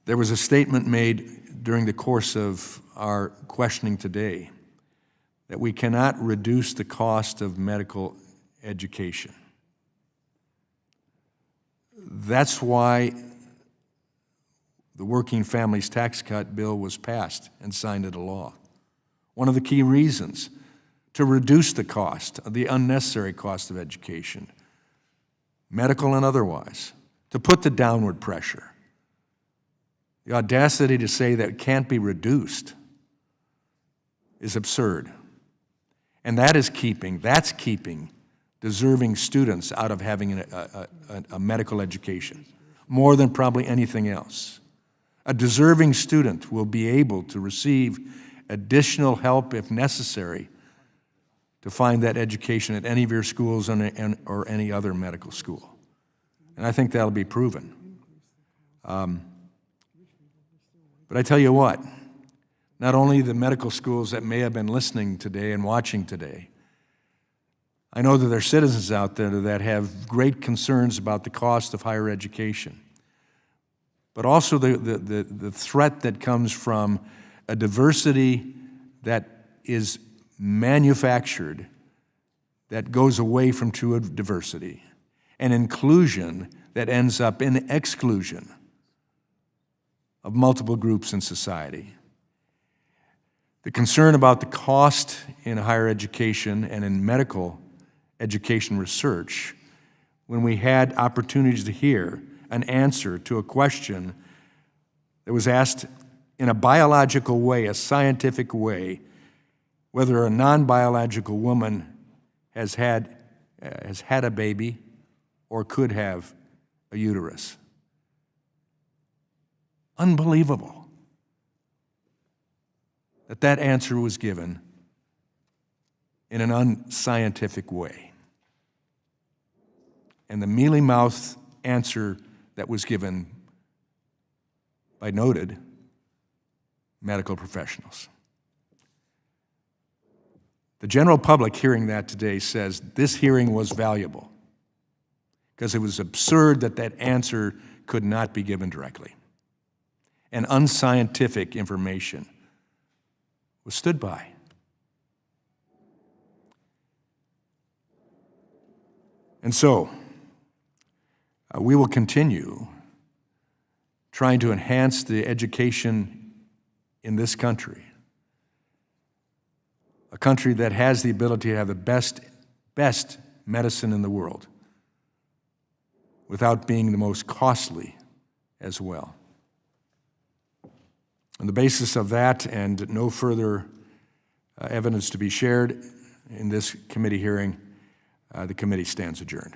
There was a statement made during the course of our questioning today that we cannot reduce the cost of medical education. That's why the Working Families Tax Cut bill was passed and signed into law. One of the key reasons to reduce the cost, the unnecessary cost of education, medical and otherwise, to put the downward pressure. The audacity to say that it can't be reduced is absurd. And that's keeping deserving students out of having a medical education, more than probably anything else. A deserving student will be able to receive additional help if necessary to find that education at any of your schools or any other medical school. And I think that'll be proven. But I tell you what, not only the medical schools that may have been listening today and watching today, I know that there are citizens out there that have great concerns about the cost of higher education, but also the threat that comes from a diversity that is manufactured, that goes away from true diversity, and inclusion that ends up in exclusion of multiple groups in society. The concern about the cost in higher education and in medical education research, when we had opportunities to hear an answer to a question that was asked in a biological way, a scientific way, whether a non-biological woman has had a baby or could have a uterus. Unbelievable that answer was given in an unscientific way. And the mealy-mouthed answer that was given by noted medical professionals. The general public hearing that today says this hearing was valuable because it was absurd that answer could not be given directly. And unscientific information was stood by. And so, we will continue trying to enhance the education in this country, a country that has the ability to have the best medicine in the world without being the most costly as well. On the basis of that and no further evidence to be shared in this committee hearing, the committee stands adjourned.